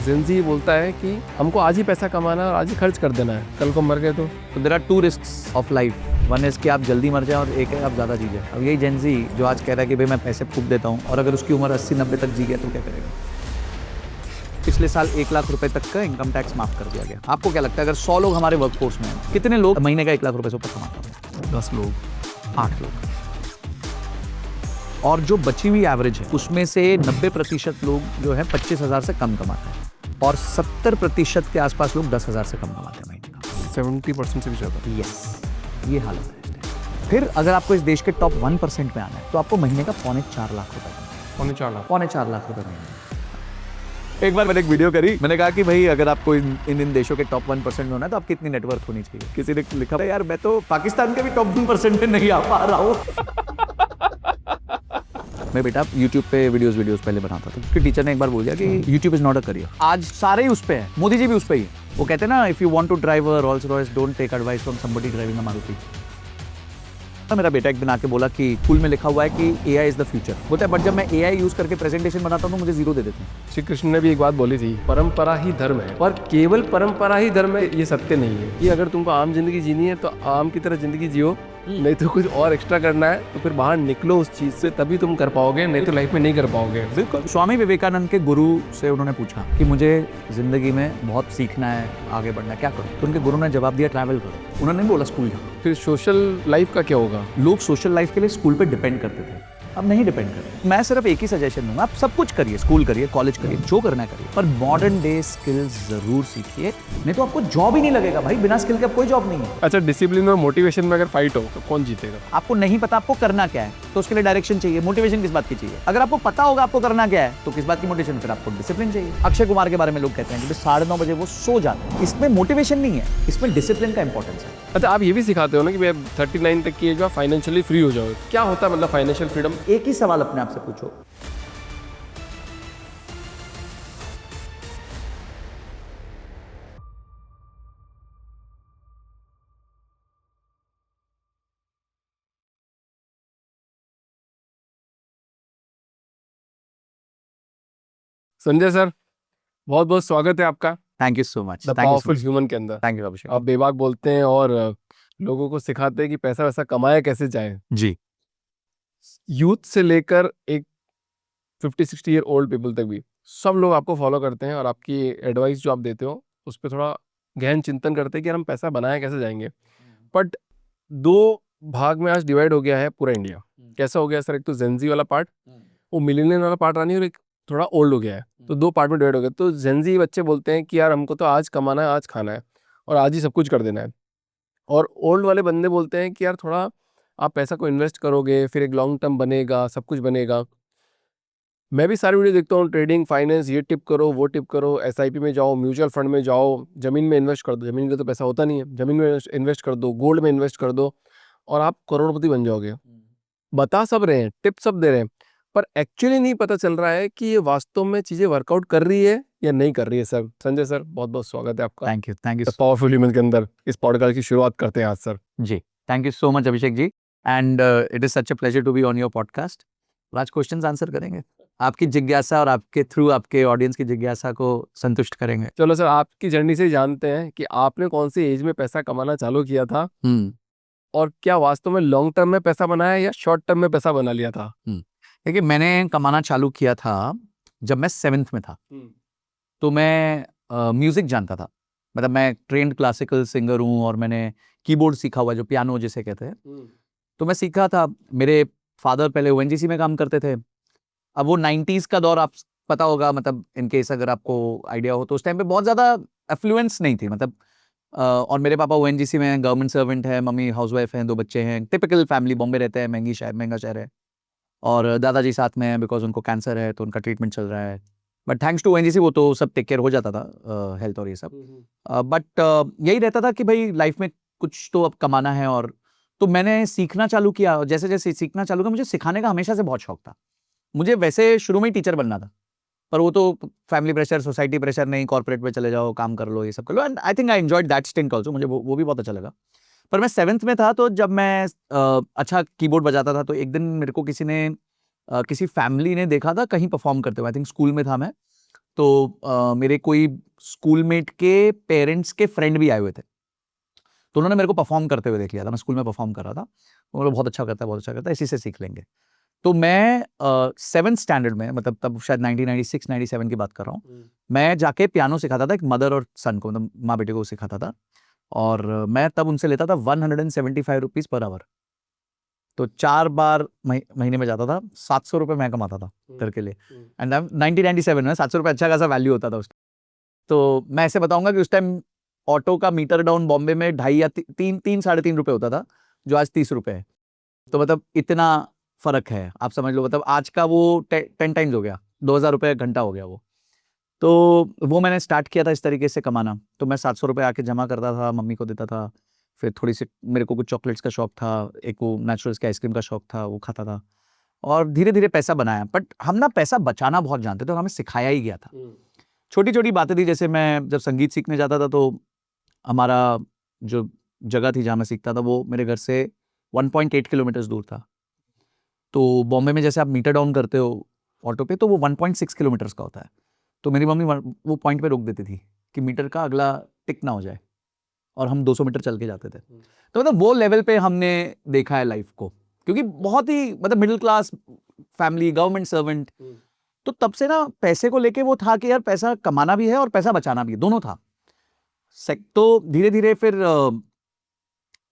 Gen Z बोलता है कि हमको आज ही पैसा कमाना है और आज ही खर्च कर देना है, कल को मर गए तो there are two risks of life, one is कि आप जल्दी मर जाए और एक है आप ज़्यादा जी जाए। अब यही जेनजी जो आज कह रहा है कि भाई मैं पैसे फूंक देता हूँ, और अगर उसकी उम्र 80-90 तक जी गया तो क्या करेगा। पिछले साल 1 लाख रुपए तक का इनकम टैक्स माफ कर दिया गया। आपको क्या लगता है अगर 100 लोग हमारे वर्कफोर्स में हैं, कितने लोग महीने का 1 लाख रुपए से ऊपर कमाते हैं? 10 लोग, 8 लोग। और जो बची हुई एवरेज है उसमें से 90% लोग जो है 25,000 से कम कमाते हैं, और 70% के आसपास लोग 10,000 से कम कमाते हैं महीने का। 70% से भी ज़्यादा। यस, ये हालत है इस देश। फिर अगर आपको इस देश के टॉप 1% में आना है तो आपको महीने का 3.25 लाख रुपए कमाना है। 3.25 लाख रुपए महीने। एक बार मैंने एक वीडियो करी, मैंने कहा कि भाई अगर आपको इन देशों के टॉप 1% में होना है तो आपकी कितनी नेटवर्थ होनी चाहिए। किसी ने लिखा यार मैं तो पाकिस्तान के भी टॉप 1% में नहीं आ पा रहा हूँ। मैं बेटा YouTube पे वीडियोस पहले बनाता था, क्योंकि टीचर ने एक बार बोल दिया कि YouTube is not a career. आज सारे ही उस पे है, मोदी जी भी उस पे ही है। वो कहते हैं ना, if you want to drive a Rolls Royce don't take advice from somebody driving a Maruti. मेरा बेटा एक दिन आके बोला कि स्कूल में लिखा हुआ है कि AI इज द फ्यूचर। बोलता है बट जब मैं AI यूज करके प्रेजेंटेशन बनाता हूँ तो मुझे 0 दे देते हैं। श्री कृष्ण ने भी एक बात बोली थी, परंपरा ही धर्म है, और केवल परंपरा ही धर्म है ये सत्य नहीं है कि अगर तुमको आम जिंदगी जीनी है तो आम की तरह जिंदगी जियो, नहीं तो कुछ और एक्स्ट्रा करना है तो फिर बाहर निकलो उस चीज से, तभी तुम कर पाओगे, नहीं तो लाइफ में नहीं कर पाओगे। बिल्कुल। स्वामी विवेकानंद के गुरु से उन्होंने पूछा कि मुझे जिंदगी में बहुत सीखना है, आगे बढ़ना है, क्या करूं? तो उनके गुरु ने जवाब दिया ट्रैवल करो। उन्होंने नहीं बोला स्कूल जाओ। फिर सोशल लाइफ का क्या होगा? लोग सोशल लाइफ के लिए स्कूल पे डिपेंड करते थे, अब नहीं डिपेंड करते। मैं सिर्फ एक ही सजेशन दूंगा, आप सब कुछ करिए, स्कूल करिए, कॉलेज करिए, जो करना है करिए, पर मॉडर्न डे स्किल्स जरूर सीखिए, नहीं तो आपको जॉब ही नहीं लगेगा भाई। बिना स्किल के अब कोई जॉब नहीं है। अच्छा, डिसिप्लिन और मोटिवेशन में अगर फाइट हो तो कौन जीतेगा? आपको नहीं पता आपको करना क्या है तो उसके लिए डायरेक्शन चाहिए, मोटिवेशन किस बात की चाहिए? अगर आपको पता होगा आपको करना क्या है तो किस बात की मोटिवेशन? फिर आपको डिसिप्लिन चाहिए। अक्षय कुमार के बारे में लोग कहते हैं कि 9:30 बजे वो सो जाते हैं, इसमें मोटिवेशन नहीं है, इसमें डिसिप्लिन का इंपॉर्टेंस है। अच्छा, आप ये भी सिखाते हो ना कि भाई 39 तक की एज में फाइनेंशियली फ्री हो जाओ, क्या होता है मतलब फाइनेंशियल फ्रीडम? एक ही सवाल अपने आप से पूछो, संजय सर, बहुत बहुत स्वागत है आपका thank you so much. The powerful human के अंदर। थैंक यू अभिषेक। आप बेबाक बोलते हैं और लोगों को सिखाते हैं कि पैसा वैसा कमाया कैसे जाए। जी, यूथ से लेकर एक 50-60 ईयर ओल्ड पीपल तक भी सब लोग आपको फॉलो करते हैं और आपकी एडवाइस जो आप देते हो उस पर थोड़ा गहन चिंतन करते हैं कि यार हम पैसा बनाए कैसे जाएंगे। बट 2 भाग में आज डिवाइड हो गया है पूरा इंडिया। कैसा हो गया सर? एक तो जेनजी वाला पार्ट, वो मिलेनियल वाला पार्ट रानी, और एक थोड़ा ओल्ड हो गया है, तो 2 पार्ट में डिवाइड हो गया। तो जेनजी बच्चे बोलते हैं कि यार हमको तो आज कमाना है, आज खाना है और आज ही सब कुछ कर देना है, और ओल्ड वाले बंदे बोलते हैं कि यार थोड़ा आप पैसा को इन्वेस्ट करोगे फिर एक लॉन्ग टर्म बनेगा, सब कुछ बनेगा। मैं भी सारी वीडियो देखता हूँ, ट्रेडिंग, फाइनेंस, ये टिप करो, वो टिप करो, SIP में जाओ, म्यूचुअल फंड में जाओ, जमीन में इन्वेस्ट कर दो। जमीन का तो पैसा होता नहीं है, जमीन में इन्वेस्ट कर दो, गोल्ड में इन्वेस्ट कर दो और आप करोड़पति बन जाओगे। बता सब रहे हैं, टिप सब दे रहे हैं, पर एक्चुअली नहीं पता चल रहा है कि ये वास्तव में चीजें वर्कआउट कर रही है या नहीं कर रही है। सर संजय सर, बहुत बहुत स्वागत है आपका थैंक यू पावरफुल ह्यूमन के अंदर। इस पॉडकास्ट की शुरुआत करते हैं आज सर। जी, thank you so much Abhishek ji, and it is such a pleasure to be on your podcast. आज क्वेश्चंस आंसर करेंगे, आपकी जिज्ञासा और आपके थ्रू आपके ऑडियंस की जिज्ञासा को संतुष्ट करेंगे। चलो सर, आपकी जर्नी से जानते हैं कि आपने कौन सी एज में पैसा कमाना चालू किया था और क्या वास्तव में लॉन्ग टर्म में पैसा बनाया या शॉर्ट टर्म में पैसा बना लिया था? देखिए, मैंने कमाना चालू किया था जब मैं 7th में था। तो मैं म्यूजिक जानता था, मतलब मैं ट्रेंड क्लासिकल सिंगर हूँ और मैंने कीबोर्ड सीखा हुआ, जो पियानो जिसे कहते हैं। तो मैं सीखा था। मेरे फादर पहले ONGC में काम करते थे। अब वो 90s का दौर, आप पता होगा, मतलब इनकेस अगर आपको आइडिया हो तो उस टाइम पे बहुत ज़्यादा एफ्लुएंस नहीं थी, मतलब और मेरे पापा ONGC में गवर्नमेंट सर्वेंट है, मम्मी हाउसवाइफ हैं, 2 बच्चे हैं, टिपिकल फैमिली, बॉम्बे रहते हैं, महंगा शहर है। और दादाजी साथ में हैं बिकॉज उनको कैंसर है तो उनका ट्रीटमेंट चल रहा है। बट थैंक्स टू ONGC वो तो सब टेक केयर हो जाता था, हेल्थ और ये सब। बट यही रहता था कि भाई लाइफ में कुछ तो अब कमाना है, और तो मैंने सीखना चालू किया। जैसे जैसे सीखना चालू किया, मुझे सिखाने का हमेशा से बहुत शौक था। मुझे वैसे शुरू में ही टीचर बनना था, पर वो तो फैमिली प्रेशर, सोसाइटी प्रेशर, नहीं कॉर्पोरेट में चले जाओ, काम कर लो, ये सब कर लो। And I think I enjoyed that stint also, मुझे वो भी बहुत अच्छा लगा। पर मैं 7th में था, तो जब मैं अच्छा कीबोर्ड बजाता था, तो एक दिन मेरे को किसी फैमिली ने देखा था कहीं परफॉर्म करते हुए, आई थिंक स्कूल में था मैं। तो मेरे कोई स्कूलमेट के पेरेंट्स के फ्रेंड भी आए हुए थे, तो उन्होंने मेरे को परफॉर्म करते हुए देख लिया था। मैं स्कूल में परफॉर्म कर रहा था, उन्होंने बहुत अच्छा करता है, बहुत अच्छा करता है, इसी से सीख लेंगे। तो मैं 7th स्टैंडर्ड में, मतलब तब शायद 1996-97 की बात कर रहा हूँ, मैं जाके पियानो सिखाता था एक मदर और सन को, मतलब माँ बेटे को सिखाता था, और मैं तब उनसे लेता था 175 रुपीज पर आवर। तो 4 बार महीने में जाता था, 700 रुपये मैं कमाता था घर के लिए। एंड 1997 में 700 रुपये अच्छा खासा वैल्यू होता था उसका। तो मैं ऐसे बताऊंगा कि उस टाइम ऑटो का मीटर डाउन बॉम्बे में 2.5 या 3-3.5 रुपये होता था, जो आज 30 रुपये है। तो मतलब इतना फर्क है, आप समझ लो। मतलब आज का वो 10 टाइम्स हो गया, 2,000 रुपये घंटा हो गया वो। तो वो मैंने स्टार्ट किया था इस तरीके से कमाना। तो मैं 700 रुपये आके जमा करता था, मम्मी को देता था, फिर थोड़ी सी मेरे को कुछ चॉकलेट्स का शौक था, एक वो नेचुरल्स का आइसक्रीम का शौक था, वो खाता था, और धीरे धीरे पैसा बनाया। बट हम ना पैसा बचाना बहुत जानते थे, और हमें सिखाया ही गया था। छोटी छोटी बातें थी, जैसे मैं जब संगीत सीखने जाता था, तो हमारा जो जगह थी जहाँ मैं सीखता था, वो मेरे घर से 1.8 किलोमीटर दूर था। तो बॉम्बे में जैसे आप मीटर डाउन करते हो ऑटो पे, तो वो 1.6 किलोमीटर का होता है। तो मेरी मम्मी वो पॉइंट पे रोक देती थी कि मीटर का अगला टिक ना हो जाए, और हम 200 मीटर चल के जाते थे। तो मतलब वो लेवल पे हमने देखा है लाइफ को, क्योंकि बहुत ही मतलब middle class family, government servant. तो तब से ना पैसे को लेके वो था कि यार पैसा कमाना भी है और पैसा बचाना भी है, दोनों था। तो धीरे धीरे फिर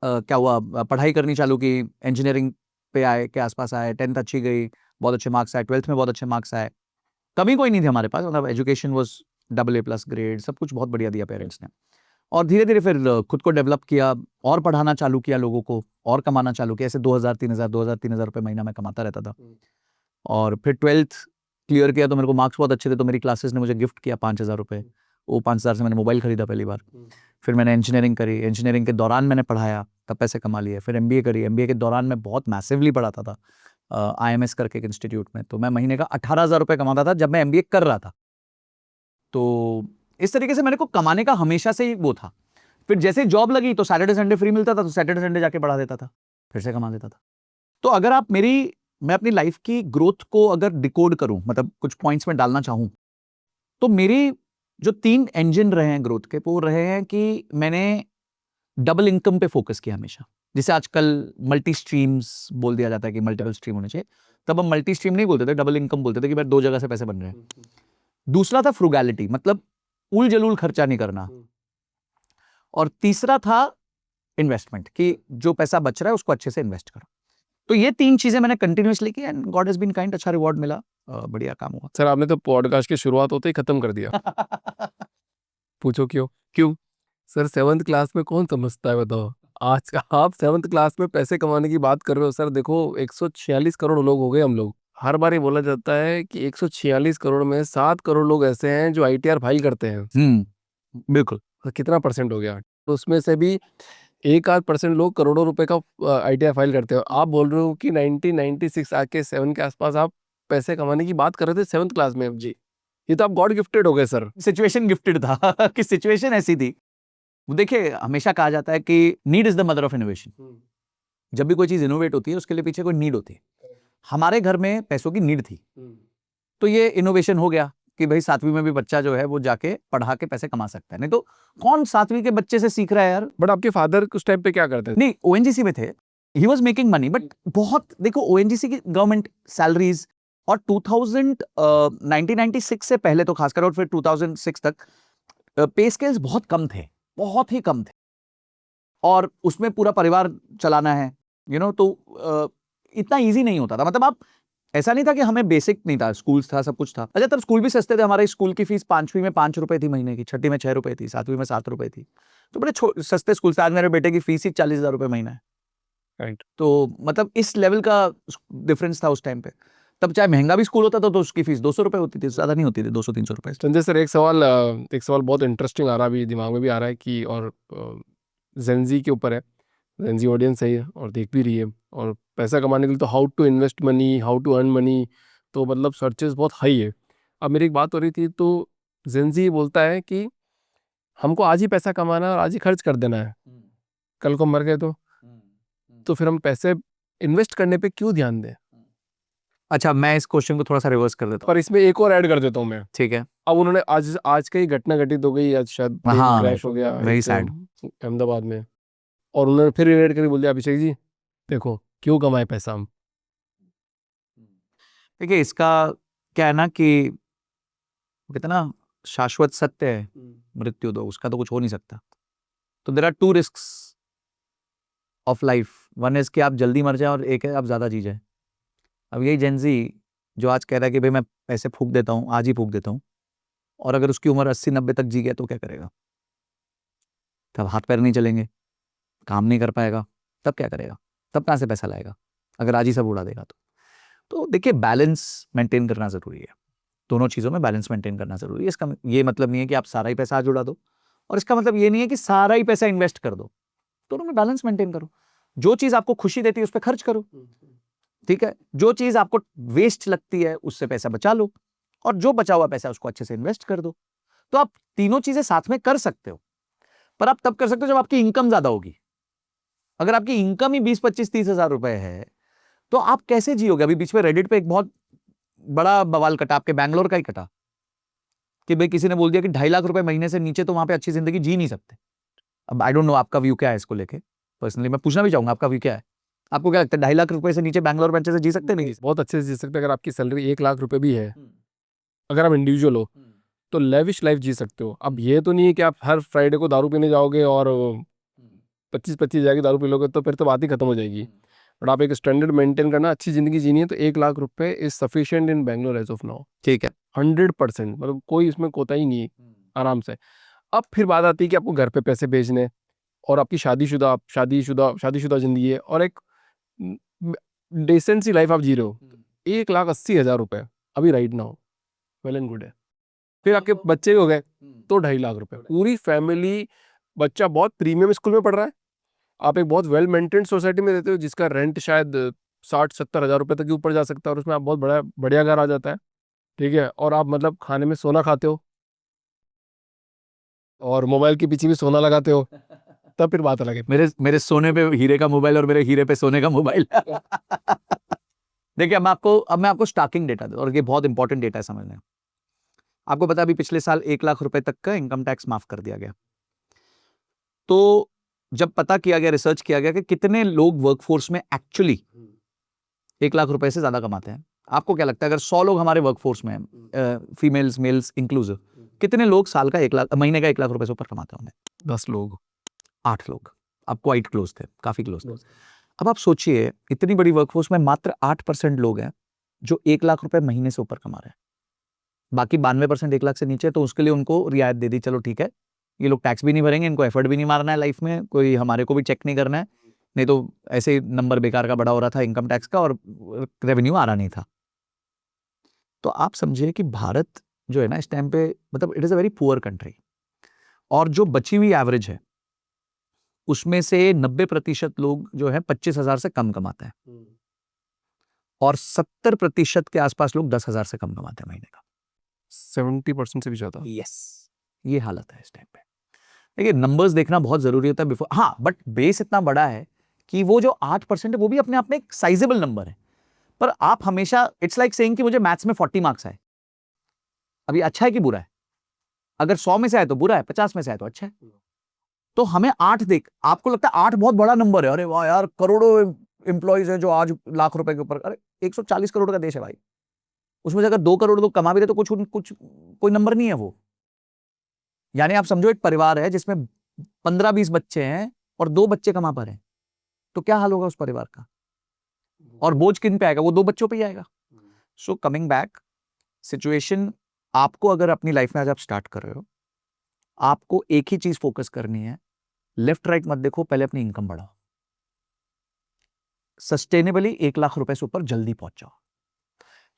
क्या हुआ, पढ़ाई करनी चालू की, इंजीनियरिंग पे आए, के आसपास आए, 10th अच्छी गई, बहुत अच्छे मार्क्स आए, 12th में बहुत अच्छे मार्क्स आए, कमी कोई नहीं थी हमारे पास, मतलब एजुकेशन वाज AA+ ग्रेड, सब कुछ बहुत बढ़िया दिया पेरेंट्स ने। और धीरे धीरे फिर खुद को डेवलप किया, और पढ़ाना चालू किया लोगों को, और कमाना चालू किया। ऐसे 2,000-3,000 रुपये महीना मैं कमाता रहता था। और फिर 12th क्लियर किया, तो मेरे को मार्क्स बहुत अच्छे थे, तो मेरी क्लासेस ने मुझे गिफ्ट किया 5,000 रुपये। वो 5,000 से मैंने मोबाइल खरीदा पहली बार। फिर मैंने इंजीनियरिंग करी, इंजीनियरिंग के दौरान मैंने पढ़ाया, तब पैसे कमा लिए। फिर MBA करी, MBA के दौरान मैं बहुत मैसिवली पढ़ाता था IMS करके एक इंस्टीट्यूट में। तो मैं महीने का 18,000 रुपये कमाता था जब मैं MBA कर रहा था। तो इस तरीके से मेरे को कमाने का हमेशा से ही वो था। फिर जैसे जॉब लगी तो सैटरडे संडे फ्री मिलता था, तो सैटरडे संडे जाके पढ़ा देता था, फिर से कमा देता था। तो अगर आप मैं अपनी लाइफ की ग्रोथ को अगर डिकोड करूं, मतलब कुछ पॉइंट्स में डालना चाहूं, तो मेरी जो 3 इंजन रहे हैं ग्रोथ के, वो रहे हैं कि मैंने डबल इनकम पे फोकस किया हमेशा। जैसे आजकल मल्टी स्ट्रीम्स बोल दिया जाता है कि मल्टीपल स्ट्रीम होने चाहिए, तब हम मल्टी स्ट्रीम नहीं बोलते थे, डबल इनकम बोलते थे कि भाई 2 जगह से पैसे बन रहे हैं। दूसरा था फ्रुगैलिटी, मतलब उल जलूल खर्चा नहीं करना। और तीसरा था इन्वेस्टमेंट, कि जो पैसा बच रहा है उसको अच्छे से इन्वेस्ट करो। तो ये 3 चीजें मैंने कंटिन्यूअसली की, and God has been kind, अच्छा रिवॉर्ड मिला, बढ़िया काम हुआ। सर आपने तो पॉडकास्ट की शुरुआत होते ही खत्म कर दिया। पूछो क्यों? क्यों? सर 7th क्लास में कौन समझता है बताओ? आज आप 7th क्लास में पैसे कमाने की बात कर रहे हो। सर देखो 146 करोड़ लोग हो गए हम लोग। हर बार ये बोला जाता है कि 146 करोड़ में 7 करोड़ लोग ऐसे हैं जो ITR फाइल करते हैं। बिल्कुल। तो कितना परसेंट हो गया? तो उसमें से भी 1-8% लोग करोड़ों रुपए का ITR फाइल करते हैं। आप बोल रहे हो कि 1996 आके 7 के आसपास आप पैसे कमाने की बात कर रहे थे 7th क्लास में। जी, ये तो आप गॉड गिफ्टेड हो गए सर। सिचुएशन गिफ्टेड था कि सिचुएशन ऐसी थी। देखिए, हमेशा कहा जाता है कि need is the mother of innovation. जब भी कोई चीज इनोवेट होती है, उसके लिए पीछे कोई नीड होती है। हमारे घर में पैसों की नीड थी, तो ये इनोवेशन हो गया कि भाई 7वीं में भी बच्चा जो है वो जाके पढ़ा के पैसे कमा सकता है। नहीं तो कौन 7वीं के बच्चे से सीख रहा है यार। बट आपके फादर उस टाइम पे क्या करते थे? नहीं, ONGC में थे, he was making money, but बहुत देखो ONGC की गवर्नमेंट सैलरीज, और 1996 से पहले तो खासकर, और फिर 2006 तक पे स्केल्स बहुत कम थे, बहुत ही कम थे, और उसमें पूरा परिवार चलाना है, तो इतना इजी नहीं होता था। मतलब आप, ऐसा नहीं था कि हमें बेसिक नहीं था, स्कूल्स था, सब कुछ था। अच्छा, तब स्कूल भी सस्ते थे। हमारे स्कूल की फीस 5वीं में 5 रुपए थी महीने की, 6ठी में 6 रुपए थी, 7वीं में 7 रुपए थी। तो बड़े सस्ते स्कूल थे। आज मेरे बेटे की फीस ही 40,000 रुपए महीना है। राइट। तो मतलब इस लेवल का डिफरेंस था उस टाइम पे। तब चाहे महंगा भी स्कूल होता था तो उसकी फीस 200 रुपए होती थी, ज्यादा नहीं होती थी, 200-300 रुपए। संजय सर, एक सवाल बहुत इंटरेस्टिंग आ रहा अभी दिमाग में भी आ रहा है कि, और जेनजी के ऊपर है, जेनजी ऑडियंस है ये और देख भी रही है, और पैसा कमाने के लिए तो how to invest money, how to earn money, तो मतलब सर्चेस बहुत हाई है। अब मेरी एक बात हो रही थी, तो जेनजी बोलता है कि हमको आज ही पैसा कमाना है और आज ही खर्च कर देना है, कल को मर गए तो फिर हम पैसे इन्वेस्ट करने पे क्यों ध्यान दें? अच्छा, मैं इस क्वेश्चन को थोड़ा सा रिवर्स कर देता हूँ। पर इसमें एक और ऐड कर देता हूँ मैं। ठीक है। अब उन्होंने आज कई घटना घटित हो गई, आज शायद प्लेन हाँ, क्रैश हो गया very एक, sad. अहमदाबाद में, और उन्होंने फिर रिलेट करके बोल दिया अभिषेक जी देखो क्यों कमाए पैसा हम। देखिए, इसका क्या है ना कि कहते हैं ना, शाश्वत सत्य है मृत्यु दो, उसका तो कुछ हो नहीं सकता। तो there are two risks of life, one is कि आप जल्दी मर जाए और एक है आप ज्यादा जी जाए। अब यही जेनजी जो आज कह रहा है कि भाई मैं पैसे फूक देता हूँ, आज ही फूक देता हूँ, और अगर उसकी उम्र 80-90 तक जी गया तो क्या करेगा? तब हाथ पैर नहीं चलेंगे, काम नहीं कर पाएगा, तब क्या करेगा? तब कहाँ से पैसा लाएगा अगर आज ही सब उड़ा देगा? तो देखिए, बैलेंस मेंटेन करना जरूरी है, दोनों चीजों में बैलेंस मेंटेन करना जरूरी है। इसका ये मतलब नहीं है कि आप सारा ही पैसा आज उड़ा दो, और इसका मतलब ये नहीं है कि सारा ही पैसा इन्वेस्ट कर दो। दोनों में बैलेंस मेंटेन करो। जो चीज आपको खुशी देती है उस पर खर्च करो, ठीक है? जो चीज आपको वेस्ट लगती है उससे पैसा बचा लो, और जो बचा हुआ पैसा उसको अच्छे से इन्वेस्ट कर दो। तो आप तीनों चीजें साथ में कर सकते हो, पर आप तब कर सकते हो जब आपकी इनकम ज्यादा होगी। अगर आपकी इनकम ही 20-25-30 हजार रुपए है तो आप कैसे जियोगे? अभी बीच में रेडिट पे एक बहुत बड़ा बवाल कटा, आपके बैंगलोर का ही कटा, कि भाई किसी ने बोल दिया कि 2.5 लाख रुपए महीने से नीचे तो वहां पे अच्छी जिंदगी जी नहीं सकते। अब आई डोंट नो आपका व्यू क्या है इसको लेके, पर्सनली मैं पूछना भी चाहूंगा आपका व्यू क्या है? आपको क्या लगता है 2.5 लाख रुपए से नीचे बैंगलोर में अच्छे से जी सकते नहीं? बहुत अच्छे से जी सकते हैं। अगर आपकी सैलरी 1 लाख रुपए भी है, अगर आप इंडिविजुअल हो तो लेविश लाइफ जी सकते हो। अब ये तो नहीं है कि आप हर फ्राइडे को दारू पीने जाओगे और 25-25 जाके दारू पी लोगे, तो फिर तो बात ही खत्म हो जाएगी। बट आप एक स्टैंडर्ड मेंटेन करना, अच्छी जिंदगी जीनी है, तो 1 लाख रुपए is sufficient in Bangalore as of now. ठीक है। 100%, मतलब कोई इसमें कोताही नहीं है, आराम से। अब फिर बात आती है कि आपको घर पे पैसे भेजने, और आपकी शादीशुदा जिंदगी है, और एक डिसेंट सी लाइफ आप जी रहे हो। 1,80,000 रुपए अभी right now well and good है। फिर आपके बच्चे हो गए तो 2.5 लाख रुपए, पूरी फैमिली। बच्चा बहुत प्रीमियम स्कूल में पढ़ रहा है, आप एक बहुत वेल मेंटेन्ड सोसाइटी में रहते हो जिसका रेंट शायद 60-70 हजार रुपए तक के ऊपर जा सकता है, और उसमें आप बहुत बड़ा बढ़िया घर आ जाता है, ठीक है? और आप मतलब खाने में सोना खाते हो और मोबाइल के पीछे भी सोना लगाते हो, तब फिर बात अलग है। मेरे सोने पे हीरे का मोबाइल और मेरे हीरे पे सोने का मोबाइल। देखिए, अब मैं आपको स्टॉकिंग डेटा दूं, और ये बहुत इंपॉर्टेंट डेटा है समझने। आपको पता है अभी पिछले साल 1 लाख रुपए तक का इनकम टैक्स माफ कर दिया गया। तो जब पता किया गया, रिसर्च किया गया कि कितने लोग वर्कफोर्स में एक्चुअली 1 लाख रुपए से ज्यादा कमाते हैं, आपको क्या लगता है अगर 100 लोग हमारे वर्कफोर्स में, फीमेल्स मेल्स इंक्लूसिव, कितने लोग साल का 1 लाख, महीने का 1 लाख रुपए से ऊपर कमाते होंगे? 10 लोग, 8 लोग। आप क्वाइट क्लोज थे, काफी क्लोज थे। अब आप सोचिए, इतनी बड़ी वर्कफोर्स में मात्र 8% लोग हैं जो 1 लाख रुपए महीने से ऊपर कमा रहे हैं। बाकी 92% 1 लाख से नीचे, तो उसके लिए उनको रियायत दे दी, चलो ठीक है, ये लोग टैक्स भी नहीं भरेंगे, इनको एफर्ट भी नहीं मारना है लाइफ में, कोई हमारे को भी चेक नहीं करना है, नहीं तो ऐसे ही नंबर बेकार का बड़ा हो रहा था इनकम टैक्स का, और रेवेन्यू आ रहा नहीं था। तो आप समझिए कि भारत जो है ना इस टाइम पे, मतलब it is a very poor country, और जो बची हुई एवरेज है उसमें से 90% लोग जो है 25,000 से कम कमाते हैं, और 70% के आसपास लोग 10,000 से कम कमाते हैं महीने का। 70% से भी ज्यादा। यस, ये हालत है इस टाइम पे। देखिए, नंबर्स देखना बहुत जरूरी होता है बिफोर, हाँ, बट बेस इतना बड़ा है कि वो जो 8% है वो भी अपने आप में एक साइजेबल नंबर है। पर आप हमेशा, इट्स लाइक सेइंग कि मुझे मैथ्स में 40 मार्क्स आए, अभी अच्छा है कि बुरा है? अगर 100 में से आए तो बुरा है, 50 में से आए तो अच्छा है। तो हमें 8 देख, आपको लगता है 8 बहुत बड़ा नंबर है, अरे वाह यार, करोड़ों एम्प्लॉइज हैं जो आज लाख रुपए के ऊपर, अरे 140 करोड़ का देश है भाई, उसमें से अगर 2 करोड़ लोग कमा भी रहे तो कुछ कोई नंबर नहीं है वो। यानी आप समझो एक परिवार है जिसमें 15-20 बच्चे हैं और 2 बच्चे कमा पा रहे हैं, तो क्या हाल होगा उस परिवार का? और बोझ किन पे आएगा? वो 2 बच्चों पे ही आएगा। सो कमिंग बैक, सिचुएशन, आपको अगर अपनी लाइफ में आज आप स्टार्ट कर रहे हो, आपको एक ही चीज फोकस करनी है, लेफ्ट राइट मत देखो, पहले अपनी इनकम बढ़ाओ, सस्टेनेबली 1 लाख रुपए से ऊपर जल्दी पहुंच जाओ।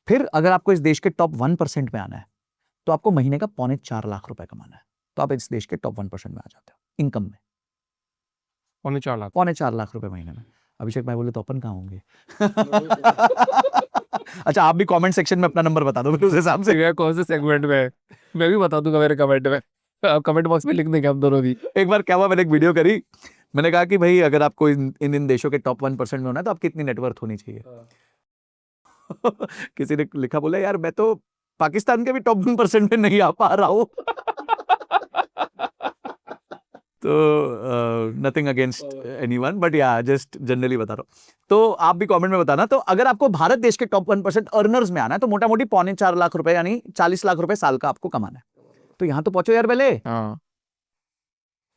फिर अगर आपको इस देश के टॉप 1% में आना है तो आपको महीने का 3.25 लाख रुपए कमाना है, तो आप इस देश के टॉप 1% में आ जाते हो इनकम में। 4.25 लाख, 4.25 लाख रुपए महीने में। अभिषेक भाई बोले तो अपन कहाँ होंगे? अच्छा, आप भी कमेंट सेक्शन में अपना नंबर बता दो फिर उस हिसाब से। कौन से सेगमेंट में मैं भी बता दूंगा मेरे कमेंट में, कमेंट बॉक्स में लिख देंगे हम दोनों भी। एक बार क्या हुआ, मैंने एक वीडियो करी, मैंने कहा कि भाई अगर आपको इन देशों के टॉप 1% में होना है तो आपकी इतनी नेटवर्थ होनी चाहिए। किसी ने लिखा, बोला यार मैं तो पाकिस्तान के भी टॉप 1% में नहीं आ पा रहा हूँ। तो नथिंग अगेंस्ट एनीवन, बट या जस्ट जनरली बता रहा हूँ। तो आप भी कमेंट में बताना। तो अगर आपको भारत देश के टॉप 1% अर्नर्स में आना है तो मोटा मोटी 3.25 लाख रुपए यानी 40 लाख रुपए साल का आपको कमाना है। तो यहां तो पहुंचो यार पहले, हाँ,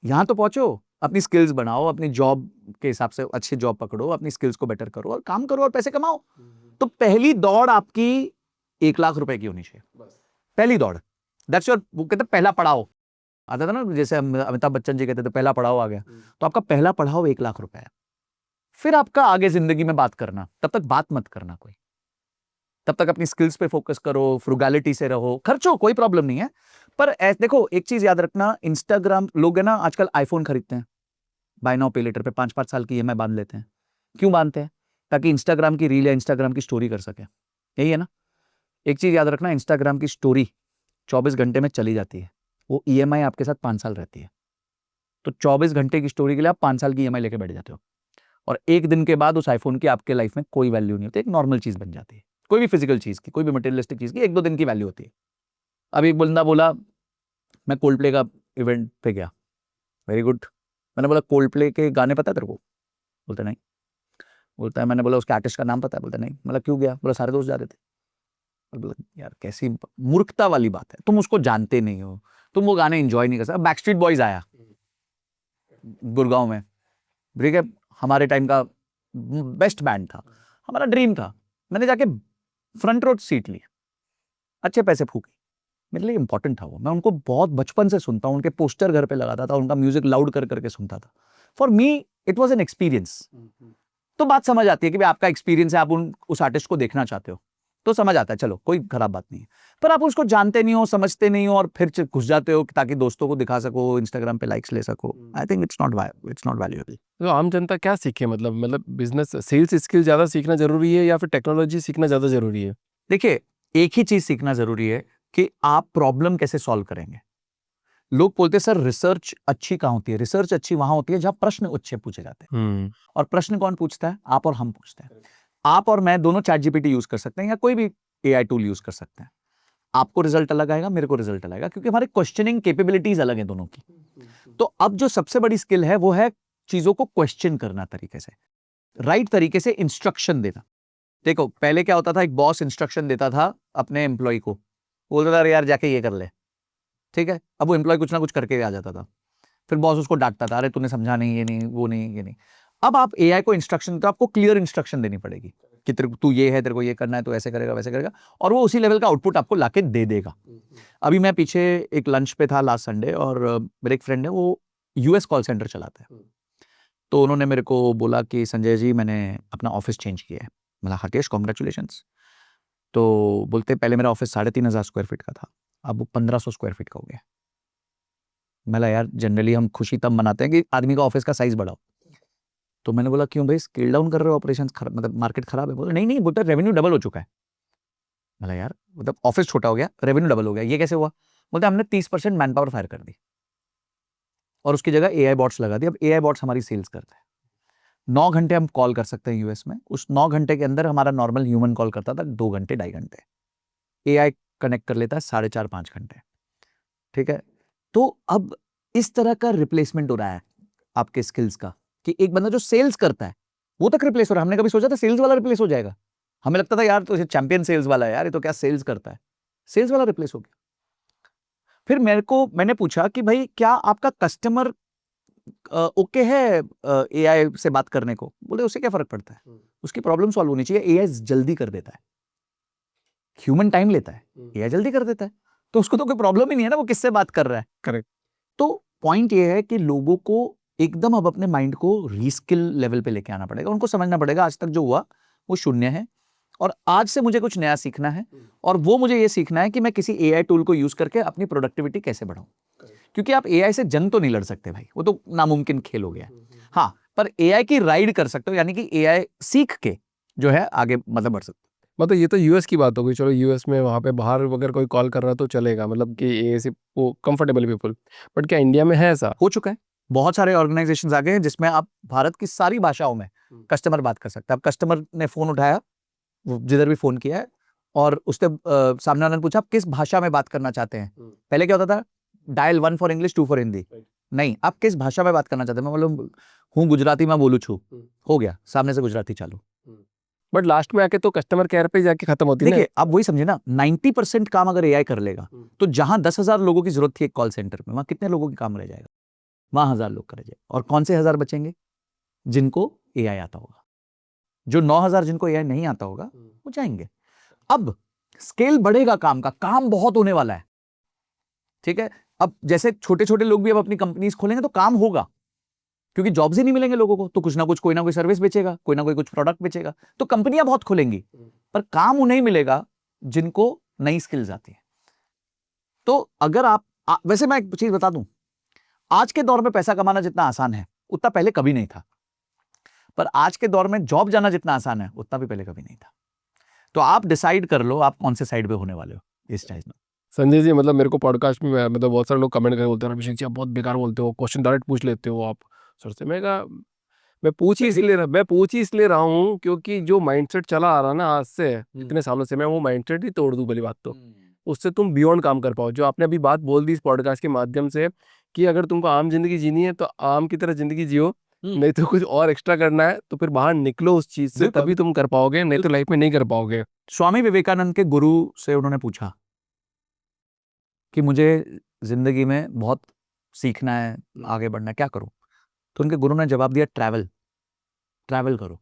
यहां तो पहुंचो, अपनी स्किल्स बनाओ, अपनी जॉब के हिसाब से अच्छी जॉब पकड़ो, अपनी स्किल्स को बेटर करो और काम करो और पैसे कमाओ। तो पहली दौड़ आपकी 1 लाख रुपए की होनी चाहिए, पहली दौड़। दैट्स योर, वो कहते पहला पड़ाव आता था ना, जैसे अमिताभ बच्चन जी कहते थे पहला पड़ाव आ गया। तो आपका पहला पड़ाव 1 लाख रुपए है। फिर आपका आगे जिंदगी में बात करना, तब तक बात मत करना कोई, तब तक अपनी स्किल्स पे फोकस करो, फ्रुगैलिटी से रहो, खर्चो, कोई प्रॉब्लम नहीं है। पर देखो एक चीज याद रखना, इंस्टाग्राम लोग है ना आजकल आईफोन खरीदते हैं, बाय नाउ पे लेटर पे 5-5 साल की ईएमआई बांध लेते हैं। क्यों बांधते हैं? ताकि इंस्टाग्राम की रील या इंस्टाग्राम की स्टोरी कर सके। यही है ना। एक चीज याद रखना, इंस्टाग्राम की स्टोरी 24 घंटे में चली जाती है, वो ईएमआई आपके साथ 5 साल रहती है। तो 24 घंटे की स्टोरी के लिए आप 5 साल की ईएमआई लेके बैठ जाते हो, और एक दिन के बाद उस आईफोन की आपके लाइफ में कोई वैल्यू नहीं होती, एक नॉर्मल चीज बन जाती है। कोई भी फिजिकल चीज की, कोई भी मटेरियलिस्टिक चीज की 1-2 दिन की वैल्यू होती है। अब एक बंदा बोला मैं कोल्ड प्ले का इवेंट पे गया, वेरी गुड। मैंने बोला कोल्ड प्ले के गाने पता है तेरे को? बोलता नहीं। बोलता है मैंने बोला उसके आर्टिस्ट का नाम पता है? बोलता नहीं। मतलब क्यों गया? बोला सारे दोस्त जा रहे थे। बोला यार कैसी मूर्खता वाली बात है, तुम उसको जानते नहीं हो, तुम वो गाने एंजॉय नहीं कर सकते। बैकस्ट्रीट बॉयज आया गुड़गांव में, ठीक है, हमारे टाइम का बेस्ट बैंड था, हमारा ड्रीम था। मैंने जाके फ्रंट रोड सीट ली, अच्छे पैसे फूके, मेरे लिए इंपॉर्टेंट था वो। मैं उनको बहुत बचपन से सुनता हूँ, उनके पोस्टर घर पे लगाता था, उनका म्यूजिक लाउड कर करके सुनता था। For me it was an experience. तो बात समझ आती है कि भाई आपका एक्सपीरियंस है, आप उस आर्टिस्ट को देखना चाहते हो, तो समझ आता है, चलो कोई खराब बात नहीं है। पर आप उसको जानते नहीं हो, समझते नहीं हो, और फिर घुस जाते हो ताकि दोस्तों को दिखा सको, इंस्टाग्राम पे लाइक्स ले सको। I think it's not valuable. तो आम जनता क्या सीखे? मतलब बिजनेस सेल्स स्किल ज़्यादा सीखना ज़रूरी है या फिर टेक्नोलॉजी सीखना ज़्यादा ज़रूरी है? देखिए एक ही चीज सीखना जरूरी है कि आप प्रॉब्लम कैसे सॉल्व करेंगे। लोग बोलते हैं सर रिसर्च अच्छी कहां होती है? रिसर्च अच्छी वहां होती है जहां प्रश्न अच्छे पूछे जाते हैं। और प्रश्न कौन पूछता है? आप और हम पूछते हैं। आप और मैं दोनों चैट जीपीटी यूज कर सकते हैं या कोई भी एआई टूल यूज कर सकते हैं। आपको रिजल्ट अलग आएगा, मेरे को रिजल्ट अलग आएगा, क्योंकि हमारे क्वेश्चनिंग कैपेबिलिटीज अलग है दोनों की। तो अब जो सबसे बड़ी स्किल है वो है चीजों को क्वेश्चन करना, तरीके से, राइट तरीके से इंस्ट्रक्शन देना। देखो पहले क्या होता था, एक बॉस इंस्ट्रक्शन देता था अपने एम्प्लॉय को, बोलता था अरे यार जाके ये कर ले, ठीक है। अब वो एम्प्लॉय कुछ ना कुछ करके आ जाता था, फिर बॉस उसको डांटता था, अरे तूने समझा नहीं, ये नहीं, वो नहीं, ये नहीं। अब आप एआई को इंस्ट्रक्शन, तो आपको क्लियर इंस्ट्रक्शन देनी पड़ेगी कि तेरे तू ये है, तेरे को ये करना है, तो ऐसे करेगा, वैसे करेगा, और वो उसी लेवल का आउटपुट आपको लाके दे देगा। अभी मैं पीछे एक लंच पे था लास्ट संडे, और मेरे एक फ्रेंड है वो यूएस कॉल सेंटर चलाता है। तो उन्होंने मेरे को बोला कि संजय जी मैंने अपना ऑफिस चेंज किया है। मतलब हकेश कॉन्ग्रेचुलेशंस। तो बोलते पहले मेरा ऑफिस 3,500 स्क्वायर फीट का था, अब वो 1,500 स्क्वायर फीट का हो गया। मैं यार जनरली हम खुशी तब मनाते हैं कि आदमी का ऑफिस का साइज बढ़ाओ। तो मैंने बोला क्यों भाई, स्केल डाउन कर रहे हो, ऑपरेशंस खराब, मतलब मार्केट खराब है? बोला नहीं नहीं, बोलता रेवेन्यू डबल हो चुका है। मतलब यार मतलब ऑफिस छोटा हो गया, रेवेन्यू डबल हो गया, ये कैसे हुआ? बोलते हमने 30% मैन पावर फायर कर दी और उसकी जगह एआई बॉट्स लगा दी। अब एआई बॉट्स हमारी सेल्स करते हैं। 9 घंटे हम कॉल कर सकते हैं यूएस में, उस 9 घंटे के अंदर हमारा नॉर्मल ह्यूमन कॉल करता था 2 घंटे 2.5 घंटे, एआई कनेक्ट कर लेता है 4.5-5 घंटे, ठीक है। तो अब इस तरह का रिप्लेसमेंट हो रहा है आपके स्किल्स का, कि एक बंदा जो सेल्स करता है वो तक रिप्लेस हो रहा है। हमने कभी सोचा था सेल्स वाला रिप्लेस हो जाएगा? हमें लगता था यार तो चैंपियन सेल्स वाला है यार, ये तो क्या सेल्स करता है। सेल्स वाला रिप्लेस हो गया। फिर मैंने पूछा कि भाई क्या आपका कस्टमर ओके है एआई से बात करने को? बोले उससे क्या फर्क पड़ता है, उसकी प्रॉब्लम सॉल्व होनी चाहिए। एआई जल्दी कर देता है, ह्यूमन टाइम लेता है, एआई जल्दी कर देता है, तो उसको तो कोई प्रॉब्लम ही नहीं है ना वो किससे बात कर रहा है। करेक्ट। तो पॉइंट ये है कि लोगों को एकदम अब अपने माइंड को रीस्किल लेवल पे लेके आना पड़ेगा। उनको समझना पड़ेगा आज तक जो हुआ वो शून्य है, और आज से मुझे कुछ नया सीखना है, और वो मुझे ये सीखना है कि मैं किसी एआई टूल को यूज करके अपनी प्रोडक्टिविटी कैसे बढ़ाऊं। क्योंकि आप एआई से जंग तो नहीं लड़ सकते भाई, वो तो नामुमकिन खेल हो गया। हाँ, पर एआई की राइड कर सकते हो, यानी कि एआई सीख के जो है आगे मतलब बढ़ सकते हो। मतलब ये तो यूएस की बात हो गई, चलो यूएस में वहाँ पे बाहर अगर कोई कॉल कर रहा है तो चलेगा, मतलब कि ऐसे वो कंफर्टेबल पीपल। बट क्या इंडिया में है ऐसा? हो चुका है, बहुत सारे ऑर्गेनाइजेशंस आ गए हैं जिसमें आप भारत की सारी भाषाओं में कस्टमर बात कर सकते हैं। अब कस्टमर ने फोन उठाया, जिधर भी फोन किया है, और उसने सामने वाले ने पूछा आप किस भाषा में बात करना चाहते हैं। पहले क्या होता था, dial 1 for English 2 for Hindi, नहीं आप किस भाषा में बात करना चाहते हैं, मैं बोलूँ हूँ गुजराती में बोलूँ छू, हो गया सामने से गुजराती चालू। बट लास्ट में आके तो कस्टमर केयर पे जाके खत्म होती है। देखिए आप वही समझे ना, 90% काम अगर एआई कर लेगा तो जहां 10,000 लोगों की जरूरत थी एक कॉल सेंटर में, वहां कितने लोगों की काम रह जाएगा, वहां 1,000 लोग कर जाएगा। और कौन से 1,000 बचेंगे, जिनको एआई आता होगा। जो 9,000 जिनको एआई नहीं आता होगा वो जाएंगे। अब स्केल बढ़ेगा, काम का काम बहुत होने वाला है, ठीक है। अब जैसे छोटे छोटे लोग भी अब अपनी कंपनीज खोलेंगे तो काम होगा, क्योंकि जॉब्स ही नहीं मिलेंगे लोगों को, तो कुछ ना कुछ कोई ना कोई सर्विस बेचेगा, कोई ना कोई कुछ प्रोडक्ट बेचेगा, तो कंपनियां बहुत खुलेंगी, पर काम उन्हें मिलेगा जिनको नई स्किल्स आती है। तो अगर वैसे मैं एक चीज बता दूं, आज के दौर में पैसा कमाना जितना आसान है उतना पहले कभी नहीं था, पर आज के दौर में जॉब जाना जितना आसान है उतना भी पहले कभी नहीं था। तो आप डिसाइड कर लो आप कौन से साइड पे होने वाले हो इस टाइम में। संजय जी, मतलब मेरे को पॉडकास्ट में मतलब बहुत सारे लोग कमेंट करके बोलते हैं अभिषेक जी आप बहुत बेकार बोलते हो, क्वेश्चन डायरेक्ट पूछ लेते हो आप सर से। मैं कहा मैं पूछ ही इसलिए रहा हूँ क्योंकि जो माइंडसेट चला आ रहा ना आज से इतने सालों से, मैं वो माइंडसेट ही तोड़ दूं पहली बात तो। उससे तुम बियॉन्ड काम कर पाओ। जो आपने अभी बात बोल दी इस पॉडकास्ट के माध्यम से कि अगर तुमको आम जिंदगी जीनी है तो आम की तरह जिंदगी जियो, नहीं तो कुछ और एक्स्ट्रा करना है तो फिर बाहर निकलो उस चीज से, तभी तुम कर पाओगे, नहीं तो लाइफ में नहीं कर पाओगे। स्वामी विवेकानंद के गुरु से उन्होंने पूछा कि मुझे जिंदगी में बहुत सीखना है, आगे बढ़ना है, क्या करूं? तो उनके गुरु ने जवाब दिया ट्रैवल करो।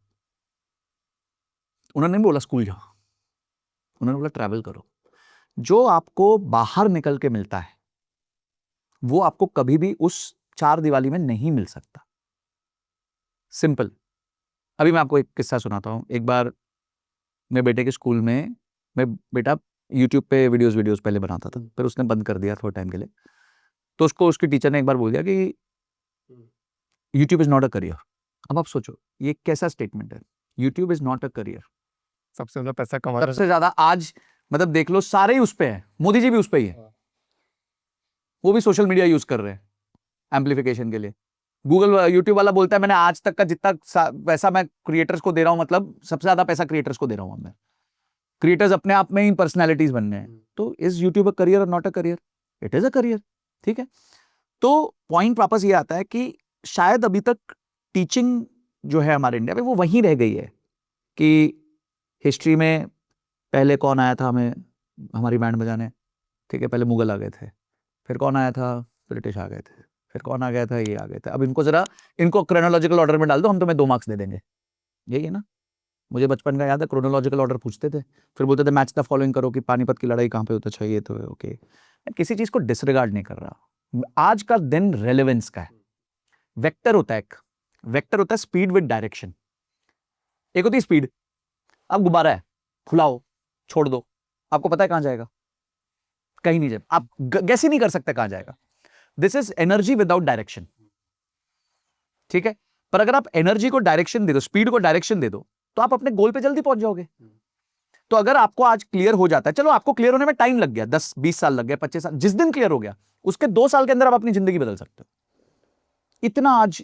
उन्होंने नहीं बोला स्कूल जाओ, उन्होंने बोला ट्रैवल करो। जो आपको बाहर निकल के मिलता है वो आपको कभी भी उस 4 दीवारी में नहीं मिल सकता। सिंपल। अभी मैं आपको एक किस्सा सुनाता हूं। एक बार मेरे बेटे के स्कूल में, मैं बेटा यूट्यूब पे वीडियोस पहले बनाता था, फिर उसने बंद कर दिया थोड़े टाइम के लिए। तो उसको उसकी टीचर ने एक बार बोल दिया कि YouTube is not a career. अब आप सोचो ये कैसा स्टेटमेंट है, YouTube is not a career. सबसे ज्यादा पैसा कमाना, सबसे ज्यादा आज मतलब देख लो सारे ही उस पे है, मोदी जी भी उस पे ही है, वो भी सोशल मीडिया यूज कर रहे हैं एम्पलीफिकेशन के लिए। गूगल यूट्यूब वाला बोलता है मैंने आज तक का जितना पैसा मैं क्रिएटर्स को दे रहा हूं, मतलब सबसे ज्यादा पैसा क्रिएटर्स को दे रहा हूं मैं। क्रिएटर्स अपने आप में ही पर्सनैलिटीज बन गए हैं। तो इज यूट्यूब अ करियर और not a career? It is a career, ठीक है। तो पॉइंट वापस ये आता है कि शायद अभी तक टीचिंग जो है हमारे इंडिया में वो वहीं रह गई है कि हिस्ट्री में पहले कौन आया था हमें हमारी बैंड बजाने, ठीक है, पहले मुगल आ गए थे, फिर कौन आया था, ब्रिटिश आ गए थे, फिर कौन आ गया था, ये आ गए थे। अब इनको क्रोनोलॉजिकल ऑर्डर में डाल दो, हम तुम्हें 2 मार्क्स दे देंगे। यही है ना। मुझे बचपन का याद है, क्रोनोलॉजिकल ऑर्डर पूछते थे, फिर बोलते थे मैच द फॉलोइंग करो कि पानीपत की लड़ाई कहाँ पे होता चाहिए। तो ओके, मैं किसी चीज को डिसरिगार्ड नहीं कर रहा। आज का दिन रेलेवेंस का है। वेक्टर होता है स्पीड विद डायरेक्शन। एक होती है स्पीड, अब गुब्बारा है, फुलाओ, छोड़ दो, आपको पता है कहां जाएगा, कहीं नहीं जाएगा, आप गैस ही नहीं कर सकते कहां जाएगा। This is energy without direction, ठीक है। पर अगर आप एनर्जी को डायरेक्शन दे दो, स्पीड को डायरेक्शन दे दो, तो आप अपने गोल पे जल्दी पहुंच जाओगे। तो अगर आपको आज क्लियर हो जाता है, चलो आपको क्लियर होने में टाइम लग गया, 10-20 साल लग गया, 25 साल, जिस दिन क्लियर हो गया उसके 2 साल के अंदर आप अपनी जिंदगी बदल सकते हो। इतना आज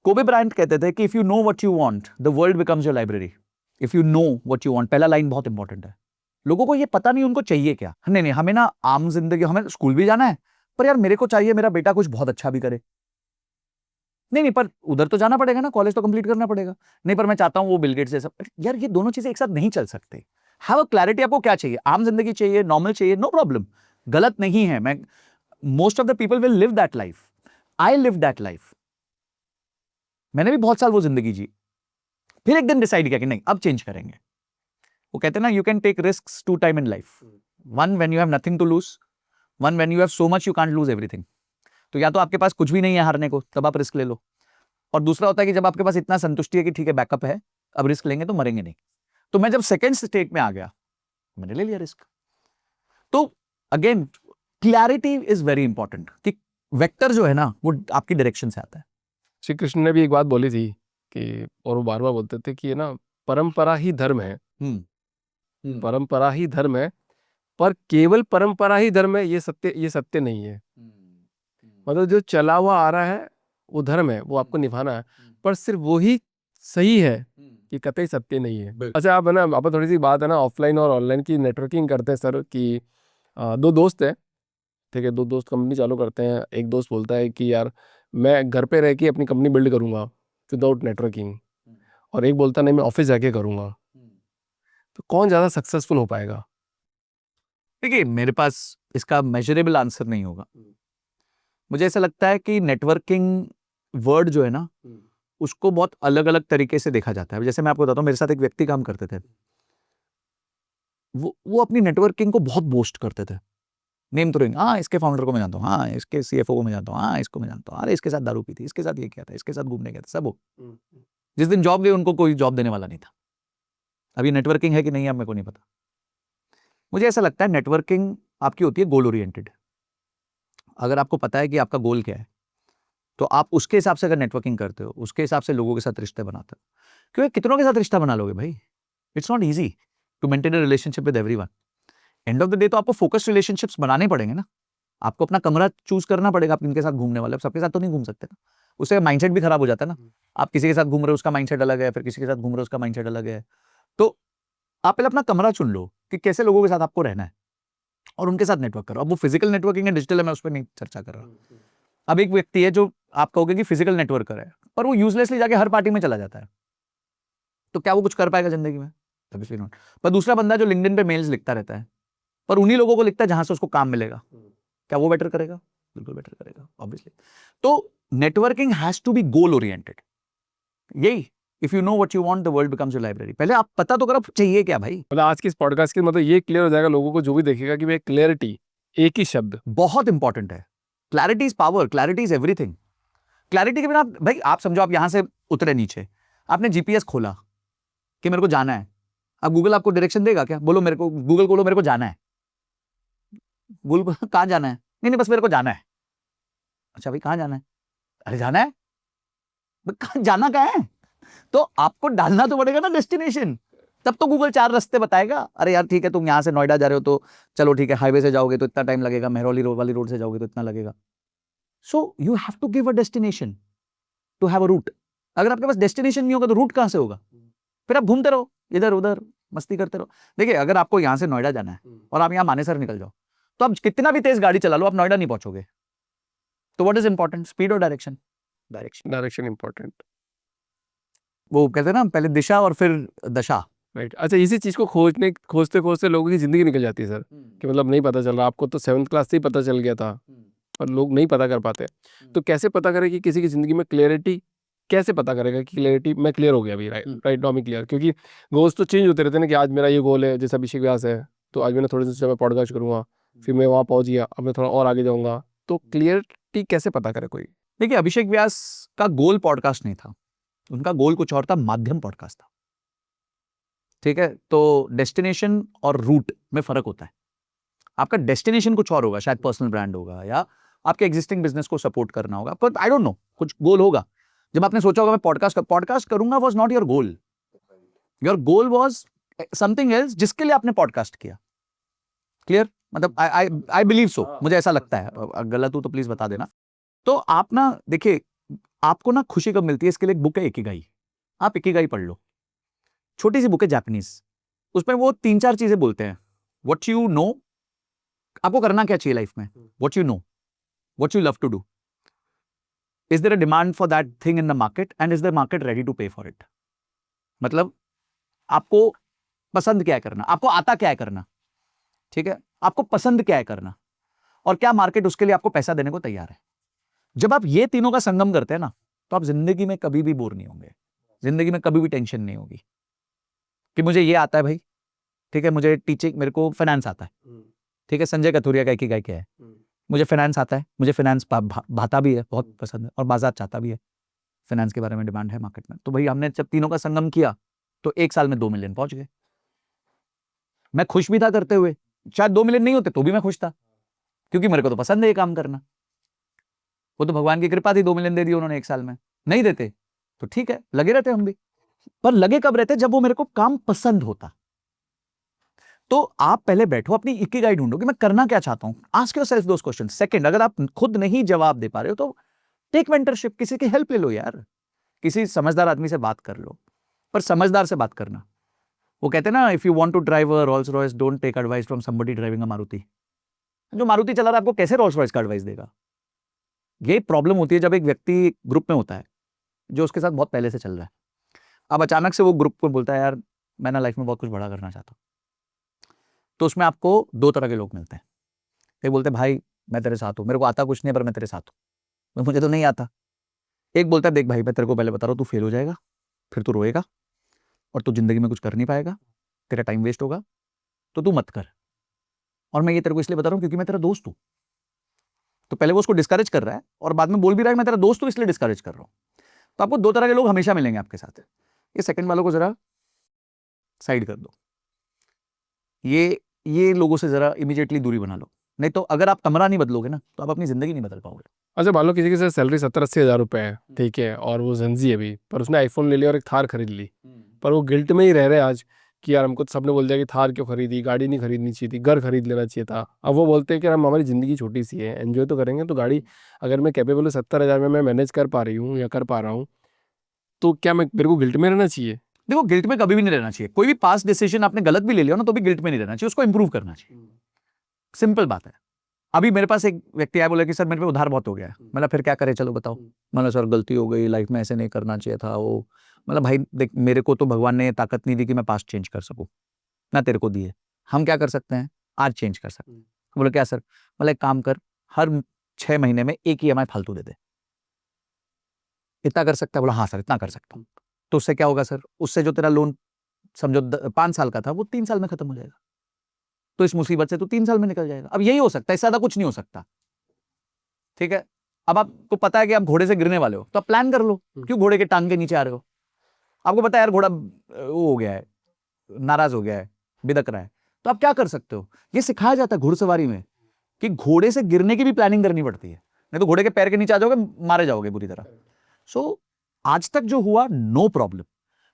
कोबे ब्रायंट कहते थे कि if you know what you want the world becomes your library. If you know what you want, पहला लाइन बहुत इंपॉर्टेंट है। लोगों को ये पता नहीं उनको चाहिए क्या। नहीं, हमें ना आम जिंदगी, हमें स्कूल भी जाना है, पर यार मेरे को चाहिए मेरा बेटा कुछ बहुत अच्छा भी करे। नहीं, पर उधर तो जाना पड़ेगा ना, कॉलेज तो कंप्लीट करना पड़ेगा। नहीं, पर मैं चाहता हूं वो बिल गेट्स जैसा। यार ये दोनों चीजें एक साथ नहीं चल सकते। हैव अ क्लैरिटी, आपको क्या चाहिए, आम जिंदगी चाहिए, नॉर्मल चाहिए, नो प्रॉब्लम, गलत नहीं है। मैं most of the people will live that life, I live that life. मैंने भी बहुत साल वो जिंदगी जी, फिर एक दिन डिसाइड किया कि नहीं अब चेंज करेंगे। वो कहते हैं ना, you can take risks 2 time in life, one when you have nothing to lose, one when you have so much you can't lose everything. तो या तो आपके पास कुछ भी नहीं है हारने को, तब आप रिस्क ले लो, और दूसरा होता है कि जब आपके पास इतना संतुष्टि है कि ठीक है बैकअप है, अब रिस्क लेंगे तो मरेंगे नहीं। तो मैं जब सेकेंड स्टेट में आ गया, मैंने ले लिया रिस्क। तो again clarity is very important कि वेक्टर जो है ना वो आपकी डायरेक्शन से आता है। श्री कृष्ण ने भी एक बात बोली थी कि, और वो बार बार बोलते थे कि ये ना परंपरा ही धर्म है, परंपरा ही धर्म है, पर केवल परंपरा ही धर्म है, ये सत्य नहीं है। मतलब जो चला हुआ आ रहा है वो धर्म है, वो आपको निभाना है, पर सिर्फ वो ही सही है कि कतई सत्य नहीं है। बिल्कुल। अच्छा, आप है ना, आप थोड़ी सी बात है ना ऑफलाइन और ऑनलाइन की नेटवर्किंग करते हैं सर, कि दो दोस्त हैं, ठीक है, दो दोस्त कंपनी चालू करते हैं। एक दोस्त बोलता है कि यार मैं घर पे रह के अपनी कंपनी बिल्ड करूंगा विदाउट नेटवर्किंग, और एक बोलता नहीं मैं ऑफिस जाके करूंगा। तो कौन ज़्यादा सक्सेसफुल हो पाएगा? देखिए, मेरे पास इसका मेजरेबल आंसर नहीं होगा। मुझे ऐसा लगता है कि नेटवर्किंग वर्ड जो है ना, उसको बहुत अलग अलग तरीके से देखा जाता है। जैसे मैं आपको बताता हूँ, मेरे साथ एक व्यक्ति काम करते थे, वो अपनी नेटवर्किंग को बहुत बोस्ट करते थे। नेम तो रहेंगे, हाँ इसके फाउंडर को मैं जानता हूँ, हाँ इसके सीएफओ को मैं जानता हूँ, हाँ इसको मैं जानता हूँ, अरे इसके साथ दारू पी थी, इसके साथ ये किया था, इसके साथ घूमने गया था, सब हो। जिस दिन जॉब गई उनको कोई जॉब देने वाला नहीं था। अभी नेटवर्किंग है कि नहीं है मेरे को नहीं पता। मुझे ऐसा लगता है नेटवर्किंग आपकी होती है गोल ओरिएंटेड। अगर आपको पता है कि आपका गोल क्या है, तो आप उसके हिसाब से अगर नेटवर्किंग करते हो, उसके हिसाब से लोगों के साथ रिश्ते बनाते हो। क्योंकि कितनों के साथ रिश्ता बना लोगे भाई? It's not easy to maintain a relationship with everyone. End of the day तो आपको फोकस्ड रिलेशनशिप्स बनाने पड़ेंगे ना। आपको अपना कमरा चूज करना पड़ेगा, आप किनके साथ घूमने वाले हो। सबके साथ तो नहीं घूम सकते ना, उससे माइंडसेट भी खराब हो जाता है ना। आप किसी के साथ घूम रहे हो, उसका माइंडसेट अलग है, फिर किसी के साथ घूम रहे हो, उसका माइंडसेट अलग है। तो आप पहले अपना कमरा चुन लो कि कैसे लोगों के साथ आपको रहना है, और उनके साथ नेटवर्क करो। अब वो फिजिकल नेटवर्किंग है, डिजिटल है, मैं उस पर नहीं चर्चा कर रहा। अब एक व्यक्ति है जो आप कहोगे कि फिजिकल नेटवर्कर है, पर वो यूजलेसली जाके हर पार्टी में चला जाता है, तो क्या वो कुछ कर पाएगा जिंदगी में? Obviously not. पर दूसरा बंदा जो लिंक्डइन पे मेल्स लिखता रहता है, पर उन्हीं लोगों को लिखता है जहां से उसको काम मिलेगा, क्या वो बेटर करेगा? बिल्कुल बेटर करेगा, ऑब्वियसली। तो networking has to be goal oriented. यही, if you know what you want, the world becomes your library. पहले आप पता तो करो चाहिए क्या भाई। मतलब आज की इस पॉडकास्ट के मतलब ये क्लियर हो जाएगा लोगों को, जो भी देखेगा, कि भाई क्लैरिटी, एक ही शब्द बहुत इंपॉर्टेंट है। Clarity is power, clarity is everything. Clarity के बिना भाई, आप समझो, आप यहां से उतरे नीचे, आपने जीपीएस खोला कि मेरे को जाना है। अब गूगल आपको डायरेक्शन देगा क्या? बोलो मेरे को, गूगल खोलो, मेरे को जाना है। गूगल कहां जाना है? नहीं नहीं, बस मेरे को जाना है। अच्छा भाई, कहां जाना है? अरे जाना है, कहां जाना कहां है? तो आपको डालना तो पड़ेगा ना डेस्टिनेशन, तब तो गूगल 4 रास्ते बताएगा। अरे यार ठीक है, तुम यहां से नोएडा जा रहे हो तो चलो ठीक है, हाईवे से जाओगे तो इतना टाइम लगेगा, मेहरौली वाली रोड से जाओगे तो इतना लगेगा। So you have to give a destination to have a route. अगर आपके पास डेस्टिनेशन नहीं होगा तो रूट कहां से होगा? फिर आप घूमते रहो इधर उधर, मस्ती करते रहो। देखिए, अगर आपको यहां से नोएडा जाना है और आप यहां मानेसर निकल जाओ, तो आप कितना भी तेज गाड़ी चला लो, आप नोएडा नहीं पहुंचोगे। तो व्हाट इज इंपॉर्टेंट? स्पीड और डायरेक्शन? डायरेक्शन। डायरेक्शन इंपॉर्टेंट, वो कहते हैं ना, पहले दिशा और फिर दशा। राइट। अच्छा, इसी चीज़ को खोजते खोजते लोगों की ज़िंदगी निकल जाती है सर, कि मतलब नहीं पता चल रहा। आपको तो 7th क्लास से ही पता चल गया था, पर लोग नहीं पता कर पाते। तो कैसे पता करें कि किसी की ज़िंदगी में क्लियरिटी, कैसे पता करेगा कि क्लियरिटी मैं क्लियर हो गया अभी, राइट नाउ मैं क्लियर? क्योंकि गोल्स तो चेंज होते रहते हैं ना, कि आज मेरा ये गोल है, जैसे अभिषेक व्यास है, तो आज मैंने थोड़े दिन से मैं पॉडकास्ट करूँगा, फिर मैं वहाँ पहुँच गया, अब मैं थोड़ा और आगे जाऊँगा। तो क्लियरिटी कैसे पता करे कोई? देखिए, अभिषेक व्यास का गोल पॉडकास्ट नहीं था, उनका गोल कुछ और था, माध्यम पॉडकास्ट था। ठीक है, तो डेस्टिनेशन और रूट में फर्क होता है। आपका डेस्टिनेशन कुछ और होगा, शायद पर्सनल ब्रांड होगा, या आपके एग्जिस्टिंग बिजनेस को सपोर्ट करना होगा, पर आई डोंट नो, कुछ गोल होगा। जब आपने सोचा होगा मैं पॉडकास्ट करूंगा, was not your goal. Your goal was something else, जिसके लिए आपने पॉडकास्ट किया। क्लियर? मतलब आई बिलीव सो, मुझे ऐसा लगता है। गलत हूं तो प्लीज बता देना। तो आप ना देखिए, आपको ना खुशी कब मिलती है, इसके लिए एक बुक है इकिगाई। आप इकिगाई पढ़ लो, छोटी सी बुक है, जापानीज। उसमें वो 3-4 चीजें बोलते हैं। व्हाट यू नो, आपको करना क्या चाहिए लाइफ में, what you know, what you love to do, is there a demand for that thing in the market, and is the market ready to pay for it. मतलब आपको पसंद क्या है करना, आपको आता क्या है करना, ठीक है, आपको पसंद क्या है करना, और क्या मार्केट उसके लिए आपको पैसा देने को तैयार है। जब आप ये तीनों का संगम करते हैं ना, तो आप जिंदगी में कभी भी बोर नहीं होंगे, जिंदगी में कभी भी टेंशन नहीं होगी कि मुझे ये आता है भाई, ठीक है, मुझे टीचिंग, मेरे को फाइनेंस आता है, ठीक है, संजय कथुरिया का इकिगाई क्या है, मुझे फाइनेंस आता है, मुझे फाइनेंस भाता भी है, बहुत पसंद है, और बाजार चाहता भी है, फाइनेंस के बारे में डिमांड है मार्केट में। तो भाई हमने जब तीनों का संगम किया, तो 1 साल में 2 मिलियन पहुंच गए। मैं खुश भी था करते हुए, शायद 2 मिलियन नहीं होते तो भी मैं खुश था, क्योंकि मेरे को तो पसंद है ये काम करना। वो तो भगवान की कृपा थी, 2 मिलियन दे दिए उन्होंने 1 साल में। नहीं देते तो ठीक है, लगे रहते हम भी, पर लगे कब रहते? जब वो मेरे को काम पसंद होता। तो आप पहले बैठो, अपनी इकिगाई ढूंढो कि मैं करना क्या चाहता हूं। Ask yourself those question. Second, अगर आप खुद नहीं जवाब दे पा रहे हो तो टेक मेंटरशिप, किसी की हेल्प ले लो यार, किसी समझदार आदमी से बात कर लो। पर समझदार से बात करना। वो कहते हैं ना, if you want to drive a Rolls Royce don't take advice from somebody driving a Maruti. जो मारुति चला रहा है आपको कैसे रोल्स रॉयस का एडवाइस देगा? ये प्रॉब्लम होती है जब एक व्यक्ति ग्रुप में होता है जो उसके साथ बहुत पहले से चल रहा है। अब अचानक से वो ग्रुप को बोलता है यार मैं ना लाइफ में बहुत कुछ बड़ा करना चाहता हूँ, तो उसमें आपको दो तरह के लोग मिलते हैं। एक बोलते हैं भाई मैं तेरे साथ हूँ, मेरे को आता कुछ नहीं है पर मैं तेरे साथ हूँ, मुझे तो नहीं आता। एक बोलता है देख भाई मैं तेरे को पहले बता रहा हूँ, तू फेल हो जाएगा, फिर तू रोएगा और तू जिंदगी में कुछ कर नहीं पाएगा, तेरा टाइम वेस्ट होगा, तो तू मत कर। और मैं ये तेरे को इसलिए बता रहा हूँ क्योंकि मैं तेरा दोस्त हूँ। तो पहले वो उसको डिस्करेज कर रहा है और बाद में बोल भी रहा है मैं तेरा दोस्त हूँ इसलिए डिस्करेज कर रहा हूँ। तो आपको दो तरह के लोग हमेशा मिलेंगे आपके साथ। ये सेकंड वालों को जरा साइड कर दो, ये लोगों से जरा इमीडिएटली दूरी बना लो, नहीं तो अगर आप कमरा नहीं बदलोगे ना तो आप अपनी जिंदगी नहीं बदल पाओगे। अच्छा मान लो किसी की सैलरी 70-80 हज़ार रुपए है, ठीक है, और वो जेंजी है अभी, पर उसने आईफोन ले लिया और एक थार खरीद ली, पर वो गिल्ट में ही रह रहे हैं आज कि यार हमको तो सबने बोल दिया कि थार क्यों खरीदी, गाड़ी नहीं खरीदनी चाहिए थी, घर खरीद लेना चाहिए था। अब वो बोलते हैं कि हम हमारी ज़िंदगी छोटी सी है, एंजॉय तो करेंगे, तो गाड़ी अगर मैं कैपेबल हूँ 70,000 में मैं मैनेज कर पा रही हूँ या कर पा रहा हूँ, तो क्या मैं मेरे को गिल्ट में रहना चाहिए? देखो गिल्ट में कभी भी नहीं रहना चाहिए। कोई भी पास्ट डिसीजन आपने गलत भी ले लिया ना तो भी गिल्ट में नहीं रहना चाहिए, उसको इंप्रूव करना चाहिए। सिंपल बात है। अभी मेरे पास एक व्यक्ति आया, बोला कि सर मेरे पे उधार बहुत हो गया है। मतलब फिर क्या करे, चलो बताओ। मतलब सर गलती हो गई, लाइफ में ऐसे नहीं करना चाहिए था वो। मतलब भाई देख मेरे को तो भगवान ने ताकत नहीं दी कि मैं पास्ट चेंज कर सकूं, ना तेरे को दी है। हम क्या कर सकते हैं, आज चेंज कर सकते हैं। बोले क्या सर? मतलब एक काम कर, हर 6 महीने में एक EMI फालतू दे दे। इतना कर सकता है? बोला हाँ सर इतना कर सकता हूँ। तो उससे क्या होगा सर? उससे जो तेरा लोन समझो 5 साल का था वो 3 साल में खत्म हो जाएगा। तो इस मुसीबत से तो 3 साल में निकल जाएगा। अब यही हो सकता है, इससे ज्यादा कुछ नहीं हो सकता। ठीक है, अब आपको पता है कि आप घोड़े से गिरने वाले हो तो आप प्लान कर लो, क्यों घोड़े के टांग के नीचे आ रहे हो? आपको पता है यार घोड़ा वो हो गया है, नाराज हो गया है, बिदक रहा है, तो आप क्या कर सकते हो? ये सिखाया जाता है घुड़सवारी में कि घोड़े से गिरने की भी प्लानिंग करनी पड़ती है, नहीं तो घोड़े के पैर के नीचे आ जाओगे, मारे जाओगे बुरी तरह। सो आज तक जो हुआ नो प्रॉब्लम,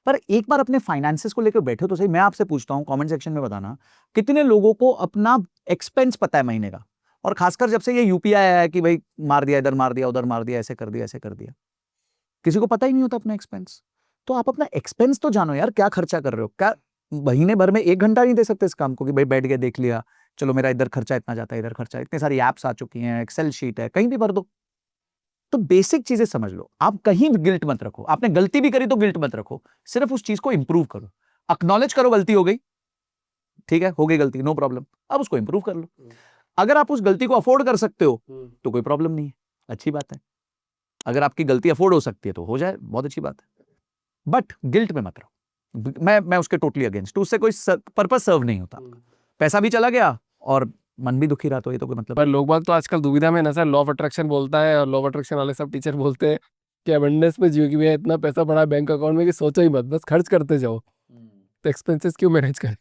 पर एक बार अपने फाइनेंसेस को लेकर बैठो तो सही। मैं आपसे पूछता हूं, कमेंट सेक्शन में बताना कितने लोगों को अपना एक्सपेंस पता है महीने का। और खासकर जब से ये UPI आया है कि भाई मार दिया इधर, मार दिया उधर, मार दिया ऐसे कर दिया ऐसे कर दिया, किसी को पता ही नहीं होता अपना एक्सपेंस। तो आप अपना एक्सपेंस तो जानो यार, क्या खर्चा कर रहे हो। क्या महीने भर में 1 घंटा नहीं दे सकते इस काम को कि भाई बैठ के देख लिया, चलो मेरा इधर खर्चा इतना जाता है, इधर खर्चा, इतनी सारी ऐप्स आ चुकी हैं, एक्सेल शीट है, कहीं भी भर दो। तो बेसिक चीजें समझ लो, आप कहीं भी गिल्ट मत रखो। आपने गलती भी करी तो गिल्ट मत रखो, सिर्फ उस चीज को इंप्रूव करो। अक्नॉलेज करो गलती हो गई, ठीक है हो गई गलती, नो प्रॉब्लम, अब उसको इंप्रूव कर लो। अगर आप उस गलती को अफोर्ड कर सकते हो तो कोई प्रॉब्लम नहीं है, अच्छी बात है। अगर आपकी गलती अफोर्ड हो सकती है तो हो जाए, बहुत अच्छी बात है। बट गिल्ट में मत रहो। मैं उसके टोटली अगेंस्ट, उससे कोई पर्पस सर्व नहीं होता। पैसा भी चला गया और मन भी दुखी रहा, तो ये तो कोई मतलब। पर लोग बाग तो आजकल दुविधा में ना सर, लॉ ऑफ अट्रैक्शन बोलता है और लॉ ऑफ अट्रैक्शन वाले सब टीचर बोलते हैं कि अबंडेंस में जियो, कि भैया इतना पैसा पड़ा है बैंक अकाउंट में कि सोचो ही मत, बस खर्च करते जाओ, तो एक्सपेंसेस क्यों मैनेज करें?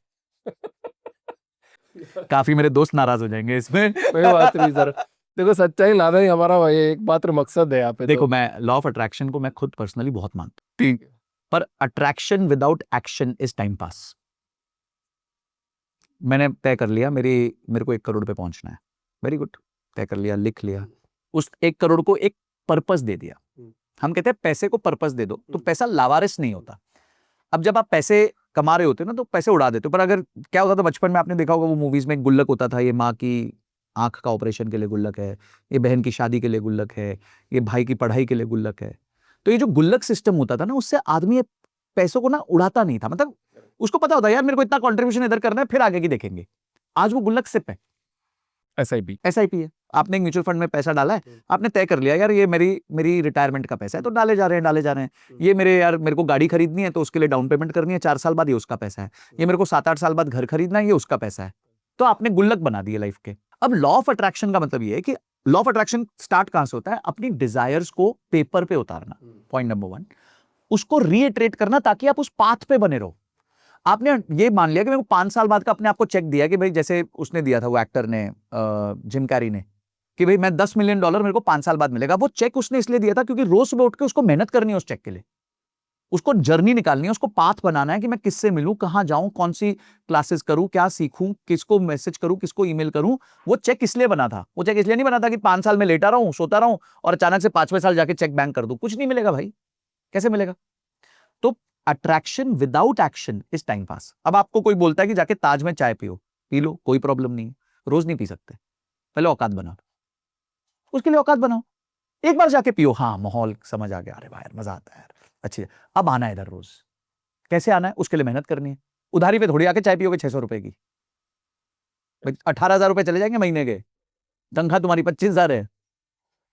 काफी मेरे दोस्त नाराज हो जाएंगे इसमें। कोई बात नहीं सर, देखो सच्चाई लाना ही हमारा एक मात्र मकसद है यहाँ पे। देखो तो मैं लॉ ऑफ अट्रैक्शन को मैं खुद पर्सनली बहुत मानता हूँ, ठीक है, पर attraction without action is time pass. मैंने तय कर लिया मेरे को 1 करोड़ पे पहुंचना है, वेरी गुड, तय कर लिया, लिख लिया, उस 1 करोड़ को एक पर्पस दे दिया। हम कहते हैं पैसे को पर्पस दे दो तो पैसा लावारिस नहीं होता। अब जब आप पैसे कमा रहे होते हो ना तो पैसे उड़ा देते हो, पर अगर क्या होता था बचपन में, आपने देखा होगा वो मूवीज में, एक गुल्लक होता था, ये माँ की आंख का ऑपरेशन के लिए गुल्लक है, ये बहन की शादी के लिए गुल्लक है, ये भाई की पढ़ाई के लिए गुल्लक है। तो ये जो गुल्लक सिस्टम होता था ना, उससे आदमी पैसों को ना उड़ाता नहीं था। मतलब उसको पता होता यार मेरे को इतना कंट्रीब्यूशन इधर करना है, फिर आगे की देखेंगे। आज वो गुल्लक सिप है, SIP है। आपने एक म्यूचुअल फंड में पैसा डाला है, आपने तय कर लिया यार ये मेरी रिटायरमेंट का पैसा है, तो डाले जा रहे हैं। ये मेरे को गाड़ी खरीदनी है तो उसके लिए डाउन पेमेंट करनी है 4 साल बाद, ये उसका पैसा है। ये मेरे को 7-8 साल बाद घर खरीदना है, ये उसका पैसा है। तो आपने गुल्लक बना दिए लाइफ के। अब लॉ ऑफ अट्रैक्शन का मतलब ये है कि लॉ ऑफ अट्रैक्शन स्टार्ट कहां से होता है? अपनी डिजायर्स को पेपर पे उतारना, पॉइंट नंबर 1। उसको रीइटरेट करना ताकि आप उस पाथ पे बने रहो। आपने ये मान लिया कि मेरे को 5 साल बाद का अपने आप को चेक दिया कि भाई, जैसे उसने दिया था वो एक्टर ने, जिम कैरी ने, कि भाई मैं $10 मिलियन मेरे को 5 साल बाद मिलेगा। वो चेक उसने इसलिए दिया था क्योंकि रोज सुबह उठ के उसको मेहनत करनी है उस चेक के लिए, उसको जर्नी निकालनी है, उसको पाथ बनाना है कि मैं किससे मिलूं, कहां जाऊं, कौन सी क्लासेस करूं, क्या सीखूं, किसको मैसेज करूं, किसको ईमेल करूं। वो चेक इसलिए बना था। वो चेक इसलिए नहीं बना था कि 5 साल में लेटा रहूं, सोता रहूं और अचानक से 5वें साल जाके चेक बैंक कर दूं। कुछ नहीं मिलेगा भाई, कैसे मिलेगा? तो attraction without action is time pass. अब आपको कोई बोलता है कि जाके ताज में चाय पियो, पी लो, कोई प्रॉब्लम नहीं है, रोज नहीं पी सकते, पहले औकात बनाओ, उसके लिए औकात बनाओ, एक बार जाके पियो, हाँ माहौल समझ आ गया, अरे भाई यार मजा आता है यार, अच्छी, अब आना है इधर रोज। कैसे आना है, उसके लिए मेहनत करनी है। उधारी पे थोड़ी आके चाय पियोगे 600 रुपए की, 18,000 रुपए चले जाएंगे महीने के, तनख्वाह तुम्हारी 25,000 है।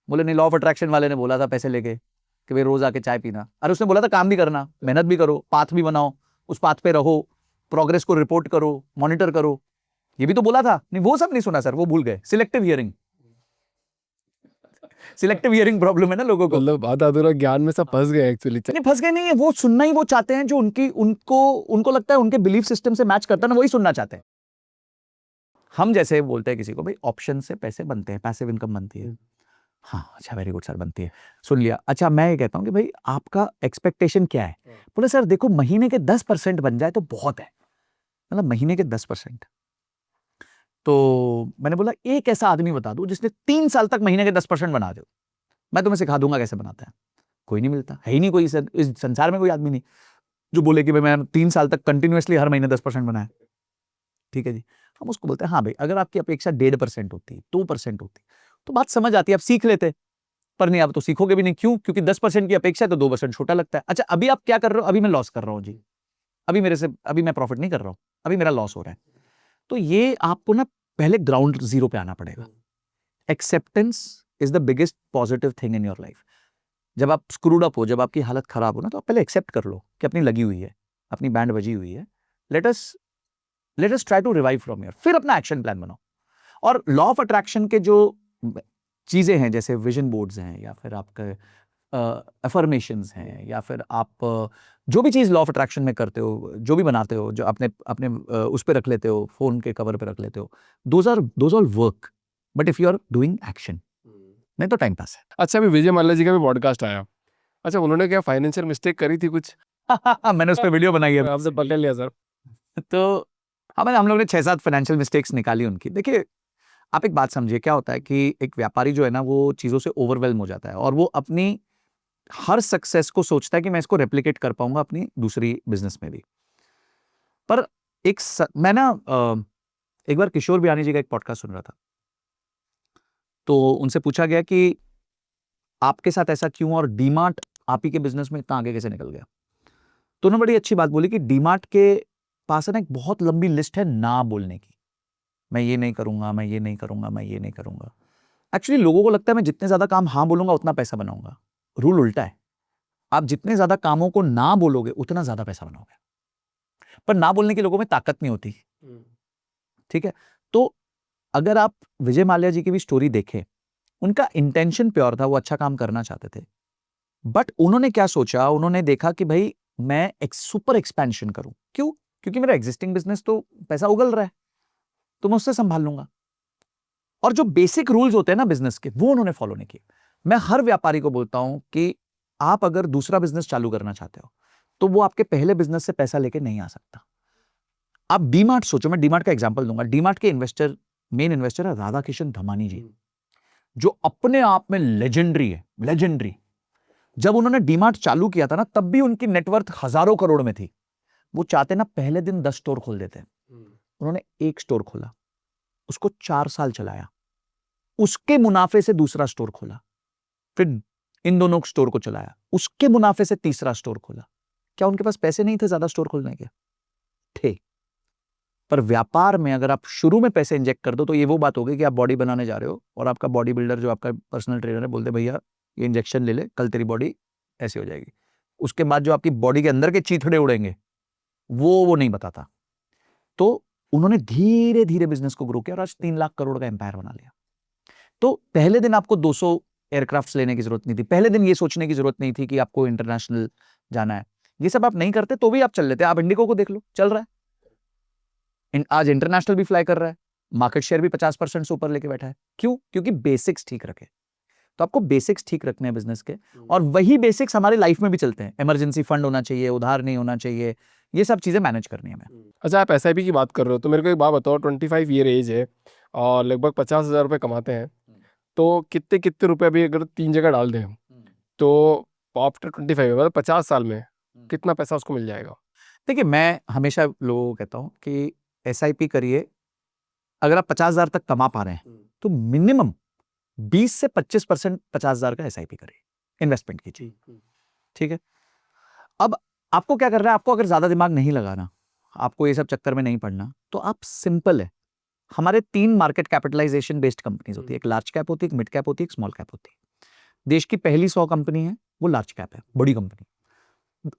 बोले नहीं, लॉ ऑफ अट्रैक्शन वाले ने बोला था पैसे लेके कि भाई रोज आके चाय पीना। अरे उसने बोला था काम भी करना, मेहनत भी करो, पाथ भी बनाओ, उस पाथ पे रहो, प्रोग्रेस को रिपोर्ट करो, मॉनिटर करो, ये भी तो बोला था। नहीं, वो सब नहीं सुना सर, वो भूल गए। Selective hearing, selective hearing problem है ना लोगों को। मतलब आधा अधूरा ज्ञान में सब फंस गए एक्चुअली। नहीं फंस गए नहीं है, वो सुनना ही वो चाहते हैं जो उनको लगता है उनके बिलीफ सिस्टम से मैच करता है ना, वही सुनना चाहते हैं। हम जैसे बोलते हैं किसी को, भाई ऑप्शन से पैसे बनते हैं, पैसिव इनकम बनती है। हाँ अच्छा, वेरी गुड सर, बनती है, सुन लिया। अच्छा मैं ये कहता हूँ कि भाई आपका एक्सपेक्टेशन क्या है? बोले सर देखो महीने के 10% बन जाए तो बहुत है, मतलब महीने के 10%। तो मैंने बोला एक ऐसा आदमी बता दो जिसने 3 साल तक महीने के 10% बना दो, मैं तुम्हें सिखा दूंगा कैसे बनाता है। कोई नहीं मिलता, है ही नहीं कोई, इस संसार में कोई आदमी नहीं जो बोले कि भाई मैं 3 साल तक कंटिन्यूअसली हर महीने 10% बनाया। ठीक है जी, हम उसको बोलते हैं हाँ भाई अगर आपकी अपेक्षा 1.5% होती, 2% होती तो बात समझ आती, आप सीख लेते, पर नहीं आप तो सीखोगे भी नहीं। क्यों? क्योंकि 10% की अपेक्षा है तो 2% छोटा लगता है। अच्छा अभी आप क्या कर रहे हो? अभी मैं लॉस कर रहा हूं जी, अभी मैं प्रॉफिट नहीं कर रहा हूं, अभी मेरा लॉस हो रहा है। तो ये आपको ना पहले ग्राउंड जीरो पे आना पड़ेगा। Acceptance is the biggest positive thing in your life. जब आप स्क्रूड अप हो, जब आपकी हालत खराब हो ना, तो आप पहले एक्सेप्ट कर लो कि अपनी लगी हुई है, अपनी बैंड बजी हुई है, let us try to revive from here, फिर अपना एक्शन प्लान बनाओ। और लॉ ऑफ अट्रैक्शन के जो चीजें हैं जैसे विजन बोर्ड्स हैं, या फिर आपके अफर्मेशंस हैं, या फिर आप जो भी चीज लॉ ऑफ अट्रैक्शन में करते हो, जो भी बनाते हो, जो अपने अपने उस पे रख लेते हो, फोन के कवर पे रख लेते हो, those all work, but if you are doing action, नहीं तो टाइम पास है। अच्छा अभी विजय माल्या जी का भी पॉडकास्ट आया, अच्छा उन्होंने क्या फाइनेंशियल मिस्टेक करी थी कुछ? मैंने उस पर वीडियो बनाई है। आपसे पकड़ लिया सर। तो हम लोग ने 6-7 फाइनेंशियल मिस्टेक्स निकाली उनकी। देखिए आप एक बात समझिए, क्या होता है कि एक व्यापारी जो है ना वो चीजों से ओवरवेल्म हो जाता है, और वो अपनी हर सक्सेस को सोचता है कि मैं इसको रेप्लिकेट कर पाऊंगा अपनी दूसरी बिजनेस में भी। पर मैं ना एक बार किशोर बियानी जी का एक पॉडकास्ट सुन रहा था, तो उनसे पूछा गया कि आपके साथ ऐसा क्यों, और डीमार्ट आप ही के बिजनेस में इतना आगे कैसे निकल गया। तो उन्होंने बड़ी अच्छी बात बोली कि डीमार्ट के पास है ना एक बहुत लंबी लिस्ट है ना बोलने की, मैं ये नहीं करूंगा, मैं ये नहीं करूंगा, मैं ये नहीं करूंगा। एक्चुअली लोगों को लगता है मैं जितने ज्यादा काम हाँ बोलूंगा उतना पैसा बनाऊंगा। रूल उल्टा है, आप जितने ज्यादा कामों को ना बोलोगे उतना ज्यादा पैसा बनाओगे। पर ना बोलने के लोगों में ताकत नहीं होती, ठीक है। तो अगर आप विजय माल्या जी की भी स्टोरी देखें, उनका इंटेंशन प्योर था, वो अच्छा काम करना चाहते थे, बट उन्होंने क्या सोचा, उन्होंने देखा कि भाई मैं एक सुपर एक्सपेंशन करूं। क्यों? क्योंकि मेरा एग्जिस्टिंग बिजनेस तो पैसा उगल रहा है, तो मैं उससे संभाल लूंगा। और जो बेसिक रूल्स होते हैं ना बिजनेस के, वो उन्होंने फॉलो नहीं किए। मैं हर व्यापारी को बोलता हूं कि आप अगर दूसरा बिजनेस चालू करना चाहते हो तो वो आपके पहले बिजनेस से पैसा लेके नहीं आ सकता। आप डीमार्ट सोचो, मैं डीमार्ट का एग्जांपल दूंगा। डीमार्ट के मेन इन्वेस्टर है राधा किशन धमानी जी, जो अपने आप में लेजेंडरी है, लेजेंडरी। जब उन्होंने डीमार्ट चालू किया था ना, तब भी उनकी नेटवर्थ हजारों करोड़ में थी। वो चाहते ना पहले दिन 10 स्टोर खोल देते, उन्होंने 1 स्टोर खोला, उसको 4 साल चलाया, उसके मुनाफे से दूसरा स्टोर खोला, फिर इन दोनों स्टोर को चलाया, उसके मुनाफे से तीसरा स्टोर खोला। क्या उनके पास पैसे नहीं थे ज्यादा स्टोर खोलने के? थे। पर व्यापार में अगर आप शुरू में पैसे इंजेक्ट कर दो तो ये वो बात होगी कि आप बॉडी बनाने जा रहे हो और आपका बॉडी बिल्डर जो आपका पर्सनल ट्रेनर है बोलते भैया ये इंजेक्शन ले ले, कल तेरी बॉडी ऐसी हो जाएगी। उसके बाद जो आपकी बॉडी के अंदर के चीथड़े उड़ेंगे वो नहीं बताता। तो उन्होंने धीरे धीरे बिजनेस को ग्रो किया और आज 3 लाख करोड़ का एम्पायर बना लिया। तो पहले दिन आपको 200 एयरक्राफ्ट लेने की जरूरत नहीं थी, पहले दिन ये सोचने की जरूरत नहीं थी कि आपको इंटरनेशनल जाना है। ये सब आप नहीं करते तो भी आप चल लेते। आप इंडिगो को देख लो, चल रहा है, आज इंटरनेशनल भी फ्लाई कर रहा है, मार्केट शेयर भी 50% से ऊपर लेके बैठा है। क्यों? क्योंकि बेसिक्स ठीक रखे। तो आपको बेसिक्स ठीक रखने हैं बिजनेस के, और वही बेसिक्स हमारे लाइफ में भी चलते हैं। इमरजेंसी फंड होना चाहिए, उधार नहीं होना चाहिए, ये सब चीजें मैनेज करनी है हमें। अच्छा आप SIP की बात कर रहे हो तो मेरे को एक बात बताओ, 25 ईयर एज है और लगभग 50,000 रुपये कमाते हैं, तो कितने रुपए भी अगर 3 जगह डाल दें तो आफ्टर 25 मतलब 50 साल में कितना पैसा उसको मिल जाएगा? देखिए, मैं हमेशा लोगों को कहता हूं कि SIP करिए। अगर आप 50,000 तक कमा पा रहे हैं तो मिनिमम 20 से 25% 50,000 का SIP करिए, इन्वेस्टमेंट कीजिए। ठीक है। अब आपको क्या करना है, आपको अगर ज्यादा दिमाग नहीं लगाना, आपको ये सब चक्कर में नहीं पड़ना, तो आप सिंपल है, हमारे 3 मार्केट कैपिटलाइजेशन बेस्ड कंपनीज होती है। एक लार्ज कैप होती है, एक मिड कैप होती है, एक स्मॉल कैप होती है। देश की पहली 100 कंपनी है वो लार्ज कैप है, बड़ी कंपनी।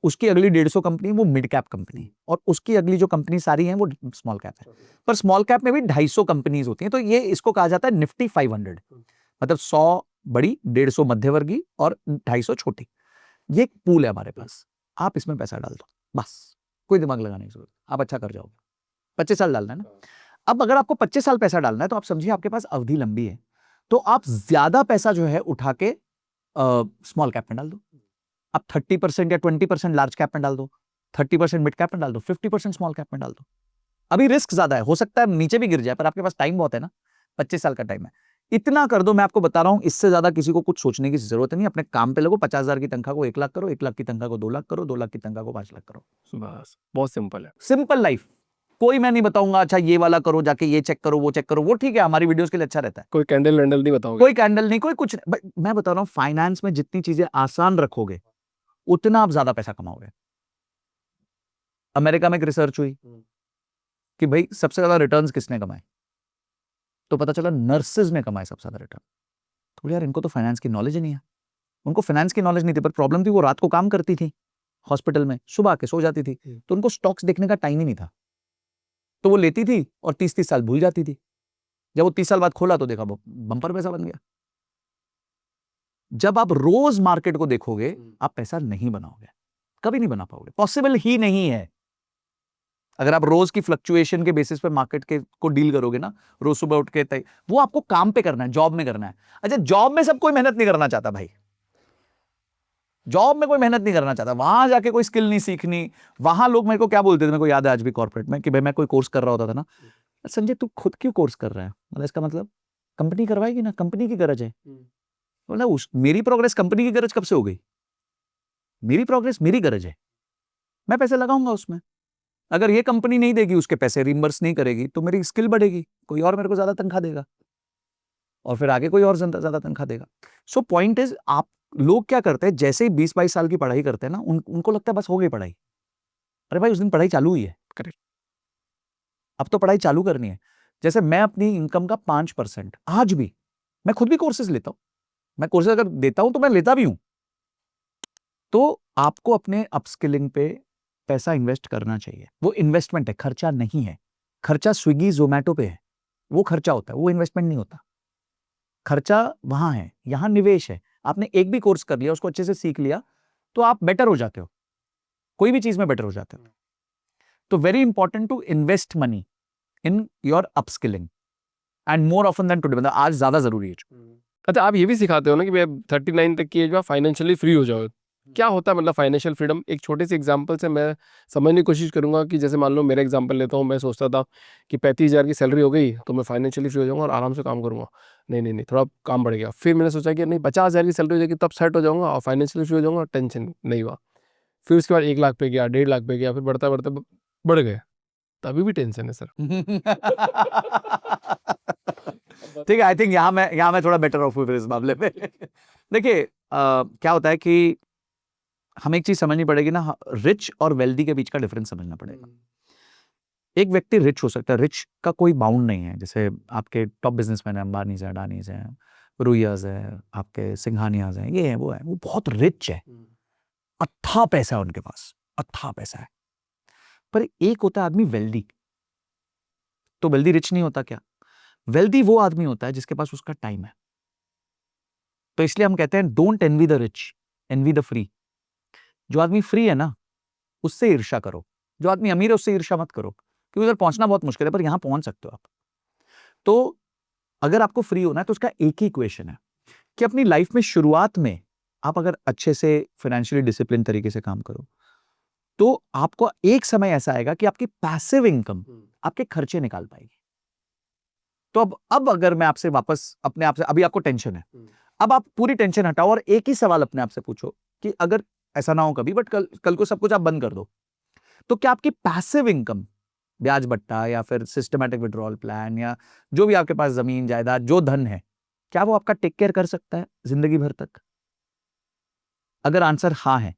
उसकी अगली 150 कंपनी वो मिड कैप कंपनी है, और उसकी अगली जो कंपनी सारी है वो स्मॉल कैप है। पर स्मॉल कैप में भी 250 कंपनीज होती हैं, तो ये इसको कहा जाता है निफ्टी 500। मतलब 100 बड़ी, 150 मध्यवर्गीय और 250 छोटी। ये एक पूल है हमारे पास, आप इसमें पैसा डाल दो, बस कोई दिमाग लगाने की जरूरत, आप अच्छा कर जाओगे। 25 साल डालना है ना। अब अगर आपको 25 साल पैसा डालना है तो आप समझिए आपके पास अवधि लंबी है, तो आप ज्यादा पैसा जो है उठा के स्मॉल कैप में डाल दो। आप 30% या 20% लार्ज कैप में डाल दो, 30% मिड कैप में डाल दो, 50% स्मॉल कैप में डाल दो। अभी रिस्क ज्यादा है, हो सकता है नीचे भी गिर जाए, पर आपके पास टाइम बहुत है ना, 25 साल का टाइम है। इतना कर दो, मैं आपको बता रहा हूं, इससे ज्यादा किसी को कुछ सोचने की जरूरत नहीं। अपने काम पे लगो, 50,000 की तनख्वाह को 1 लाख करो, 1 लाख की तनख्वाह को 2 लाख करो, 2 लाख की तनख्वाह को 5 लाख करो। बस बहुत सिंपल है। Simple life. कोई मैं नहीं बताऊंगा अच्छा ये वाला करो, जाके ये चेक करो, वो चेक करो, वो ठीक है हमारी वीडियोस के लिए अच्छा रहता है। कोई कैंडल वैंडल नहीं बताओगे? कोई कैंडल नहीं, कोई कुछ नहीं। मैं बता रहा हूं, फाइनेंस में जितनी चीजें आसान रखोगे उतना आप ज्यादा पैसा कमाओगे। अमेरिका में एक रिसर्च हुई कि भाई सबसे ज्यादा रिटर्न्स किसने कमाए, तो पता चला नर्सेज ने कमाए सबसे ज्यादा रिटर्न। तो यार इनको तो फाइनेंस की नॉलेज ही नहीं है। उनको फाइनेंस की नॉलेज नहीं थी, पर प्रॉब्लम थी वो रात को काम करती थी हॉस्पिटल में, सुबह आके सो जाती थी, तो उनको स्टॉक्स देखने का टाइम ही नहीं था। तो वो लेती थी और 30-30 साल भूल जाती थी। जब वो 30 साल बाद खोला तो देखा वो बंपर पैसा बन गया। जब आप रोज मार्केट को देखोगे आप पैसा नहीं बनाओगे, कभी नहीं बना पाओगे, पॉसिबल ही नहीं है। अगर आप रोज की फ्लक्चुएशन के बेसिस पे मार्केट के को डील करोगे ना, रोज सुबह उठ के वो आपको काम पे करना है, जॉब में करना है। अच्छा, जॉब में सब कोई मेहनत नहीं करना चाहता भाई, जॉब में कोई मेहनत नहीं करना चाहता, वहां जाके कोई स्किल नहीं सीखनी। वहां लोग मेरे को क्या बोलते थे, मेरे को याद है आज भी कॉर्पोरेट में, कि भाई मैं कोई कोर्स कर रहा होता था ना, संजय तू खुद क्यों कोर्स कर रहा है, मतलब इसका मतलब कंपनी करवाएगी ना, कंपनी की गरज है। मतलब मेरी प्रोग्रेस कंपनी की गरज कब से हो गई? मेरी प्रोग्रेस मेरी गरज है, मैं पैसे लगाऊंगा उसमें। अगर ये कंपनी नहीं देगी, उसके पैसे रिम्बर्स नहीं करेगी, तो मेरी स्किल बढ़ेगी, कोई और मेरे को ज्यादा तनख्वाह देगा, और फिर आगे कोई और ज्यादा तनख्वाह देगा। सो पॉइंट इज, आप लोग क्या करते हैं, जैसे ही 20-22 साल की पढ़ाई करते हैं ना, उनको लगता है बस हो गई पढ़ाई। अरे भाई उस दिन पढ़ाई चालू हुई है, करेक्ट, अब तो पढ़ाई चालू करनी है। जैसे मैं अपनी इनकम का 5% आज भी, मैं खुद भी कोर्सेज लेता हूं, मैं कोर्सेज अगर देता हूं तो मैं लेता भी हूं। तो आपको अपने अपस्किलिंग पे पैसा इन्वेस्ट करना चाहिए। वो इन्वेस्टमेंट है, खर्चा नहीं है। खर्चा स्विगी जोमेटो पे है, वो खर्चा होता है, वो इन्वेस्टमेंट नहीं होता। खर्चा वहां है, यहां निवेश है। आपने एक भी कोर्स कर लिया, उसको अच्छे से सीख लिया, तो आप बेटर हो जाते हो, कोई भी चीज में बेटर हो जाते हो। तो very important to invest money in your upskilling, and more often than today, मतलब आज ज्यादा जरूरी है। अच्छा, आप ये भी सिखाते हो ना कि भाई 39 तक की एज में फाइनेंशियली फ्री हो जाओ। क्या होता है मतलब फाइनेंशियल फ्रीडम? एक छोटे से एग्जांपल से मैं समझने की कोशिश करूंगा कि जैसे मान लो मेरा एग्जांपल लेता हूँ, मैं सोचता था कि 35,000 की सैलरी हो गई तो मैं फाइनेंशियली फ्री हो जाऊंगा और आराम से काम करूंगा। नहीं नहीं नहीं, थोड़ा काम बढ़ गया। फिर मैंने सोचा कि नहीं, 50,000 की सैलरी हो जाएगी तब सेट हो जाऊंगा और फाइनेंशियली फ्री हो जाऊंगा, टेंशन नहीं हुआ। फिर उसके बाद 1 लाख पे गया, 1.5 लाख पे गया, फिर बढ़ता बढ़ता बढ़ गए, तभी भी टेंशन है सर। ठीक है, आई थिंक यहां मैं थोड़ा बेटर ऑफ हूं फिर इस मामले में। देखिए क्या होता है कि हमें एक चीज समझनी पड़ेगी ना, रिच और वेल्दी के बीच का डिफरेंस समझना पड़ेगा। एक व्यक्ति रिच हो सकता है, रिच का कोई बाउंड नहीं है। जैसे आपके टॉप बिजनेसमैन है, अंबानीज है, अडानीज है, रुइयाज है, आपके सिंघानियाज हैं, ये है वो है, वो बहुत रिच है, अथाह पैसा है उनके पास, अथाह पैसा है। पर एक होता है आदमी वेल्दी, तो वेल्दी रिच नहीं होता क्या? वेल्दी वो आदमी होता है जिसके पास उसका टाइम है। तो इसलिए हम कहते हैं don't envy the rich, envy the free. जो आदमी फ्री है ना, उससे ईर्ष्या करो। जो आदमी अमीर है उससे ईर्ष्या मत करो, क्योंकि उधर पहुंचना बहुत मुश्किल है, पर यहां पहुंच सकते हो आप। तो अगर आपको फ्री होना है तो उसका एक ही इक्वेशन है कि अपनी लाइफ में शुरुआत में आप अगर अच्छे से फाइनेंशियली डिसिप्लिन तरीके से काम करो, तो आपको एक समय ऐसा आएगा कि आपकी पैसिव इनकम आपके खर्चे निकाल पाएगी। तो अब अगर मैं आपसे वापस अपने आप से, अभी आपको टेंशन है, अब आप पूरी टेंशन हटाओ और एक ही सवाल अपने आप से पूछो कि अगर ऐसा ना हो कभी, बट कल को सब कुछ आप बंद कर दो, तो क्या आपकी पैसिव इनकम, ब्याज बट्टा या फिर सिस्टमैटिक विड्रॉल प्लान या जो भी आपके पास जमीन जायदाद जो धन है, क्या वो आपका टेक केयर कर सकता है जिंदगी भर तक? अगर आंसर हाँ है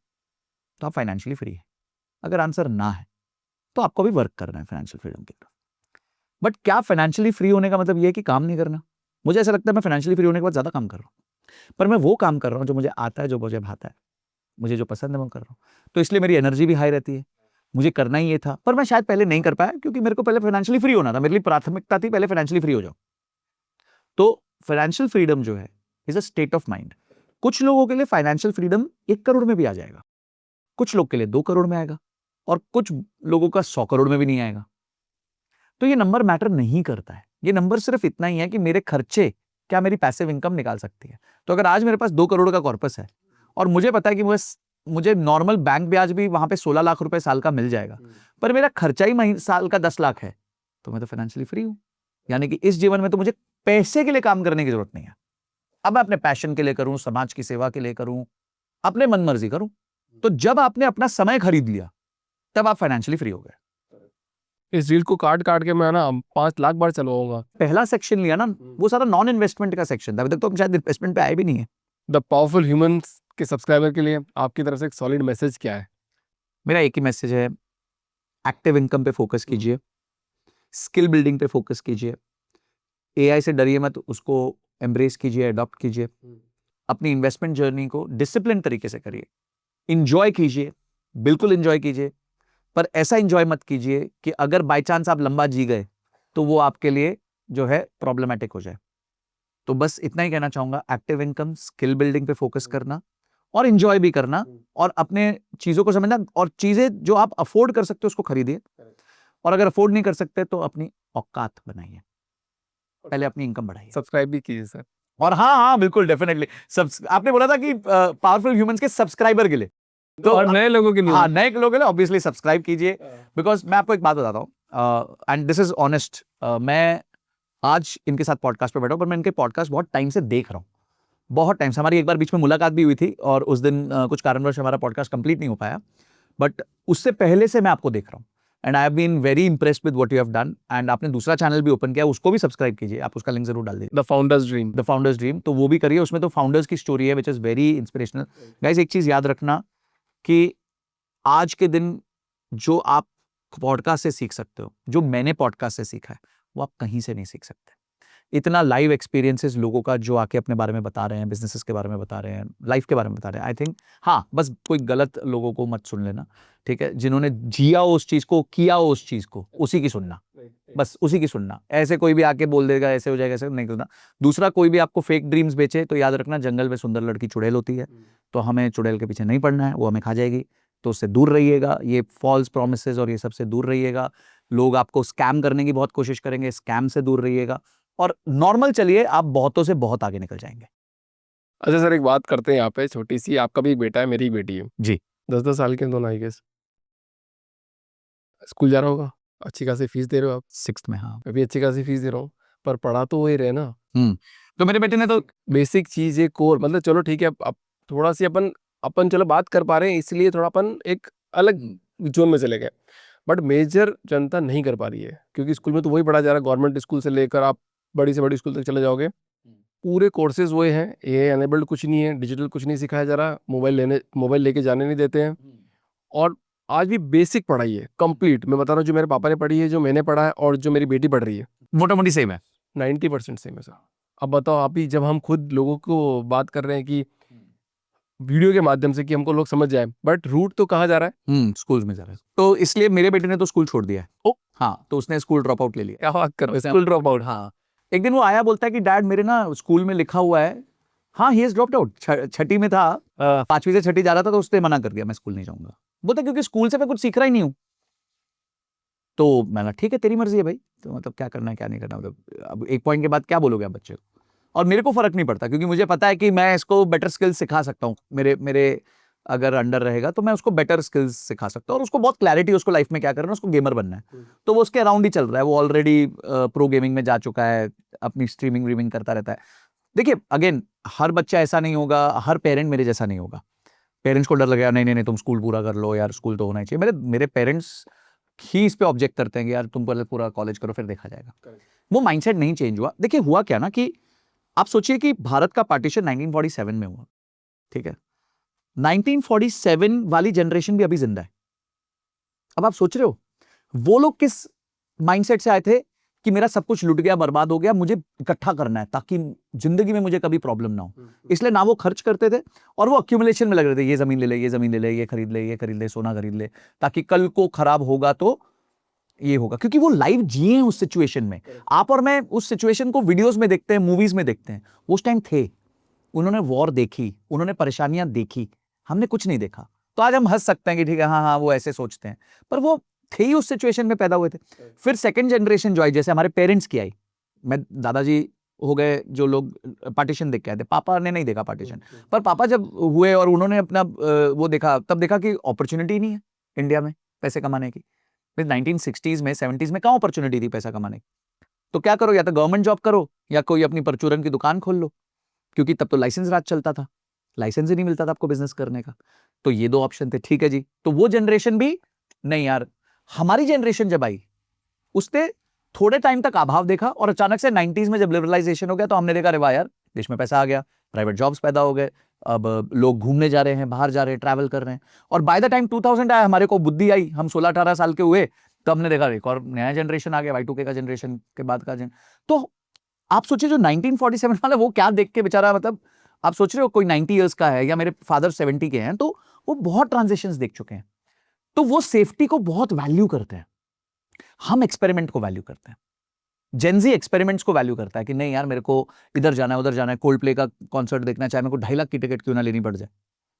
तो आप फाइनेंशियली फ्री है, अगर आंसर ना है तो आपको भी वर्क करना है फाइनेंशियल फ्रीडम के तरफ। बट क्या फाइनेंशियली फ्री होने का मतलब ये है कि काम नहीं करना? मुझे ऐसा लगता है मैं फाइनेंशियली फ्री होने के बाद ज्यादा काम कर रहा हूं, पर मैं वो काम कर रहा हूं जो मुझे आता है, जो मुझे भाता है, मुझे जो पसंद है वो कर रहा हूं, तो इसलिए मेरी एनर्जी भी हाई रहती है। मुझे करना ही ये था, पर मैं शायद पहले नहीं कर पाया क्योंकि मेरे को पहले फाइनेंशियली फ्री होना था, मेरे लिए प्राथमिकता थी पहले फाइनेंशियली फ्री हो जाओ। तो फाइनेंशियल फ्रीडम जो है is a state of mind. कुछ लोगों के लिए फाइनेंशियल फ्रीडम 1 करोड़ में भी आ जाएगा, कुछ लोग के लिए 2 करोड़ में आएगा, और कुछ लोगों का 100 करोड़ में भी नहीं आएगा। तो ये नंबर मैटर नहीं करता है, ये नंबर सिर्फ इतना ही है कि मेरे खर्चे क्या मेरी पैसिव इनकम निकाल सकती है। तो अगर आज मेरे पास 2 करोड़ का कॉर्पस है और मुझे पता है कि मुझे नॉर्मल बैंक ब्याज भी वहां पे 16 लाख रुपए साल का मिल जाएगा, पर मेरा खर्चा ही साल का 10 लाख है, तो मैं तो फाइनेंशियली फ्री हूं। यानी कि इस जीवन में तो मुझे पैसे के लिए काम करने की जरूरत नहीं है। अब मैं अपने पैशन के लिए करूं, समाज की सेवा के लिए करूं, अपने मन मर्जी करूं। तो जब आपने अपना समय खरीद लिया तब आप फाइनेंशियली फ्री हो गए। इस रील को काट काट के मैं ना 5 लाख बार चलवाऊंगा। पहला सेक्शन लिया ना, वो सारा नॉन इन्वेस्टमेंट का सेक्शन था, अभी तक तो हम शायद इन्वेस्टमेंट पे आए भी नहीं है। द पावरफुल ह्यूमंस के सब्सक्राइबर के लिए आपकी तरफ से एक सॉलिड मैसेज क्या है? मेरा एक ही मैसेज है, एक्टिव इनकम पे फोकस कीजिए, स्किल बिल्डिंग पे फोकस कीजिए, एआई से डरिए मत, उसको एम्ब्रेस कीजिए, अडॉप्ट कीजिए, अपनी इन्वेस्टमेंट जर्नी को डिसिप्लिन तरीके से करिए, इंजॉय कीजिए, बिल्कुल इंजॉय कीजिए, पर ऐसा इंजॉय मत कीजिए कि अगर बाय चांस आप लंबा जी गए तो वो आपके लिए जो है प्रॉब्लमेटिक हो जाए। तो बस इतना ही कहना चाहूंगा, एक्टिव इनकम, स्किल बिल्डिंग पे फोकस करना और इंजॉय भी करना, और अपने चीजों को समझना, और चीजें जो आप अफोर्ड कर सकते हो उसको खरीदिए, और अगर अफोर्ड नहीं कर सकते तो अपनी औकात बनाइए, पहले अपनी इनकम बढ़ाइए। सब्सक्राइब भी कीजिए सर। और हाँ बिल्कुल डेफिनेटली, आपने बोला था कि पावरफुल ह्यूमंस के सब्सक्राइबर के लिए, तो और नए लोगों के लिए, हाँ नए लोगों के लिए ऑब्वियसली सब्सक्राइब कीजिए, बिकॉज मैं आपको एक बात बताता हूँ, एंड दिस इज ऑनेस्ट, मैं आज इनके साथ पॉडकास्ट पे बैठा हूँ, पर मैं इनके पॉडकास्ट बहुत टाइम से देख रहा हूँ, बहुत टाइम से। हमारी एक बार बीच में मुलाकात भी हुई थी और उस दिन कुछ कारणवश हमारा पॉडकास्ट कंप्लीट नहीं हो पाया, बट उससे पहले से मैं आपको देख रहा हूँ, and I have been very impressed with what you have done. And आपने दूसरा चैनल भी ओपन किया, उसको भी सब्सक्राइब कीजिए, आप उसका लिंक जरूर डाल दीजिए, the founders dream. The founders dream, तो वो भी करिए, उसमें तो फाउंडर्स की स्टोरी है विच इज वेरी इंस्पिरेशनल। गाइस एक चीज याद रखना कि आज के दिन जो आप पॉडकास्ट से सीख सकते हो, जो मैंने पॉडकास्ट से सीखा है, वो आप कहीं से नहीं सीख सकते। इतना लाइव एक्सपीरियंसेस लोगों का जो आके अपने बारे में बता रहे हैं, बिजनेसेस के बारे में बता रहे हैं, लाइफ के बारे में बता रहे हैं, आई थिंक हाँ, बस कोई गलत लोगों को मत सुन लेना, ठीक है? जिन्होंने जिया उस चीज को, किया उस चीज को, उसी की सुनना, बस उसी की सुनना। ऐसे कोई भी आके बोल देगा ऐसे हो जाएगा, ऐसे नहीं करना। दूसरा, कोई भी आपको फेक ड्रीम्स बेचे तो याद रखना, जंगल में सुंदर लड़की चुड़ैल होती है, तो हमें चुड़ैल के पीछे नहीं पड़ना है, वो हमें खा जाएगी, तो उससे दूर रहिएगा। ये फॉल्स प्रॉमिसेस और ये सबसे दूर रहिएगा। लोग आपको स्कैम करने की बहुत कोशिश करेंगे, स्कैम से दूर रहिएगा, और नॉर्मल चलिए, आप बहुतों से बहुत आगे निकल जाएंगे। अच्छा सर, एक बात करते हैं यहाँ पे छोटी सी, आपका भी एक बेटा है, मेरी एक बेटी है जी। 10-10 साल के दोनों, आई गेस। स्कूल जा रहा होगा, अच्छी खासी फीस दे रहे हो आप। 6th में, हाँ। मैं भी अच्छी खासी फीस दे रहा हूँ, पर पढ़ा तो वही रहे ना। तो मेरे बेटे ने तो बेसिक चीज, एक कोर, मतलब चलो ठीक है, अब थोड़ा सी अपन चलो बात कर पा रहे हैं, इसलिए थोड़ा अपन एक अलग जोन में चले गए, बट मेजर जनता नहीं कर पा रही है, क्योंकि स्कूल में तो वही पढ़ा जा रहा है। गवर्नमेंट स्कूल से लेकर आप बड़ी से बड़ी स्कूल तक चले जाओगे, पूरे कोर्सेज वही हैं, एआई एनेबल्ड कुछ नहीं है, डिजिटल कुछ नहीं सिखाया जा रहा, मोबाइल लेके जाने नहीं देते हैं, और आज भी बेसिक पढ़ाई है कंप्लीट। मैं बता रहा हूँ, जो मेरे पापा ने पढ़ी है, जो मैंने पढ़ा है, और जो मेरी बेटी पढ़ रही है, मोटा मोटी सेम है, 90% सेम है सर। अब बताओ आप ही, जब हम खुद लोगों को बात कर रहे हैं कि वीडियो के माध्यम से कि हमको लोग समझ जाए, बट रूट तो कहाँ जा रहा है? स्कूल में जा रहा है। तो इसलिए मेरे बेटे ने तो स्कूल छोड़ दिया है। ओ, हाँ, तो उसने स्कूल ड्रॉप आउट ले लिया। क्या बात कर रहे हो, स्कूल ड्रॉप आउट? हाँ, एक दिन वो आया, बोलता है कि डैड मेरे ना स्कूल में लिखा हुआ है, हाँ ही हैज ड्रॉप्ड आउट। छठी में था, 5वीं से छठी जा रहा था, तो उसने मना कर दिया, मैं स्कूल नहीं जाऊंगा। बोलता क्योंकि स्कूल से मैं कुछ सीख रहा ही नहीं हूँ। तो मैंने ठीक है, तेरी मर्जी है भाई, तो मतलब क्या करना है क्या नहीं करना, मतलब अब एक पॉइंट के बाद क्या बोलोगे आप बच्चे को। और मेरे को फर्क नहीं पड़ता, क्योंकि मुझे पता है कि मैं इसको बेटर स्किल्स सिखा सकता हूँ। मेरे अगर अंडर रहेगा तो मैं उसको बेटर स्किल्स सिखा सकता हूँ, और उसको बहुत क्लैरिटी है उसको लाइफ में क्या करना है, उसको गेमर बनना है, तो वो उसके अराउंड ही चल रहा है। वो ऑलरेडी प्रो गेमिंग में जा चुका है, अपनी स्ट्रीमिंग वीमिंग करता रहता है। देखिए अगेन, हर बच्चा ऐसा नहीं होगा, हर पेरेंट मेरे जैसा नहीं होगा, पेरेंट्स को डर लगेगा, नहीं नहीं नहीं तुम स्कूल पूरा कर लो यार, स्कूल तो होना ही चाहिए। मेरे पेरेंट्स ही इस पे ऑब्जेक्ट करते हैं कि यार तुम पहले पूरा कॉलेज करो फिर देखा जाएगा। वो माइंडसेट नहीं चेंज हुआ। देखिए हुआ क्या ना कि आप सोचिए कि भारत का पार्टीशन 1947 में हुआ, ठीक है, 1947 वाली जनरेशन भी अभी जिंदा है। अब आप सोच रहे हो वो लोग किस माइंडसेट से आए थे कि मेरा सब कुछ लुट गया, बर्बाद हो गया, मुझे इकट्ठा करना है ताकि जिंदगी में मुझे कभी प्रॉब्लम ना हो। इसलिए ना वो खर्च करते थे और वो अक्यूमुलेशन में लग रहे थे, ये जमीन ले ले, ये जमीन ले ले, ये खरीद ले, ये खरीद ले, सोना खरीद ले, ताकि कल को खराब होगा तो ये होगा। क्योंकि वो लाइव जिए हैं उस सिचुएशन में। आप और मैं उस सिचुएशन को वीडियोस में देखते हैं, मूवीज में देखते हैं, उस टाइम थे, उन्होंने वॉर देखी, उन्होंने परेशानियां देखी, हमने कुछ नहीं देखा। तो आज हम हंस सकते हैं कि ठीक है हाँ हाँ वो ऐसे सोचते हैं, पर वो थे ही उस सिचुएशन में पैदा हुए थे। फिर सेकंड जनरेशन जो आई, जैसे हमारे पेरेंट्स की आई, मैं दादाजी हो गए जो लोग पार्टीशन देख के आए थे, पापा ने नहीं देखा पार्टीशन, पर पापा जब हुए और उन्होंने अपना वो देखा, तब देखा कि अपॉर्चुनिटी नहीं है इंडिया में पैसे कमाने की। 1960s में 70s में कहाँ अपॉर्चुनिटी थी पैसा कमाने की? तो क्या करो, या तो गवर्नमेंट जॉब करो या कोई अपनी परचूरन की दुकान खोल लो, क्योंकि तब तो लाइसेंस राज चलता था, लाइसेंस ही नहीं मिलता था आपको बिजनेस करने का। तो ये दो ऑप्शन थे, ठीक है जी। तो वो जनरेशन भी नहीं यार, हमारी जनरेशन जब आई उसने थोड़े टाइम तक अभाव देखा और अचानक से 90s में जब लिबरलाइजेशन हो गया तो हमने देखा, अरे वाह यार देश में पैसा आ गया, प्राइवेट जॉब्स पैदा हो गए, अब लोग घूमने जा रहे हैं, बाहर जा रहे हैं, ट्रैवल कर रहे हैं। और बाय द टाइम 2000 आया, हमारे को बुद्धि आई, हम 16-18 साल के हुए, तो हमने देखा एक और नया जनरेशन आ गया, Y2K का जनरेशन के बाद का तो आप सोचिए जो 1947 वाला वो क्या देख के बेचारा, मतलब आप सोच रहे हो कोई 90 इयर्स का है या मेरे फादर 70 के हैं, तो वो बहुत ट्रांजिशंस देख चुके हैं। तो वो सेफ्टी को बहुत वैल्यू करते हैं, हम एक्सपेरिमेंट को वैल्यू करते हैं। जेनजी एक्सपेरिमेंट्स को वैल्यू करता है कि नहीं यार मेरे को इधर जाना है, उधर जाना है, कोल्ड प्ले का कॉन्सर्ट देखना है, चाहे मेरे को 2.5 लाख की टिकट क्यों ना लेनी पड़ जाए,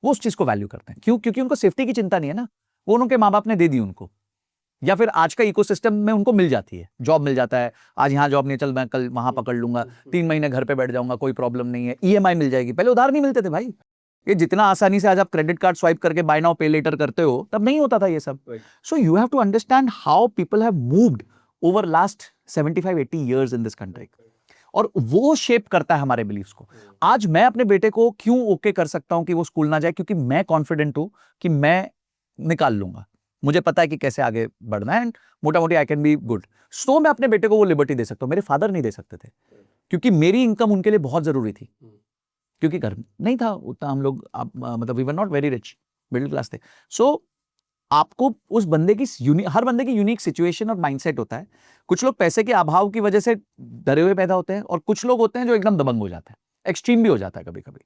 वो उस चीज को वैल्यू करते हैं। क्यों? क्योंकि उनको सेफ्टी की चिंता नहीं है ना, वो उनके माँ बाप ने दे दी उनको, या फिर आज का इकोसिस्टम में उनको मिल जाती है, जॉब मिल जाता है, आज यहाँ जॉब नहीं, चल मैं कल वहां पकड़ लूंगा, 3 महीने घर पे बैठ जाऊंगा, कोई प्रॉब्लम नहीं है, EMI मिल जाएगी। पहले उधार नहीं मिलते थे भाई, ये जितना आसानी से आज आप क्रेडिट कार्ड स्वाइप करके बाय नाउ पे लेटर करते हो, तब नहीं होता था ये सब। So you have to understand how people have moved over last 75-80 years in this country, और वो शेप करता है हमारे बिलीफ्स को। आज मैं अपने बेटे को क्यों ओके कर सकता हूं कि वो स्कूल ना जाए, क्योंकि मैं कॉन्फिडेंट हूं कि मैं निकाल लूंगा, मुझे पता है कि कैसे आगे बढ़ना है, एंड मोटा मोटी आई कैन बी गुड। सो मैं अपने बेटे को वो लिबर्टी दे सकता हूं, मेरे फादर नहीं दे सकते थे, क्योंकि मेरी इनकम उनके लिए बहुत जरूरी थी, क्योंकि घर नहीं था उतना, हम लोग मतलब we were not very rich, middle class थे। सो आपको उस बंदे की हर बंदे की यूनिक सिचुएशन और माइंडसेट होता है। कुछ लोग पैसे के अभाव की वजह से डरे हुए पैदा होते हैं, और कुछ लोग होते हैं जो एकदम दबंग हो जाते हैं, एक्सट्रीम भी हो जाता है कभी कभी।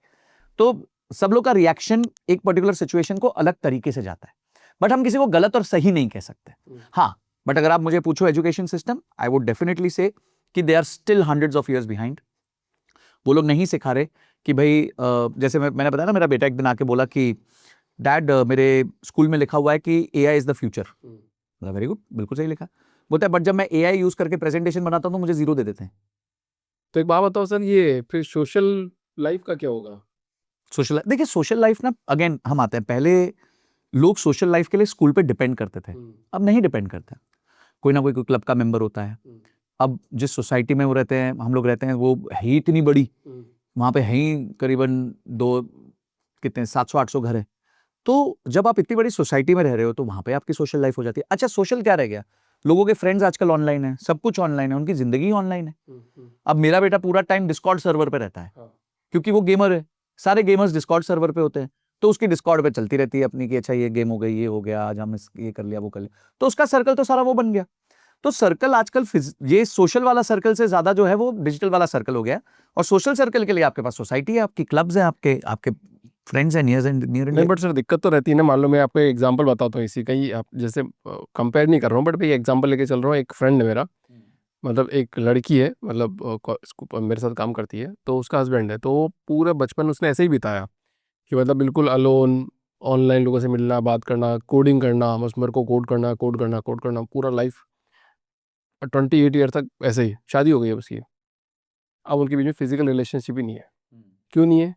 तो सब लोग का रिएक्शन एक पर्टिकुलर सिचुएशन को अलग तरीके से जाता है, बट हम किसी को गलत और सही नहीं कह सकते। हाँ, बट अगर आप मुझे पूछो education system, I would definitely say कि they are still hundreds of years behind. वो लोग नहीं सिखा रहे कि भाई जैसे मैंने बताया ना, मेरा बेटा एक दिन आके बोला कि डैड मेरे स्कूल में लिखा हुआ है कि AI is the future. Very good, बिल्कुल सही लिखा। बोलता है बट जब मैं AI यूज करके प्रेजेंटेशन बनाता हूँ तो मुझे 0 दे देते हैं। तो एक बात बताओ सर, ये फिर सोशल लाइफ का क्या होगा? सोशल, देखिए सोशल लाइफ ना, अगेन हम आते हैं, पहले लोग सोशल लाइफ के लिए स्कूल पे डिपेंड करते थे, अब नहीं डिपेंड करते। कोई ना कोई क्लब का मेंबर होता है। अब जिस सोसाइटी में वो रहते हैं, हम लोग रहते हैं, वो है ही इतनी बड़ी, वहां पे है ही करीबन 700-800 घर है। तो जब आप इतनी बड़ी सोसाइटी में रह रहे हो तो वहां पे आपकी सोशल लाइफ हो जाती है। अच्छा, सोशल क्या रह गया, लोगों के फ्रेंड्स आजकल ऑनलाइन है, सब कुछ ऑनलाइन है, उनकी जिंदगी ऑनलाइन है। अब मेरा बेटा पूरा टाइम डिस्कॉर्ड सर्वर पे रहता है, क्योंकि वो गेमर है, सारे गेमर्स डिस्कॉर्ड सर्वर पे होते हैं, तो उसकी डिस्कॉर्ड पे चलती रहती है अपनी कि अच्छा ये गेम हो गई, ये हो गया, आज हम ये कर लिया, वो कर लिया, तो उसका सर्कल तो सारा वो बन गया। तो सर्कल आजकल ये सोशल वाला सर्कल से ज्यादा जो है वो डिजिटल वाला सर्कल हो गया। और सोशल सर्कल के लिए आपके पास सोसाइटी है, आपकी क्लब्स हैं, आपके फ्रेंड्स हैं, नियर एंड नहीं, बट सर दिक्कत तो रहती है ना। मान लो मैं आपको एग्जांपल बताता हूँ इसी का ही, आप जैसे कंपेयर नहीं कर रहा हूँ, बट मैं एग्जांपल लेके चल रहा हूँ। एक फ्रेंड है मेरा, मतलब एक लड़की है, मतलब मेरे साथ काम करती है, तो उसका हस्बैंड है, तो पूरा बचपन उसने ऐसे ही बिताया कि मतलब बिल्कुल अलोन, ऑनलाइन लोगों से मिलना, बात करना, कोडिंग करना, बस मेरे को कोड करना पूरा लाइफ। 28 ईयर तक ऐसे ही, शादी हो गई है बस ये। अब उनके बीच में फिजिकल रिलेशनशिप ही नहीं है। क्यों नहीं है?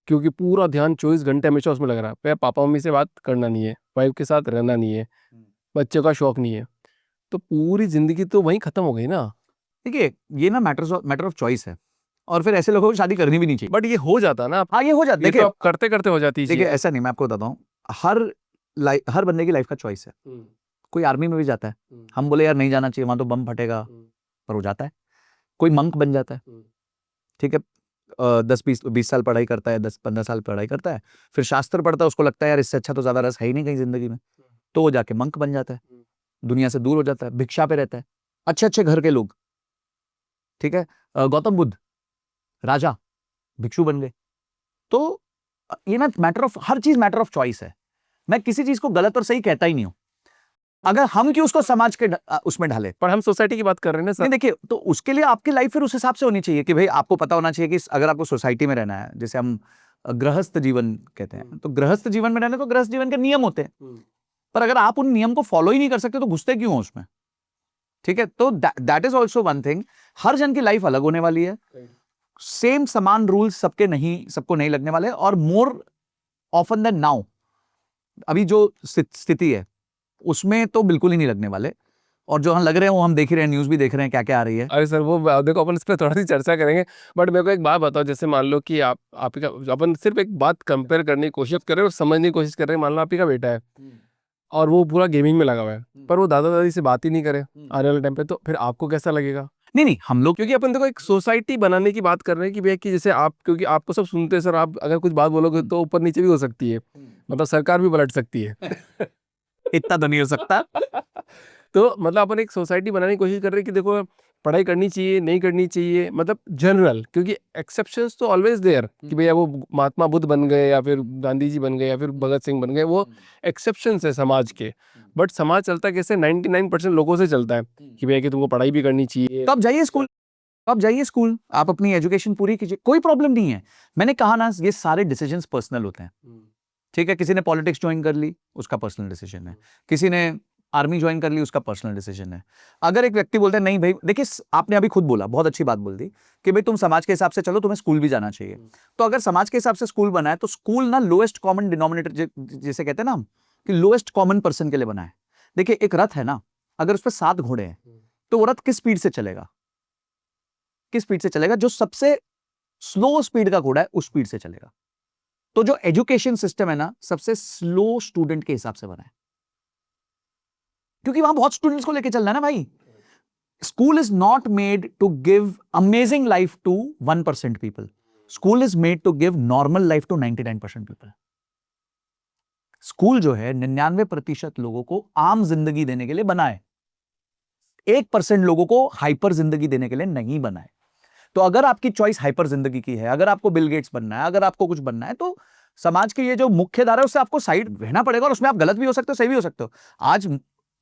क्योंकि पूरा ध्यान 24 घंटे हमेशा उसमें लग रहा है, पापा मम्मी से बात करना नहीं है, वाइफ के साथ रहना नहीं है, बच्चे का शौक नहीं है, तो पूरी जिंदगी तो वहीं खत्म हो गई ना। देखिए ये ना मैटर ऑफ चॉइस है। और फिर ऐसे लोगों को शादी करनी भी नहीं चाहिए। बट ये हो जाता है ना, हाँ, ये हो जाता है। ये तो देखिए आप करते करते हो जाती है देखिए चीज़। ऐसा नहीं, मैं आपको बताता हूँ, हर बंदे की लाइफ का चॉइस है। कोई आर्मी में भी जाता है, हम बोले यार नहीं जाना चाहिए वहां तो बम फटेगा, पर वो जाता है। कोई मंक बन जाता है, ठीक है, 10-20 साल पढ़ाई करता है, 10-15 साल पढ़ाई करता है, फिर शास्त्र पढ़ता है, उसको लगता है यार इससे अच्छा तो ज्यादा रस है ही नहीं कहीं जिंदगी में, तो वो जाके मंक बन जाता है, दुनिया से दूर हो जाता है, भिक्षा पे रहता है। अच्छे अच्छे घर के लोग, ठीक है, गौतम बुद्ध राजा भिक्षु बन गए। तो ये ना मैटर ऑफ, हर चीज मैटर ऑफ चॉइस है। मैं किसी चीज को गलत और सही कहता ही नहीं हूं, अगर हम क्यों उसको समाज के उसमें ढाले। पर हम सोसाइटी की बात कर रहे हैं ना सर। नहीं देखिए, तो उसके लिए आपकी लाइफ फिर उस हिसाब से होनी चाहिए कि भाई आपको पता होना चाहिए कि अगर आपको सोसाइटी में रहना है, जैसे हम गृहस्थ जीवन कहते हैं, तो गृहस्थ जीवन में रहने तो गृहस्थ जीवन के नियम होते हैं, पर अगर आप उन नियम को फॉलो ही नहीं कर सकते तो घुसते क्यों हो उसमें, ठीक है। तो that is also one thing, हर जन की लाइफ अलग होने वाली है, सेम समान रूल्स सबको नहीं लगने वाले, और मोर ऑफन देन नाउ अभी जो स्थिति है उसमें तो बिल्कुल ही नहीं लगने वाले, और जो हम लग रहे हैं वो हम देख ही रहे हैं, न्यूज़ भी देख रहे हैं क्या क्या आ रही है। अरे सर वो देखो अपन इस पर थोड़ा सी चर्चा करेंगे, बट मेरे को एक बात बताओ, जैसे मान लो कि आप ही का, अपन सिर्फ एक बात कंपेयर करने की कोशिश कर रहे हैं और समझने की कोशिश कर रहे हैं। मान लो आप ही का बेटा है और वो पूरा गेमिंग में लगा हुआ है, पर वो दादा दादी से बात ही नहीं करे आने वाले टाइम पे, तो फिर आपको कैसा लगेगा? नहीं हम लोग, क्योंकि अपन देखो एक सोसाइटी बनाने की बात कर रहे हैं कि भैया कि जैसे आप, क्योंकि आपको सब सुनते हैं सर, आप अगर कुछ बात बोलोगे तो ऊपर नीचे भी हो सकती है, मतलब सरकार भी पलट सकती है। इतना तो नहीं हो सकता। तो मतलब अपन एक सोसाइटी बनाने की कोशिश कर रहे हैं कि देखो पढ़ाई करनी चाहिए नहीं करनी चाहिए, मतलब जनरल, क्योंकि एक्सेप्शंस तो ऑलवेज देयर कि भैया वो महात्मा बुद्ध बन गए या फिर गांधी जी बन गए या फिर भगत सिंह बन गए, वो एक्सेप्शंस है समाज के। बट समाज चलता कैसे? 99% लोगों से चलता है कि भैया कि तुमको पढ़ाई भी करनी चाहिए। तो आप जाइए स्कूल, आप अपनी एजुकेशन पूरी कीजिए, कोई प्रॉब्लम नहीं है। मैंने कहा ना, ये सारे डिसीजंस पर्सनल होते हैं, ठीक है। किसी ने पॉलिटिक्स ज्वाइन कर ली, उसका पर्सनल डिसीजन है, किसी ने आर्मी ज्वाइन कर ली, उसका पर्सनल डिसीजन है। अगर एक व्यक्ति बोलता है नहीं भाई, देखिए आपने अभी खुद बोला, बहुत अच्छी बात बोल दी कि भाई तुम समाज के हिसाब से चलो, तुम्हें स्कूल भी जाना चाहिए। तो अगर समाज के हिसाब से स्कूल बना है तो स्कूल ना लोएस्ट कॉमन डिनोमिनेटर जिसे कहते हैं ना हम, कि लोएस्ट कॉमन पर्सन के लिए बना है। देखिए एक रथ है ना, अगर उस पर 7 घोड़े हैं तो वो रथ किस स्पीड से चलेगा? किस स्पीड से चलेगा? जो सबसे स्लो स्पीड का घोड़ा है उस स्पीड से चलेगा। तो जो एजुकेशन सिस्टम है ना, सबसे स्लो स्टूडेंट के हिसाब से बना है, क्योंकि वहां बहुत स्टूडेंट्स को लेके चलना है ना भाई। School is not made to give amazing life to 1% people, school is made to give normal life to 99% people. School जो है 99% लोगों को आम जिंदगी देने के लिए बना है, 1% लोगों को हाइपर जिंदगी देने के लिए नहीं बना है। तो अगर आपकी चॉइस हाइपर जिंदगी की है, अगर आपको बिल गेट्स बनना है, अगर आपको कुछ बनना है, तो समाज के ये जो मुख्य धारा है उससे आपको साइड रहना पड़ेगा, और उसमें आप गलत भी हो सकते हो, सही भी हो सकते हो। आज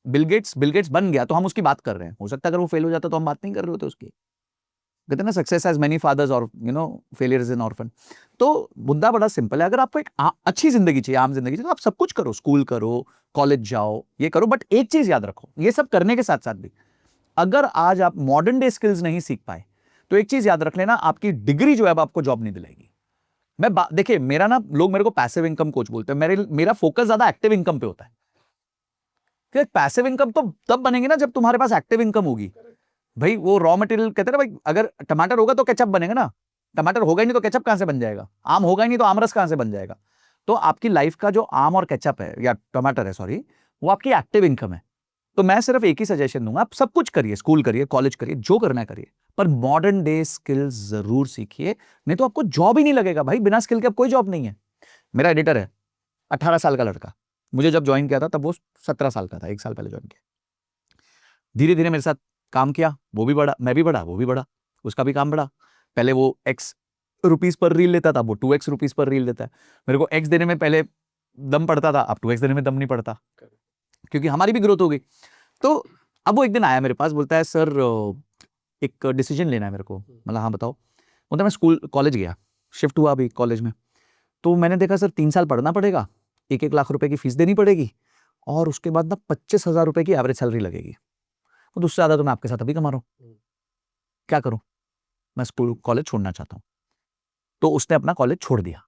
बिल गेट्स बन गया तो हम उसकी बात कर रहे हैं, हो सकता है अगर वो फेल हो जाता तो हम बात नहीं कर रहे होते उसकी। कहते हैं ना, सक्सेस हैज मेनी फादर्स और फेलियर इज एन ऑर्फन। तो मुद्दा बड़ा सिंपल है, अगर आपको एक अच्छी जिंदगी चाहिए, आम जिंदगी चाहिए, तो आप सब कुछ करो, स्कूल करो, कॉलेज जाओ, ये करो, बट एक चीज याद रखो, ये सब करने के साथ साथ भी अगर आज आप मॉडर्न डे स्किल्स नहीं सीख पाए तो एक चीज याद रख लेना, आपकी डिग्री जो है आपको जॉब नहीं दिलाएगी। देखिए मेरा ना, लोग मेरे को पैसिव इनकम कोच बोलते हैं, मेरा फोकस ज्यादा एक्टिव इनकम पे होता है। पैसिव इनकम तो तब बनेगी ना जब तुम्हारे पास एक्टिव इनकम होगी। भाई वो रॉ मटेरियल कहते हैं ना भाई, अगर टमाटर होगा तो केचप बनेगा ना, टमाटर होगा ही नहीं तो केचप कहां से बन जाएगा, आम होगा ही नहीं तो आमरस कहां से बन जाएगा। तो आपकी लाइफ का जो आम और केचप है, या टमाटर है सॉरी, वो आपकी एक्टिव इनकम है। तो मैं सिर्फ एक ही सजेशन दूंगा, आप सब कुछ करिए, स्कूल करिए, कॉलेज करिए, जो करना है करिए, पर मॉडर्न डे स्किल्स जरूर सीखिए, नहीं तो आपको जॉब ही नहीं लगेगा भाई। बिना स्किल के अब कोई जॉब नहीं है। मेरा एडिटर है 18 साल का लड़का, मुझे जब ज्वाइन किया था तब वो 17 साल का था, 1 साल पहले ज्वाइन किया। धीरे धीरे मेरे साथ काम किया, वो भी बढ़ा, मैं भी बढ़ा, वो भी बढ़ा, उसका भी काम बढ़ा। पहले वो X रुपीस पर रील लेता था, वो 2X रुपीस पर रील देता है। मेरे को X देने में पहले दम पड़ता था, अब 2X देने में दम नहीं पड़ता, क्योंकि हमारी भी ग्रोथ हो गई। तो अब वो एक दिन आया मेरे पास, बोलता है सर एक डिसीजन लेना है मेरे को। मतलब हाँ बताओ। बोलता मैं स्कूल कॉलेज गया, शिफ्ट हुआ अभी कॉलेज में, तो मैंने देखा सर 3 साल पढ़ना पड़ेगा, 1-1 लाख रुपए की फीस देनी पड़ेगी, और उसके बाद ना 25,000 रुपए की एवरेज सैलरी लगेगी। तो उससे ज्यादा तो मैं आपके साथ अभी कमा रहा हूँ, क्या करूं? मैं स्कूल कॉलेज छोड़ना चाहता हूँ। तो उसने अपना कॉलेज छोड़ दिया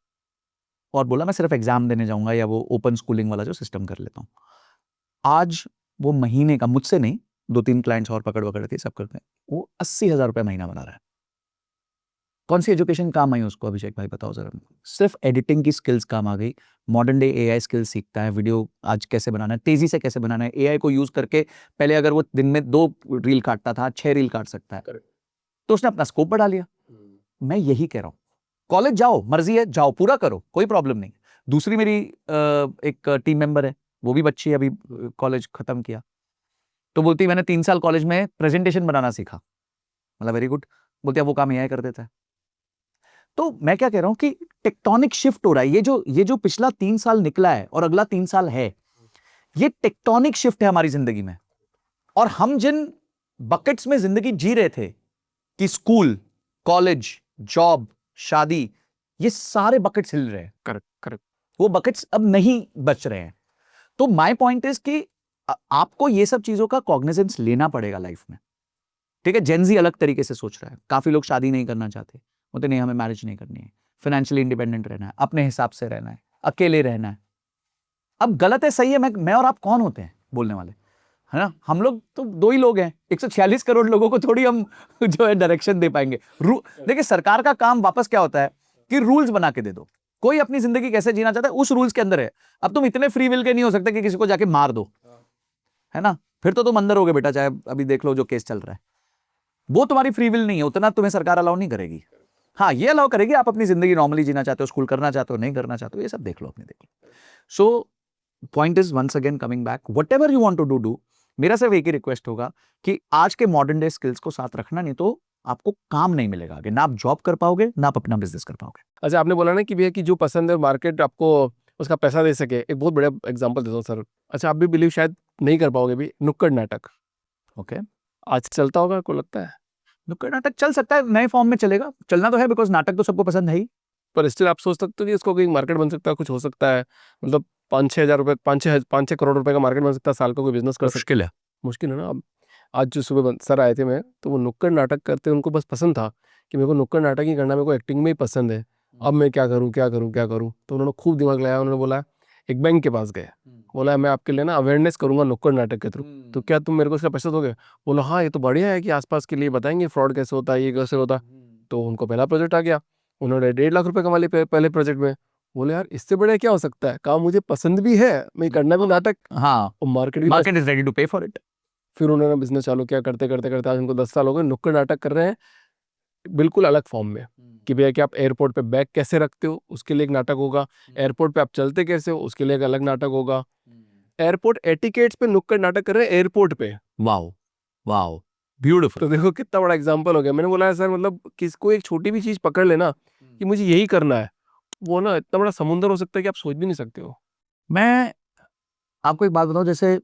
और बोला मैं सिर्फ एग्जाम देने जाऊंगा, या वो ओपन स्कूलिंग वाला जो सिस्टम कर लेता हूँ। आज वो महीने का, मुझसे नहीं, 2-3 क्लाइंट्स और पकड़ के सब करते हैं, वो 80,000 रुपए महीना बना रहा है। कौन सी एजुकेशन काम आई उसको, अभिषेक भाई बताओ जरा। सिर्फ एडिटिंग की स्किल्स काम आ गई। मॉडर्न डे एआई स्किल्स सीखता है, वीडियो आज कैसे बनाना है, तेजी से कैसे बनाना है। एआई को यूज करके पहले अगर वो दिन में 2 रील काटता था, 6 रील काट सकता है। तो उसने अपना स्कोप बढ़ा लिया। मैं यही कह रहा हूं, कॉलेज जाओ, मर्जी है जाओ, पूरा करो, कोई प्रॉब्लम नहीं। दूसरी मेरी एक टीम मेंबर है, वो भी बच्ची है, अभी कॉलेज खत्म किया, तो बोलती मैंने 3 साल कॉलेज में प्रेजेंटेशन बनाना सीखा। मतलब वेरी गुड। बोलती है वो काम एआई कर देता है। तो मैं क्या कह रहा हूं कि टेक्टोनिक शिफ्ट हो रहा है। ये जो पिछला 3 साल निकला है और अगला 3 साल है, ये टेक्टोनिक शिफ्ट है हमारी जिंदगी में। और हम जिन बकेट्स में जिंदगी जी रहे थे कि स्कूल, कॉलेज, जॉब, शादी, ये सारे बकेट्स हिल रहे हैं। Correct correct. वो बकेट्स अब नहीं बच रहे हैं। तो माय पॉइंट इज कि आपको ये सब चीजों का कॉग्निजेंस लेना पड़ेगा लाइफ में। ठीक है, जेनजी अलग तरीके से सोच रहा है। काफी लोग शादी नहीं करना चाहते, बोलते नहीं हमें मैरिज नहीं करनी है, फाइनेंशियली इंडिपेंडेंट रहना है, अपने हिसाब से रहना है, अकेले रहना है। अब गलत है सही है, मैं और आप कौन होते हैं बोलने वाले, है ना? हम लोग तो 2 ही लोग हैं, 146 करोड़ लोगों को थोड़ी हम जो है डायरेक्शन दे पाएंगे। देखिए सरकार का काम वापस क्या होता है कि रूल्स बना के दे दो। कोई अपनी जिंदगी कैसे जीना चाहता है उस रूल्स के अंदर है। अब तुम इतने फ्री विल के नहीं हो सकते कि किसी को जाके मार दो, है ना? फिर तो तुम अंदर होगे बेटा, चाहे अभी देख लो जो केस चल रहा है, वो तुम्हारी फ्री विल नहीं है, उतना तुम्हें सरकार अलाउ नहीं करेगी। हाँ ये अलाउ करेगी, आप अपनी जिंदगी नॉर्मली जीना चाहते हो, स्कूल करना चाहते हो, नहीं करना चाहते हो, ये सब देख लो अपने, देख लो। So point is once again coming back, whatever you want to do. मेरा सिर्फ एक ही रिक्वेस्ट होगा कि आज के मॉडर्न डे स्किल्स को साथ रखना, नहीं तो आपको काम नहीं मिलेगा आगे, ना आप जॉब कर पाओगे, ना आप अपना बिजनेस कर पाओगे। अच्छा आपने बोला ना कि भैया कि जो पसंद है मार्केट आपको उसका पैसा दे सके, एक बहुत बड़ा एग्जांपल देता हूँ सर। अच्छा आप भी बिलीव शायद नहीं कर पाओगे भी, नुक्कड़ नाटक ओके, आज चलता होगा आपको लगता है? नुक्कड़ नाटक चल सकता है, नए फॉर्म में चलेगा, चलना तो है, बिकॉज नाटक तो सबको पसंद है ही। पर स्टिल आप सोच सकते हो कि इसको कोई मार्केट बन सकता है, कुछ हो सकता है, मतलब 5-6 हज़ार रुपये, 5-6 करोड़ रुपए का मार्केट बन सकता है, साल का कोई बिजनेस कर सकता मुश्किल है। है। मुश्किल है ना। अब आज जो सुबह सर आए थे, मैं तो वो नुक्कड़ नाटक करते, उनको बस पसंद था कि मेरे को नुक्कड़ नाटक ही करना, मेरे को एक्टिंग में ही पसंद है, अब मैं क्या करूँ क्या करूँ क्या करूँ। तो उन्होंने खूब दिमाग लगाया, उन्होंने बोला एक बैंक के पास गए, बोला मैं आपके लिए ना अवेयरनेस करूंगा नुक्कड़ नाटक के थ्रू, तो क्या तुम मेरे को इसका पैसा दोगे? बोला हाँ ये तो बढ़िया है कि आसपास के लिए बताएंगे फ्रॉड कैसे होता है, ये कैसे होता है। तो उनको पहला प्रोजेक्ट आ गया, उन्होंने 1.5 लाख रुपए कमा लिए पहले प्रोजेक्ट में। बोले यार इससे बड़ा क्या हो सकता है, काम मुझे पसंद भी है, मैं करना भी नाटक, हाँ, और मार्केट भी market is ready to pay for it. फिर उन्होंने बिजनेस चालू किया, करते करते करते आज उनको 10 साल हो गए, नुक्कड़ नाटक कर रहे हैं बिल्कुल अलग फॉर्म में। कि भैया कि आप एयरपोर्ट पे बैग कैसे रखते हो उसके लिए एक नाटक होगा, एयरपोर्ट पे आप चलते कैसे हो उसके लिए एक अलग नाटक होगा, एयरपोर्ट एटिकेट्स पे नुक्कड़ नाटक कर रहे हैं एयरपोर्ट पे। Wow wow, beautiful. तो देखो कितना बड़ा एग्जांपल हो गया। मैंने बोला है सर मतलब किसको एक छोटी भी चीज पकड़ लेना कि मुझे यही करना है, वो ना इतना बड़ा समुंदर हो सकता है कि आप सोच भी नहीं सकते हो। मैं आपको एक बात बताऊं, जैसे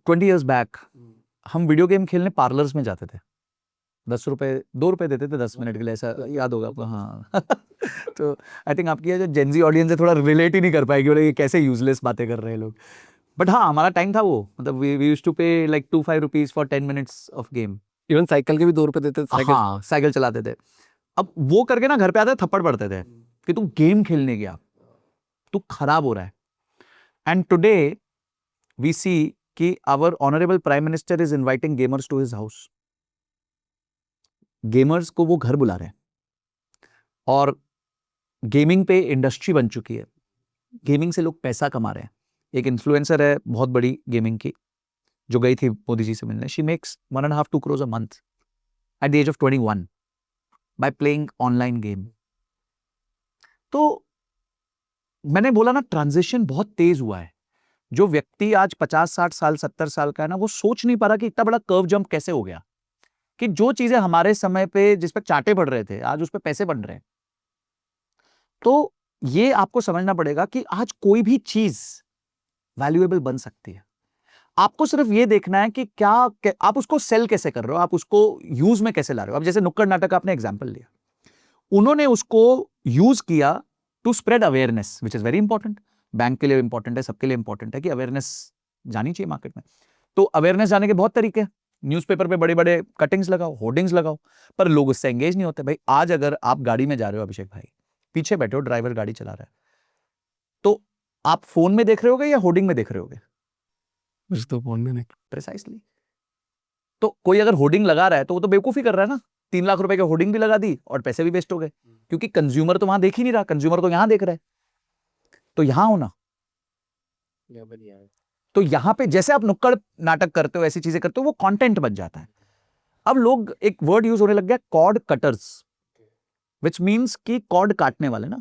20 years बैक हम वीडियो गेम खेलने पार्लर्स में जाते थे, 10 रुपए 2 रुपए देते थे 10 मिनट के लिए, ऐसा याद होगा आपको? हाँ तो आई थिंक आपकी जो जेनजी ऑडियंस है थोड़ा रिलेट ही नहीं कर पाएगी, बोले ये कैसे यूजलेस बातें कर रहे हैं लोग। बट हाँ हमारा टाइम था वो, मतलब वी यूज्ड टू पे like 2-5 rupees for 10 minutes of game. Even cycle के भी 2 रुपए देते थे, साइकिल। हाँ साइकिल चलाते थे। अब वो करके ना घर पे आते थप्पड़ पड़ते थे कि तू गेम खेलने गया, तू खराब हो रहा है। एंड टुडे वी सी कि our honourable prime minister is inviting gamers to his house. Gamers को वो घर बुला रहे हैं, और गेमिंग पे इंडस्ट्री बन चुकी है, गेमिंग से लोग पैसा कमा रहे हैं। एक इन्फ्लुएंसर है बहुत बड़ी गेमिंग की, जो गई थी मोदी जी से मिलने, she makes 1.5-2 crores a month at the age of 21 by playing online game। तो मैंने बोला ना ट्रांजिशन बहुत तेज हुआ है। जो व्यक्ति आज 50-60 साल 70 साल का है ना, वो सोच नहीं पा रहा कि इतना बड़ा कर्व जंप कैसे हो गया, कि जो चीजें हमारे समय पे जिस पे चाटे पड़ रहे थे आज उस पे पैसे बन रहे हैं। तो ये आपको समझना पड़ेगा कि आज कोई भी चीज वैल्यूएबल बन सकती है। आपको सिर्फ ये देखना है कि क्या आप उसको सेल कैसे कर रहे हो, आप उसको यूज में कैसे ला रहे हो। अब जैसे नुक्कड़ नाटक का आपने एग्जांपल लिया, उन्होंने उसको यूज किया to spread awareness, which is very important. Bank के लिए इंपॉर्टेंट है, सबके लिए इंपॉर्टेंट है कि अवेयरनेस जानी चाहिए मार्केट में। तो अवेयरनेस जाने के बहुत तरीके हैं, न्यूज़पेपर पे बड़े बड़े कटिंग्स लगाओ, होर्डिंग्स लगाओ, पर लोग उससे एंगेज नहीं होते। भाई आज अगर आप गाड़ी में जा रहे हो अभिषेक भाई, पीछे बैठे हो, ड्राइवर गाड़ी चला रहा है, तो आप फोन में देख रहे होगे या होर्डिंग में देख रहे होगे? तो फोन में नहीं। प्रिसाइसली। तो कोई अगर होर्डिंग लगा रहा है तो वो तो बेवकूफी कर रहा है ना, 3 लाख रुपए के होर्डिंग भी लगा दी और पैसे भी वेस्ट हो गए, क्योंकि कंज्यूमर तो वहां देख ही नहीं रहा, कंज्यूमर तो यहां देख रहा है। तो यहां हो ना, तो यहां पे जैसे आप नुक्कड़ नाटक करते हो, ऐसी चीजें करते हो, वो कंटेंट बन जाता है। अब लोग, एक वर्ड यूज होने लग गया, कॉर्ड कटर्स, विच मीन्स कि कॉर्ड काटने वाले ना।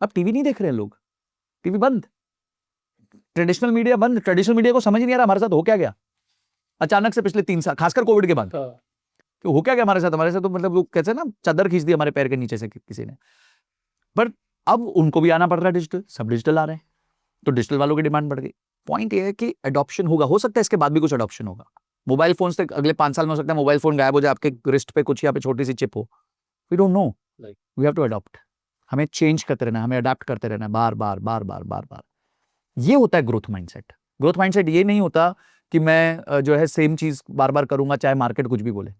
अब टीवी नहीं देख रहे हैं लोग, टीवी बंद, ट्रेडिशनल मीडिया बंद। ट्रेडिशनल मीडिया को समझ नहीं आ रहा हमारे साथ हो क्या गया अचानक से पिछले 3 साल, खासकर कोविड के बाद। तो हो क्या गया हमारे साथ तो मतलब लोग कहते हैं ना, चादर खींच दी हमारे पैर के नीचे से किसी ने। पर अब उनको भी आना पड़ रहा है डिजिटल, सब डिजिटल आ रहे हैं, तो डिजिटल वालों की डिमांड बढ़ गई। पॉइंट ये है कि अडॉप्शन होगा, हो सकता है इसके बाद भी कुछ अडॉप्शन होगा। मोबाइल फोन से अगले 5 साल में हो सकता है मोबाइल फोन गायब हो जाए, आपके रिस्ट पे कुछ यहाँ पे छोटी सी चिप हो। We don't know, we have to adopt. हमें चेंज करते रहना, हमें अडॉप्ट करते रहना, बार बार बार बार बार बार। ये होता है ग्रोथ माइंडसेट। ग्रोथ माइंडसेट ये नहीं होता कि मैं जो है सेम चीज बार बार करूंगा चाहे मार्केट कुछ भी बोले।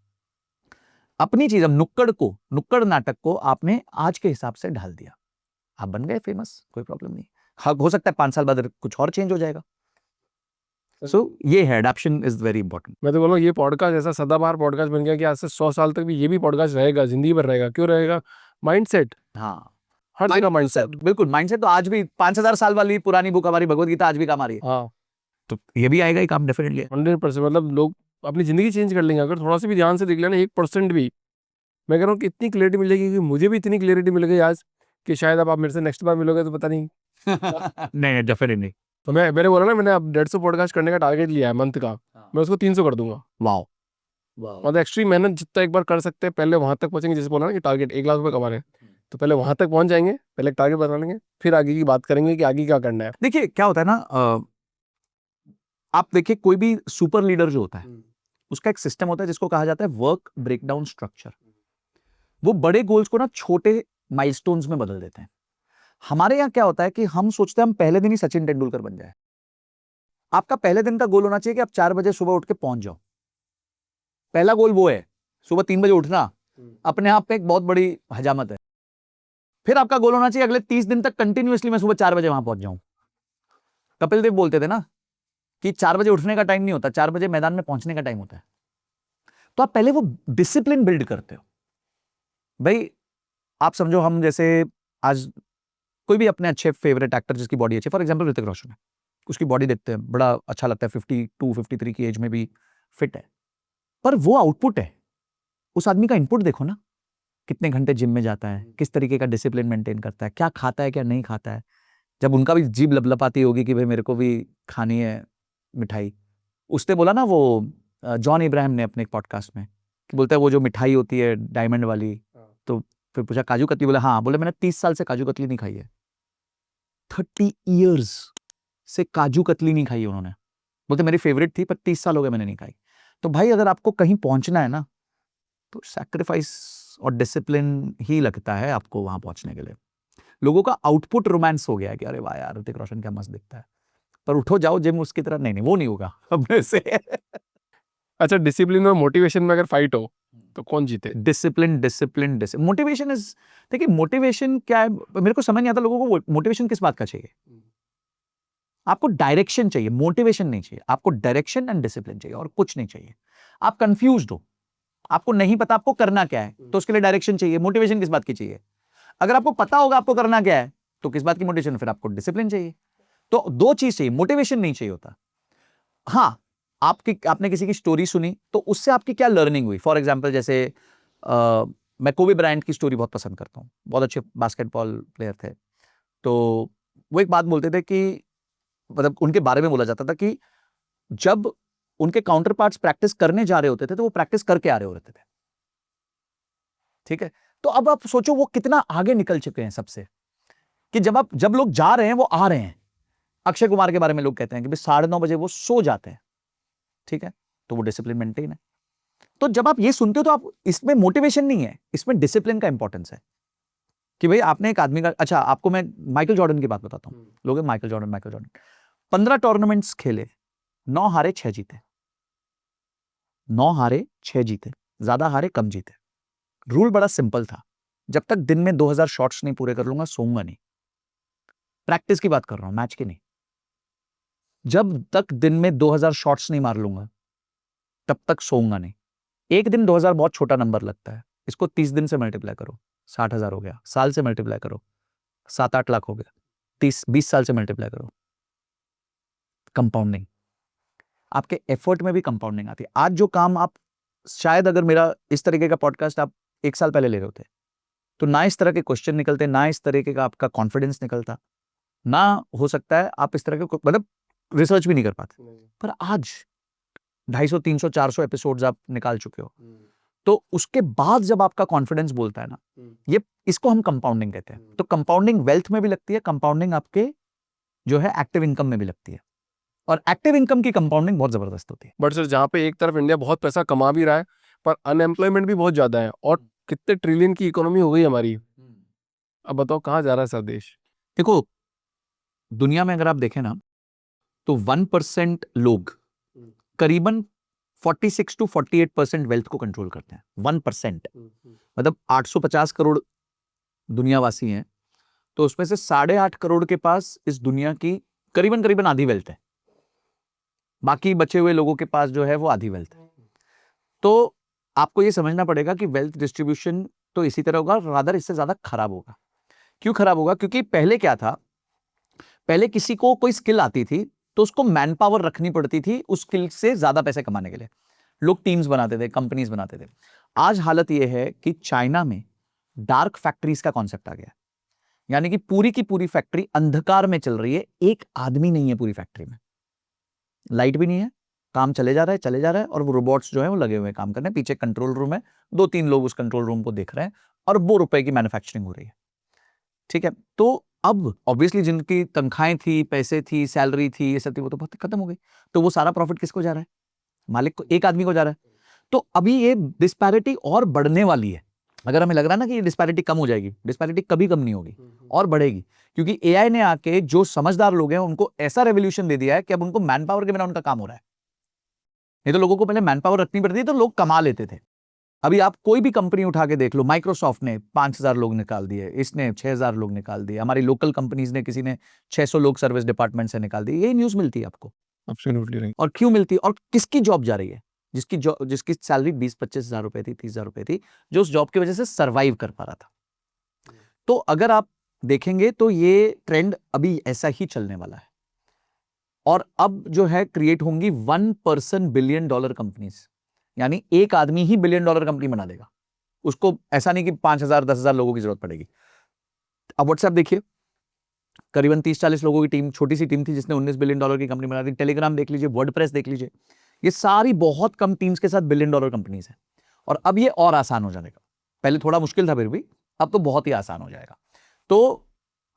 अपनी चीज, अब नुक्कड़ नाटक को आपने आज के हिसाब से ढाल दिया, आप बन गए फेमस, कोई प्रॉब्लम नहीं। हाँ, हो सकता है 5 साल बाद कुछ और चेंज हो जाएगा। सो ये है, एडॉप्शन इज वेरी इंपॉर्टेंट। मैं तो बोलूँ ये पॉडकास्ट ऐसा सदाबहार पॉडकास्ट बन गया कि आज से 100 साल तक भी ये भी पॉडकास्ट रहेगा, जिंदगी भर रहेगा। क्यों रहेगा? माइंडसेट, हाँ, हर जगह माइंडसेट। बिल्कुल माइंडसेट। तो आज भी 5000 साल वाली पुरानी बुक हमारी भगवत गीता आज भी काम आ रही है। हाँ, तो ये भी आएगा ही काम, डेफिनेटली। 100%। मतलब लोग अपनी जिंदगी चेंज कर लेंगे अगर थोड़ा सा भी ध्यान से देख लेना, 1% भी। मैं कह रहा हूँ कि इतनी क्लियरिटी मिल जाएगी, कि मुझे भी इतनी क्लियरिटी मिल गई आज कि शायद अब आप मेरे से नेक्स्ट बार मिलोगे तो पता नहीं। नहीं, डेफिनेटली। तो मैंने बोला ना, मैंने अब 150 पॉडकास्ट करने का टारगेट लिया है मंथ का, मैं उसको 300 कर दूंगा। वाओ, मतलब एक्सट्रीम मेहनत जितना एक बार कर सकते हैं, पहले वहां तक पहुंचेंगे। जैसे बोला ना कि टारगेट 1 लाख रुपए कमा रहे हैं, तो पहले वहां तक पहुंच जाएंगे, पहले एक टारगेट बना लेंगे, फिर आगे की बात करेंगे कि आगे क्या करना है। देखिए क्या होता है ना, आप देखिए कोई भी सुपर लीडर जो होता है उसका एक सिस्टम होता है जिसको कहा जाता है वर्क ब्रेकडाउन स्ट्रक्चर। वो बड़े गोल्स को ना छोटे माइलस्टोन्स में बदल देते हैं। हमारे यहाँ क्या होता है कि हम सोचते हैं हम पहले दिन ही सचिन तेंदुलकर बन जाए। आपका पहले दिन का गोल होना चाहिए कि आप 4 बजे सुबह उठ के पहुंच जाओ। पहला गोल वो है, सुबह 3 बजे उठना अपने आप में एक बहुत बड़ी हजामत है। फिर आपका गोल होना चाहिए अगले 30 दिन तक कंटिन्यूअसली मैं सुबह 4 बजे वहां पहुंच जाऊं। कपिल देव बोलते थे ना कि 4 बजे उठने का टाइम नहीं होता, 4 बजे मैदान में पहुंचने का टाइम होता है। तो आप पहले वो डिसिप्लिन बिल्ड करते हो। भाई आप समझो, हम जैसे आज कोई भी अपने अच्छे फेवरेट एक्टर जिसकी बॉडी अच्छी, फॉर एग्जांपल ऋतिक रोशन है, उसकी बॉडी देखते हैं बड़ा अच्छा लगता है, 52-53 की एज में भी फिट है, पर वो आउटपुट है। उस आदमी का इनपुट देखो ना, कितने घंटे जिम में जाता है, किस तरीके का डिसिप्लिन मेंटेन करता है, क्या खाता है क्या नहीं खाता है। जब उनका भी जीभ लपलपाती होगी कि भाई मेरे को भी खानी है मिठाई। उसने बोला ना वो जॉन इब्राहिम ने अपने एक पॉडकास्ट में कि बोलता है वो जो मिठाई होती है डायमंड वाली, तो फिर पूछा काजू कतली, बोला हाँ, बोले मैंने 30 साल से काजू कतली नहीं खाई है। 30 ईयर्स से काजू कतली नहीं खाई उन्होंने। बोलते मेरी फेवरेट थी पर 30 साल हो गए मैंने नहीं खाई। तो भाई अगर आपको कहीं पहुंचना है ना, तो सैक्रिफाइस और डिसिप्लिन ही लगता है आपको वहां पहुंचने के लिए। लोगों का आउटपुट रोमांस हो गया है कि अरे वाह यार ऋतिक रोशन क्या मस्त दिखता है, पर उठो जाओ जिम उसकी तरह, नहीं वो नहीं होगा अपने से। अच्छा, डिसिप्लिन और मोटिवेशन में अगर फाइट हो तो कौन जीते? डिसिप्लिन, मोटिवेशन इज, देखिए मोटिवेशन क्या है, मेरे को समझ नहीं आता लोगों को मोटिवेशन किस बात का चाहिए। आपको डायरेक्शन चाहिए, मोटिवेशन नहीं चाहिए। आपको डायरेक्शन एंड डिसिप्लिन चाहिए और कुछ नहीं चाहिए। आप कंफ्यूज्ड हो, आपको नहीं पता आपको करना क्या है, तो उसके लिए डायरेक्शन चाहिए। मोटिवेशन किस बात की चाहिए? अगर आपको पता होगा आपको करना क्या है, तो किस बात की मोटिवेशन? फिर आपको डिसिप्लिन चाहिए। तो 2 चीज चाहिए, मोटिवेशन नहीं चाहिए होता। हाँ, आपने किसी की स्टोरी सुनी तो उससे आपकी क्या लर्निंग हुई। फॉर एग्जाम्पल जैसे मैं कोबी ब्रायंट की स्टोरी बहुत पसंद करता हूं, बहुत अच्छे बास्केटबॉल प्लेयर थे। तो वो एक बात बोलते थे कि मतलब उनके बारे में बोला जाता था कि जब उनके काउंटर पार्ट्स प्रैक्टिस करने जा रहे होते थे तो वो प्रैक्टिस करके आ रहे होते थे। ठीक है, तो अब आप सोचो वो कितना आगे निकल चुके हैं सबसे, कि जब लोग जा रहे हैं वो आ रहे हैं। अक्षय कुमार के बारे में लोग कहते हैं कि 9:30 बजे वो सो जाते हैं। ठीक है, तो वो डिसिप्लिन मेंटेन है। तो जब आप ये सुनते हो तो आप, इसमें मोटिवेशन नहीं है, इसमें डिसिप्लिन का इंपॉर्टेंस है कि भाई आपने एक आदमी का, अच्छा आपको मैं माइकल जॉर्डन की बात बताता हूं। लोग माइकल जॉर्डन 15 टूर्नामेंट्स खेले, 9 हारे 6 जीते, 9 हारे 6 जीते, ज्यादा हारे कम जीते। रूल बड़ा सिंपल था, जब तक दिन में 2000 शॉट्स नहीं पूरे कर लूंगा सोऊंगा नहीं। प्रैक्टिस की बात कर रहा हूं, मैच की नहीं। जब तक दिन में 2000 शॉट्स नहीं मार लूंगा तब तक सोऊंगा नहीं। एक दिन 2000 बहुत छोटा नंबर लगता है, इसको 30 दिन से मल्टीप्लाई करो, 60,000 हो गया। साल से मल्टीप्लाई करो, 7-8 लाख हो गया। 20 साल से मल्टीप्लाई करो। कंपाउंडिंग, आपके एफर्ट में भी कंपाउंडिंग आती है। आज जो काम आप, शायद अगर मेरा इस तरीके का पॉडकास्ट आप 1 साल पहले ले रहे होते, तो ना इस तरह के क्वेश्चन निकलते, ना इस तरीके का आपका कॉन्फिडेंस निकलता, ना हो सकता है आप इस तरह के मतलब रिसर्च भी नहीं कर पाते। पर आज 250, 300, 400 एपिसोड्स आप निकाल चुके हो, तो उसके बाद जब आपका कॉन्फिडेंस बोलता है ना, ये इसको हम कंपाउंडिंग कहते हैं। तो कंपाउंडिंग वेल्थ में भी लगती है, कंपाउंडिंग आपके जो है एक्टिव इनकम में भी लगती है, और एक्टिव इनकम की कंपाउंडिंग बहुत जबरदस्त होती है। बट सर, जहाँ पे एक तरफ इंडिया बहुत पैसा कमा भी रहा है, पर अनएम्प्लॉयमेंट भी बहुत ज्यादा है, और कितने ट्रिलियन की इकोनॉमी हो गई हमारी। अब बताओ कहाँ जा रहा है सब देश? देखो, दुनिया में अगर आप देखें ना, तो 1% लोग करीबन 46 to 48% वेल्थ को कंट्रोल करते हैं। 1%, मतलब 850 करोड़ दुनियावासी हैं, तो उसमें से 8.5 करोड़ के पास इस दुनिया की करीबन आधी वेल्थ है। बाकी बचे हुए लोगों के पास जो है वो आधी वेल्थ है। तो आपको ये समझना पड़ेगा कि वेल्थ डिस्ट्रीब्यूशन तो इसी तरह होगा, रादर इससे ज्यादा खराब होगा। क्यों खराब होगा? क्योंकि पहले क्या था, पहले किसी को कोई स्किल आती थी तो उसको मैन पावर रखनी पड़ती थी उस स्किल से ज्यादा पैसे कमाने के लिए। लोग टीम्स बनाते थे, कंपनीज बनाते थे। आज हालत यह है कि चाइना में डार्क फैक्ट्रीज का कॉन्सेप्ट आ गया, यानी कि पूरी की पूरी फैक्ट्री अंधकार में चल रही है, एक आदमी नहीं है पूरी फैक्ट्री में, लाइट भी नहीं है, काम चले जा रहा है, और वो रोबोट्स जो है वो लगे हुए हैं काम करने। पीछे कंट्रोल रूम है, 2-3 लोग उस कंट्रोल रूम को देख रहे हैं, अरबों रुपए की मैन्युफैक्चरिंग हो रही है। ठीक है, तो अब ऑब्वियसली जिनकी तनख्वाहें थी, पैसे थी, सैलरी थी, ये सब थी, वो तो बहुत खत्म हो गई। तो वो सारा प्रॉफिट किसको जा रहा है? मालिक को, एक आदमी को जा रहा है। तो अभी ये डिस्पैरिटी और बढ़ने वाली है। अगर हमें लग रहा है ना कि ये डिस्पैरिटी कम हो जाएगी, डिस्पैरिटी कभी कम नहीं होगी, और बढ़ेगी। क्योंकि एआई ने आके जो समझदार लोग हैं उनको ऐसा रेवोल्यूशन दे दिया है कि अब उनको मैन पावर के बिना उनका काम हो रहा है। नहीं तो लोगों को पहले मैन पावर रखनी पड़ती थी तो लोग कमा लेते थे। अभी आप कोई भी कंपनी उठा के देख लो, माइक्रोसॉफ्ट ने 5,000 लोग निकाल दिए, इसने 6,000 लोग निकाल दिए, हमारी लोकल कंपनीज ने, किसी ने 600 लोग सर्विस डिपार्टमेंट से निकाल दिए। यही न्यूज मिलती है आपको। Absolutely right. और क्यों मिलती है? और किसकी जॉब जा रही है? जिसकी सैलरी 20-25 हजार रुपए थी, 30 हजार रुपए थी, जो उस जॉब की वजह से सर्वाइव कर पा रहा था। तो अगर आप देखेंगे तो ये ट्रेंड अभी ऐसा ही चलने वाला है, और अब जो है क्रिएट होंगी 1% बिलियन डॉलर कंपनीज, यानी एक आदमी ही बिलियन डॉलर कंपनी बना देगा। उसको ऐसा नहीं कि 5,000 10,000 लोगों की जरूरत पड़ेगी। अब व्हाट्सएप देखिए, करीबन 30-40 लोगों की टीम, छोटी सी टीम थी जिसने 19 बिलियन डॉलर की कंपनी बना दी। टेलीग्राम देख लीजिए, वर्डप्रेस देख लीजिए, ये सारी बहुत कम टीम्स के साथ बिलियन डॉलर कंपनीज है। और अब ये और आसान हो जाएगा। पहले थोड़ा मुश्किल था, फिर भी अब तो बहुत ही आसान हो जाएगा। तो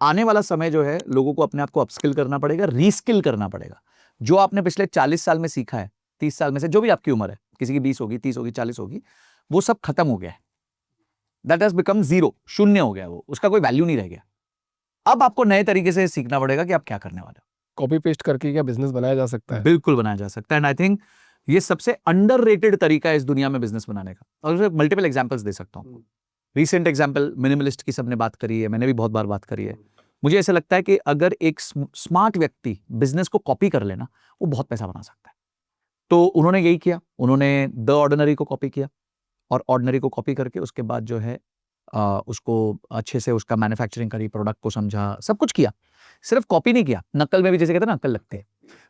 आने वाला समय जो है, लोगों को अपने आप को अपस्किल करना पड़ेगा, रीस्किल करना पड़ेगा। जो आपने पिछले 40 साल में सीखा है, 30 साल में से, जो भी आपकी उम्र है, किसी की 20 होगी, 30 होगी, 40 होगी, वो सब खत्म हो गया है। दैट हैज बिकम जीरो, शून्य हो गया वो, उसका कोई वैल्यू नहीं रह गया। अब आपको नए तरीके से सीखना पड़ेगा कि आप क्या करने वाले हो। कॉपी पेस्ट करके क्या बिजनेस बनाया जा सकता है? बिल्कुल बनाया जा सकता है, एंड आई थिंक ये सबसे अंडररेटेड तरीका है इस दुनिया में बिजनेस बनाने का। और मल्टीपल एग्जांपल्स दे सकता हूं। रीसेंट एग्जांपल, मिनिमलिस्ट की सबने बात करी है, मैंने भी बहुत बार बात करी है। मुझे ऐसा लगता है कि अगर एक स्मार्ट व्यक्ति बिजनेस को कॉपी कर लेना, वो बहुत पैसा बना सकता है। तो उन्होंने यही किया, उन्होंने द ऑर्डिनरी को कॉपी किया, और ऑर्डिनरी को कॉपी करके उसके बाद जो है उसको अच्छे से उसका मैन्युफैक्चरिंग करी, प्रोडक्ट को समझा, सब कुछ किया। सिर्फ कॉपी नहीं किया, नकल में भी, जैसे कहते हैं ना, अक्ल लगते हैं,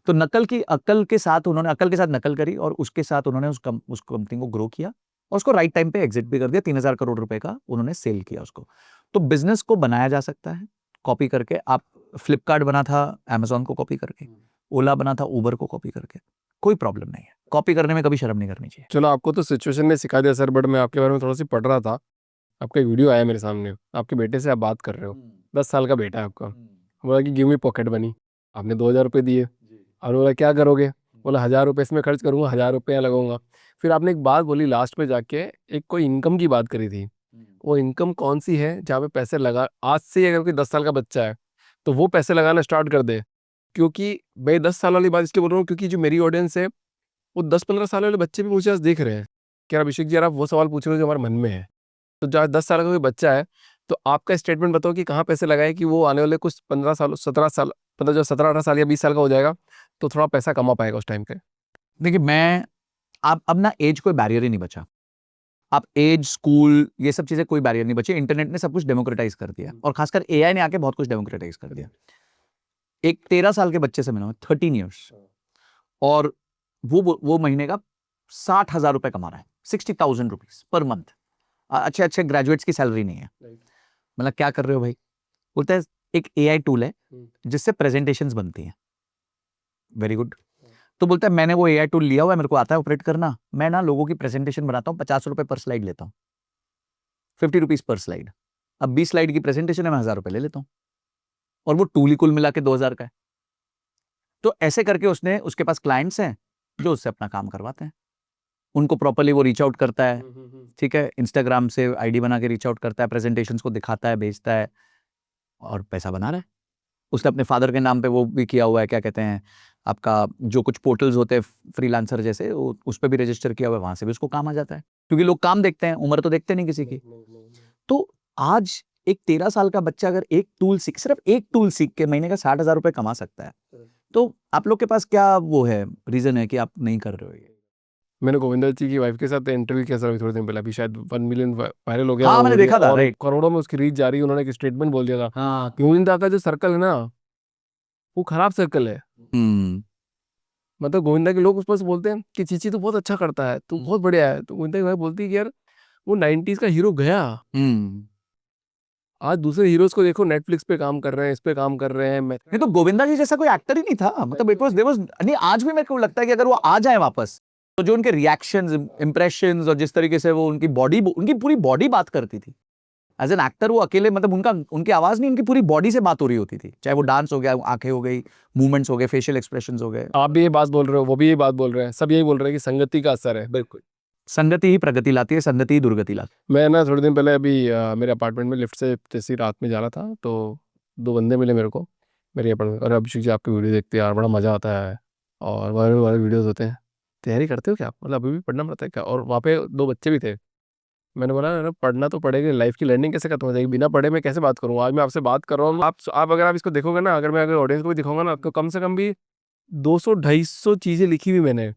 तो नकल की अक्ल के साथ उन्होंने अक्ल के साथ नकल करी, और उसके साथ उन्होंने उस कंपनी को ग्रो किया, और उसको राइट टाइम पे एग्जिट भी कर दिया। 3,000 करोड़ रुपए का उन्होंने सेल किया उसको। तो बिजनेस को बनाया जा सकता है कॉपी करके। आप, फ्लिपकार्ट बना था अमेजोन को कॉपी करके, ओला बना था उबर को कॉपी करके, कोई प्रॉब्लम नहीं है। कॉपी करने में कभी शर्म नहीं करनी चाहिए। चलो, आपको तो सिचुएशन ने सिखा दिया सर, बट मैं आपके बारे में थोड़ा सी पढ़ रहा था। आपका एक वीडियो आया मेरे सामने, आपके बेटे से आप बात कर रहे हो, 10 साल का बेटा है आपका। बोला कि गिव मी पॉकेट मनी। आपने 2,000 रुपये दिए, और बोला क्या करोगे? बोला 1,000 रुपये इसमें खर्च करूँगा, 1,000 रुपये लगाऊंगा। फिर आपने एक बात बोली लास्ट में जाके, एक कोई इनकम की बात करी थी। वो इनकम कौन सी है जहाँ पे पैसे लगा, आज से अगर कोई 10 साल का बच्चा है तो वो पैसे लगाना स्टार्ट कर दे? क्योंकि मैं 10 साल वाली बात इसलिए बोल रहा हूँ क्योंकि जो मेरी ऑडियंस है वो 10-15 साल वाले बच्चे भी मुझे आज देख रहे हैं कि यार अभिषेक जी, यार आप वो सवाल पूछ रहे हो जो हमारे मन में है। तो जो आज 10 साल का कोई बच्चा है, तो आपका स्टेटमेंट बताओ कि कहाँ पैसे लगाए कि वो आने वाले कुछ 15 साल, 17 साल, मतलब जो 17-18 साल या 20 साल का हो जाएगा तो थोड़ा पैसा कमा पाएगा उस टाइम पे। देखिए, मैं अब ना एज कोई बैरियर ही नहीं बचा। आप एज, स्कूल, ये सब चीजें कोई बैरियर नहीं बची। इंटरनेट ने सब कुछ डेमोक्रेटाइज कर दिया, और खासकर एआई ने आके बहुत कुछ डेमोक्रेटाइज कर दिया। एक 13 साल के बच्चे से मिला हूं, 13 ईयर्स, और वो महीने का 60,000 रुपए कमा रहा है, 60,000 रुपीज पर मंथ। अच्छे अच्छे ग्रेजुएट्स की सैलरी नहीं है। मतलब क्या कर रहे हो भाई? बोलता है एक एआई टूल है जिससे प्रेजेंटेशंस बनती हैं। Very good. तो बोलता है मैंने वो एआई टूल लिया हुआ है, मेरे को आता है ऑपरेट करना, मैं ना लोगों की प्रेजेंटेशन बनाता हूँ, 50 रुपए पर स्लाइड लेता हूँ, 50 रुपीज पर स्लाइड। अब 20 स्लाइड की प्रेजेंटेशन है, मैं 1,000 रुपए ले लेता हूँ, और वो टूल ही कुल मिला के 2,000 का है। तो ऐसे करके उसके पास क्लाइंट्स हैं जो उससे अपना काम करवाते हैं, उनको प्रॉपर्ली वो रीच आउट करता है, ठीक है, इंस्टाग्राम से आईडी बना के रीच आउट करता है, प्रेजेंटेशंस को दिखाता है, भेजता है, और पैसा बना रहा है। उसने अपने फादर के नाम पे वो भी किया हुआ है, क्या कहते हैं, आपका जो कुछ पोर्टल्स होते हैं फ्रीलांसर जैसे, उस पर भी रजिस्टर किया हुआ है, वहां से भी उसको काम आ जाता है, क्योंकि लोग काम देखते हैं, उम्र तो देखते नहीं किसी की। तो आज एक 13 साल का बच्चा अगर सिर्फ एक टूल सीख के महीने का 60,000 रुपए कमा सकता है, तो आप लोग के पास क्या वो है, रीजन है कि आप नहीं कर रहे हो ये? मैंने गोविंदा जी की वाइफ के साथ इंटरव्यू किया था थोड़े दिन पहले, अभी शायद 1 मिलियन वायरल हो गया। हाँ, मैंने देखा था, और राइट। करोड़ों में उसकी रीच जा रही है। उन्होंने एक स्टेटमेंट बोल दिया था, हाँ। गोविंदा का जो सर्कल है ना, वो खराब सर्कल है। मतलब गोविंदा के लोग उस पर से बोलते हैं कि चीची तो बहुत अच्छा करता है, तू बहुत बढ़िया है। तो गोविंदा की वाइफ बोलती है कि यार वो 90s का हीरो गया, आज दूसरे हीरोज को देखो, नेटफ्लिक्स पे काम कर रहे हैं, इस पे काम कर रहे हैं। नहीं तो गोविंदा जी जैसा कोई एक्टर ही नहीं था, मतलब इट वाज देयर वाज नहीं। आज भी मेरे को लगता है कि अगर वो आ जाए वापस, तो जो उनके रिएक्शंस, इंप्रेशंस, और जिस तरीके से वो उनकी पूरी बॉडी बात करती थी एज एन एक्टर, वो अकेले, मतलब उनकी आवाज नहीं, उनकी पूरी बॉडी से बात हो रही होती थी, चाहे वो डांस हो गया, आंखें हो गई, मूवमेंट्स हो गए, फेशियल एक्सप्रेशंस हो गए। आप भी ये बात बोल रहे हो, वो भी ये बात बोल रहे हैं, सब यही बोल रहे हैं कि संगति का असर है। बिल्कुल, संगति ही प्रगति लाती है, संगति ही दुर्गति लाती है। मैं ना थोड़े दिन पहले अभी मेरे अपार्टमेंट में लिफ्ट से जैसी रात में जा रहा था, तो 2 बंदे मिले मेरे को मेरे अपार्टमेंट। और अभिषेक जी आपकी वीडियो देखते हैं यार, बड़ा मज़ा आता है, और वायरल वायरल वीडियोस होते हैं, तैयारी करते हो क्या आप? मतलब अभी भी पढ़ना पड़ता है क्या? और वहाँ पे 2 बच्चे भी थे। मैंने बोला ना, पढ़ना तो पड़ेगा, लाइफ की लर्निंग कैसे खत्म हो जाएगी? बिना पढ़े मैं कैसे बात करूँ? आज मैं आपसे बात कर रहा हूँ, आप अगर आप इसको देखोगे ना, अगर मैं अगर ऑडियंस को भी दिखाऊंगा ना, तो कम से कम भी 200-250 चीज़ें लिखी हुई मैंने,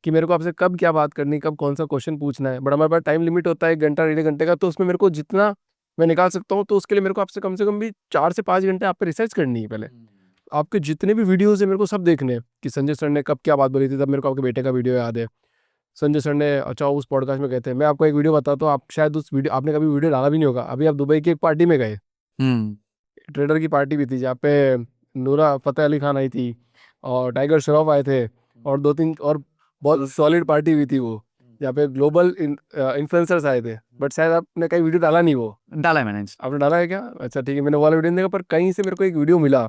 कि मेरे को आपसे कब क्या बात करनी, कब कौन सा क्वेश्चन पूछना है। बट हमारे पास टाइम लिमिट होता है 1 घंटा 1.5 घंटे का, तो उसमें मेरे को जितना मैं निकाल सकता हूँ, तो उसके लिए मेरे को आपसे कम से कम भी 4 से 5 घंटे आप पे रिसर्च करनी है पहले। आपके जितने भी वीडियोस है मेरे को सब देखने हैं, कि संजय सर ने कब क्या बात बोली थी। तब मेरे को आपके बेटे का वीडियो याद है, संजय सर ने अच्छा उस पॉडकास्ट में कहते हैं। मैं आपको एक वीडियो बताता हूँ, आप शायद उस वीडियो आपने कभी वीडियो डाला भी नहीं होगा। अभी आप दुबई की एक पार्टी में गए, ट्रेडर की पार्टी भी थी, जहाँ पे नूरा फतेह अली खान आई थी, और टाइगर श्रॉफ आए थे, और 2-3 और बहुत सॉलिड पार्टी हुई थी वो, जहाँ पे ग्लोबल इन्फ्लुएंसर्स आए थे। बट शायद आपने कहीं वीडियो डाला नहीं, वो डाला है मैंने। आपने डाला है क्या? अच्छा ठीक है, मैंने वो वाला वीडियो नहीं देखा, पर कहीं से मेरे को एक वीडियो मिला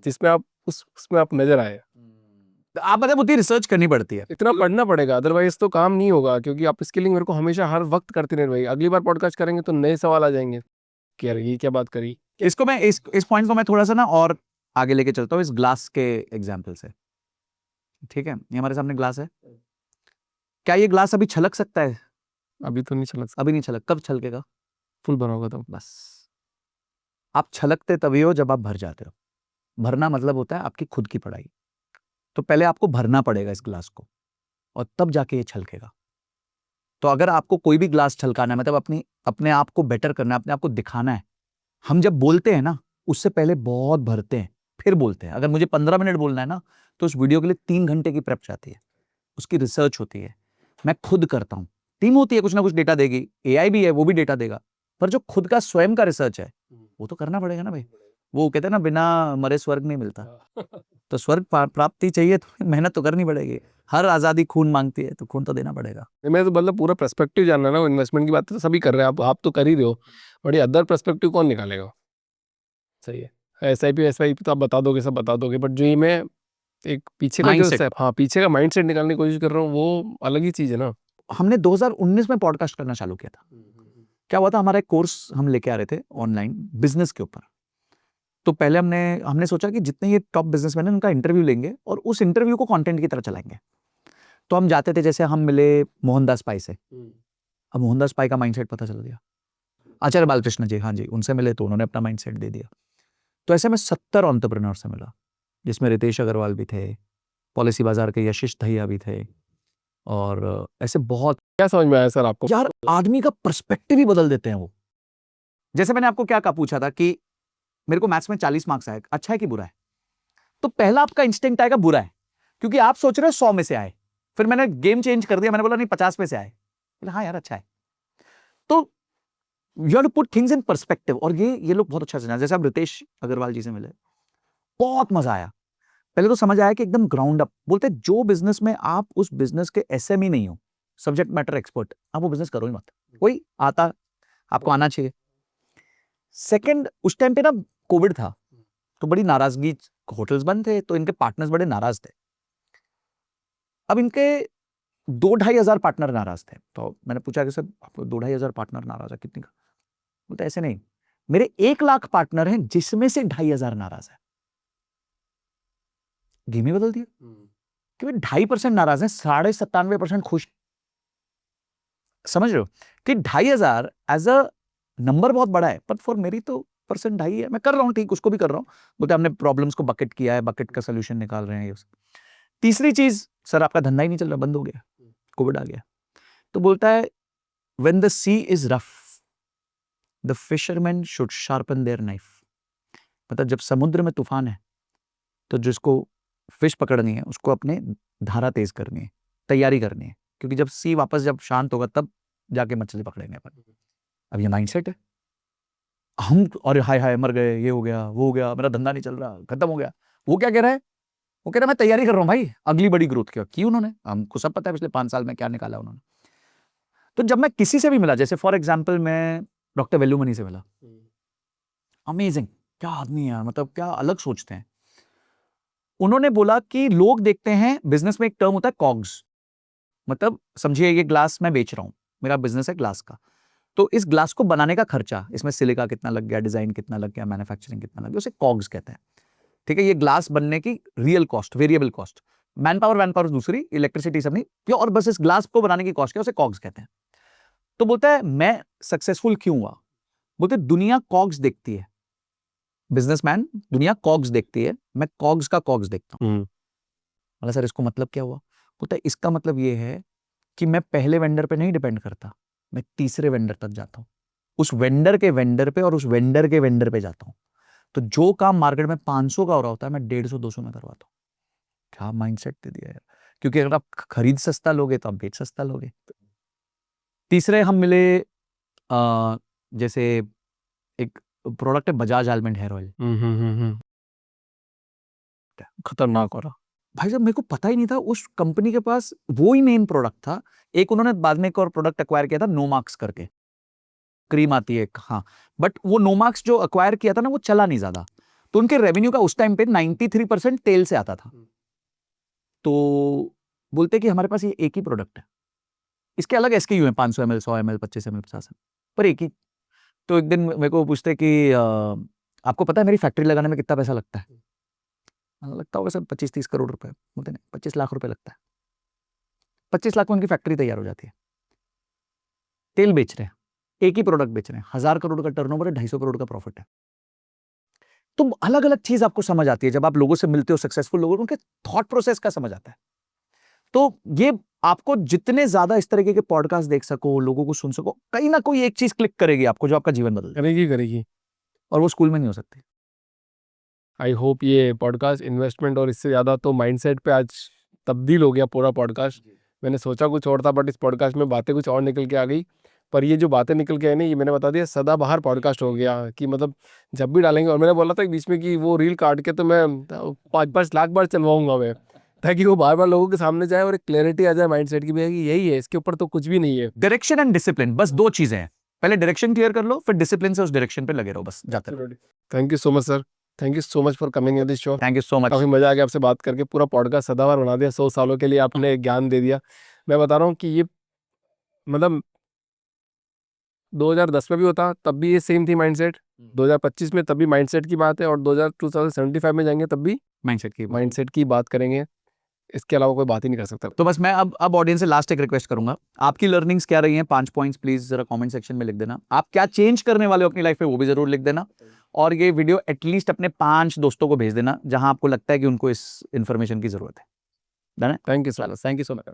जिसमें आप उसमें आप नजर आए। आप पता है, उतनी रिसर्च करनी पड़ती है, इतना पढ़ना पड़ेगा, अदरवाइज तो काम नहीं होगा। क्योंकि आप स्किलिंग मेरे को हमेशा हर वक्त करते रहे भाई। अगली बार पॉडकास्ट करेंगे तो नए सवाल आ जाएंगे कि यार ये क्या बात करी। इसको मैं इस पॉइंट को मैं थोड़ा सा ना और आगे लेके चलता हूँ, इस ग्लास के एग्जाम्पल से। ठीक है, ये हमारे सामने ग्लास है, क्या ये ग्लास अभी छलक सकता है? अभी तो नहीं चला, अभी नहीं छलक, कब छलकेगा? फुल भरा होगा तो। बस, आप छलकते तभी हो जब आप भर जाते हो। भरना मतलब होता है आपकी खुद की पढ़ाई। तो पहले आपको भरना पड़ेगा इस ग्लास को, और तब जाके ये छलकेगा। तो अगर आपको कोई भी ग्लास छलकाना है, मतलब अपने आप को बेटर करना है, अपने आप को दिखाना है, हम जब बोलते हैं ना, उससे पहले बहुत भरते हैं, फिर बोलते हैं। अगर मुझे 15 मिनट बोलना है ना, तो उस वीडियो के लिए 3 घंटे की प्रेप चाहती है, उसकी रिसर्च होती है, मैं खुद करता हूं। टीम होती है, कुछ ना कुछ डेटा देगी, एआई भी है, वो भी डेटा देगा, पर जो खुद का स्वयं का रिसर्च है, वो तो करना पड़ेगा ना भाई। वो कहते हैं ना, बिना मरे स्वर्ग नहीं मिलता। तो स्वर्ग प्राप्ति चाहिए तो मेहनत तो करनी पड़ेगी। हर आजादी खून मांगती है, तो खून तो देना पड़ेगा। मैं तो मतलब पूरा पर्सपेक्टिव जानना ना, इन्वेस्टमेंट की बात तो सभी कर रहे हैं, आप तो कर ही रहे हो, बट ये अदर पर्सपेक्टिव कौन निकालेगा? सही है, SIP तो आप बता दोगे, सब बता दोगे, बट जो ये मैं एक पीछे का जो Mindset। हाँ पीछे का माइंडसेट निकालने की कोशिश कर रहा हूँ, वो अलग ही चीज़ है ना। हमने 2019 में पॉडकास्ट करना चालू किया था। क्या हुआ था, हमारा एक कोर्स हम लेके आ रहे थे ऑनलाइन बिजनेस के ऊपर। तो पहले हमने सोचा कि जितने ये टॉप बिजनेसमैन हैं, उनका इंटरव्यू लेंगे और उस इंटरव्यू को कंटेंट की तरह चलाएंगे। तो हम जाते थे, जैसे हम मिले मोहनदास पाई से। अब मोहनदास पाई का माइंडसेट पता चल गया। आचार्य बालकृष्ण जी, हाँ जी, उनसे मिले तो उन्होंने अपना माइंडसेट दे दिया। तो ऐसे में 70 एंटरप्रेन्योर से मिला, जिसमें रितेश अग्रवाल भी थे, पॉलिसी बाजार के यशिश दहिया भी थे, और ऐसे बहुत क्या समझ में आया सर आपको? यार आदमी का पर्सपेक्टिव ही बदल देते हैं वो। जैसे मैंने आपको क्या पूछा था कि मेरे को मैथ्स में 40 मार्क्स आए, अच्छा है कि बुरा है? तो पहला आपका इंस्टिंक्ट आएगा बुरा है, क्योंकि आप सोच रहे हो 100 में से आए। फिर मैंने गेम चेंज कर दिया, मैंने बोला नहीं 50 में से आए, बोला हाँ यार अच्छा है। तो you have to put things in perspective. और ये लोग बहुत अच्छा समझा। जैसे आप रितेश अग्रवाल जी से मिले, बहुत मजा आया। पहले तो समझ आया कि एकदम ग्राउंड अप। बोलते जो बिजनेस में आप उस बिजनेस के एसएमई नहीं हो, सब्जेक्ट मैटर एक्सपर्ट, आप वो बिजनेस करो ही मत। कोई आता, आपको आना चाहिए। सेकंड, उस टाइम पे ना कोविड था, तो बड़ी नाराजगी, होटल्स बंद थे, तो इनके पार्टनर्स बड़े नाराज थे। अब इनके 2-2,500 पार्टनर नाराज थे। तो मैंने पूछा कि सर 2-2,500 पार्टनर नाराज है, कितनी का? बोलते ऐसे नहीं, मेरे 1 लाख पार्टनर हैं जिसमें से 2,500 नाराज है। गेम ही बदल दिया कि भाई 2.5% नाराज हैं, 97.5% खुश। समझ रहे हो कि 2,500 एज अ नंबर बहुत बड़ा है, पर फॉर मेरी तो परसेंट 2.5 है, मैं कर रहा हूं ठीक, उसको भी कर रहा हूं। बोलते हमने प्रॉब्लम्स को बकेट किया है, बकेट का सोल्यूशन निकाल रहे हैं ये। तीसरी चीज, सर आपका धंधा ही नहीं चल रहा, बंद हो गया, कोविड आ गया। तो बोलता है when the sea is rough the fisherman should sharpen their knife. मतलब जब समुद्र में तूफान है, तो जिसको फिश पकड़नी है उसको अपने धारा तेज करनी है, तैयारी करनी है, क्योंकि जब सी वापस जब शांत होगा तब जाके मछली पकड़ेंगे अपन। अब ये माइंडसेट है। हम और हाय हाय मर गए, ये हो गया, वो हो गया, मेरा धंधा नहीं चल रहा, खत्म हो गया। वो क्या कह रहा है? वो कह रहा है मैं तैयारी कर रहा हूं भाई अगली बड़ी ग्रोथ की उन्होंने, हमको सब पता है पिछले 5 साल में क्या निकाला उन्होंने। तो जब मैं किसी से भी मिला, जैसे फॉर एग्जाम्पल मैं डॉक्टर वेल्लूमणि से मिला, अमेजिंग, क्या आदमी है, मतलब क्या अलग सोचते हैं। उन्होंने बोला कि लोग देखते हैं, बिजनेस में एक टर्म होता है कॉग्स, मतलब समझिए ये ग्लास मैं बेच रहा हूं, मेरा बिजनेस है ग्लास का, तो इस ग्लास को बनाने का खर्चा, इसमें सिलिका कितना लग गया, डिजाइन कितना लग गया, मैन्युफैक्चरिंग कितना लग गया, उसे कॉग्स कहते हैं। ठीक है, ये ग्लास बनने की real cost, variable cost, man power दूसरी, इलेक्ट्रिसिटी सब नहीं, प्योर बस इस ग्लास को बनाने की कॉस्ट क्या, उसे कॉग्स कहते हैं। तो बोलता है मैं सक्सेसफुल क्यों हुआ? बोलते दुनिया कॉग्स देखती है, बिजनेसमैन दुनिया कॉग्स देखती है, मैं कॉग्स का कॉग्स देखता हूं। मतलब सर इसको मतलब क्या हुआ? बोलता है इसका मतलब ये है कि मैं पहले वेंडर पे नहीं डिपेंड करता, मैं तीसरे वेंडर तक जाता हूं, उस वेंडर के वेंडर पे और उस वेंडर के वेंडर पे जाता हूं। तो जो काम मार्केट में 500 का हो रहा होता है, मैं 150-200 में करवाता हूं। क्या माइंडसेट दे दिया यार, क्योंकि अगर आप खरीद सस्ता लोगे तो आप बेच सस्ता लोगे। तीसरे हम मिले, जैसे एक प्रोडक्ट है बजाज आलमंड हेयर ऑयल, खतरनाक हो रहा। भाई साहब मेरे को पता ही नहीं था उस कंपनी के पास वो ही मेन प्रोडक्ट था। एक उन्होंने बाद में एक और प्रोडक्ट एक्वायर किया था, नोमार्क्स करके, क्रीम आती है, हाँ, बट वो नोमार्क्स जो एक्वायर किया था ना, वो चला नहीं ज्यादा, तो उनके रेवेन्यू का उस टाइम पे 93% तेल से आता था। तो बोलते कि हमारे पास ये एक ही प्रोडक्ट है, इसके अलग एसकेयू है, 500 ml, 100 ml, 25 ml, 50 ml, पर एक ही। तो एक दिन मेरे को पूछते कि आपको पता है मेरी फैक्ट्री लगाने में कितना पैसा लगता है? लगता होगा सर 25-30 करोड़ रुपए। बोलते नहीं, 25 लाख रुपए लगता है। 25 लाख में उनकी फैक्ट्री तैयार हो जाती है। तेल बेच रहे हैं, एक ही प्रोडक्ट बेच रहे हैं, 1,000 करोड़ का टर्नओवर है, 250 करोड़ का प्रॉफिट है। तो अलग अलग चीज आपको समझ आती है जब आप लोगों से मिलते हो, सक्सेसफुल लोगों, उनके थॉट प्रोसेस का समझ आता है। तो ये आपको जितने ज्यादा इस तरीके के पॉडकास्ट देख सको, लोगों को सुन सको, कहीं ना कोई एक चीज क्लिक करेगी आपको जो आपका जीवन बदल देगी। करेगी। और वो स्कूल में नहीं हो सकती। आई होप ये पॉडकास्ट इन्वेस्टमेंट और इससे ज़्यादा तो माइंडसेट पे आज तब्दील हो गया पूरा पॉडकास्ट। मैंने सोचा कुछ और था, बट इस पॉडकास्ट में बातें कुछ और निकल के आ गई। पर ये जो बातें निकल के आई ना, ये मैंने बता दिया सदाबहार पॉडकास्ट हो गया कि मतलब जब भी डालेंगे। और मैंने बोला था बीच में कि वो रील काट के तो मैं 5-5 लाख बार चलवाऊंगा मैं, ताकि वो बार बार लोगों के सामने जाए और एक क्लैरिटी आ जाए माइंडसेट की, भैया कि यही है, इसके ऊपर तो कुछ भी नहीं है। डायरेक्शन एंड डिसिप्लिन, बस 2 चीजें हैं। पहले डायरेक्शन क्लियर कर लो, फिर डिसिप्लिन से उस डायरेक्शन पे लगे रहो, बस जाते रहो। Thank you so much sir, thank you so much for coming in this show. Thank you so much. काफ़ी मज़ा आ गया आपसे बात करके, पूरा पॉडकास्ट सदाबहार बना दिया। 100 सालों के लिए आपने ज्ञान दे दिया। मैं बता रहा हूँ कि ये मतलब 2010 में भी होता तब भी ये सेम थी माइंडसेट, 2025 में तब भी माइंडसेट की बात है, और 2075 में जाएंगे तब भी माइंडसेट की बात करेंगे। इसके अलावा कोई बात ही नहीं कर सकता। तो बस मैं अब ऑडियंस से लास्ट एक रिक्वेस्ट करूंगा, आपकी लर्निंग्स क्या रही हैं, 5 पॉइंट्स प्लीज जरा कमेंट सेक्शन में लिख देना। आप क्या चेंज करने वाले हो अपनी लाइफ में, वो भी जरूर लिख देना। और ये वीडियो एटलीस्ट अपने 5 दोस्तों को भेज देना जहां आपको लगता है कि उनको इस इंफॉर्मेशन की जरूरत है। Thank you so much.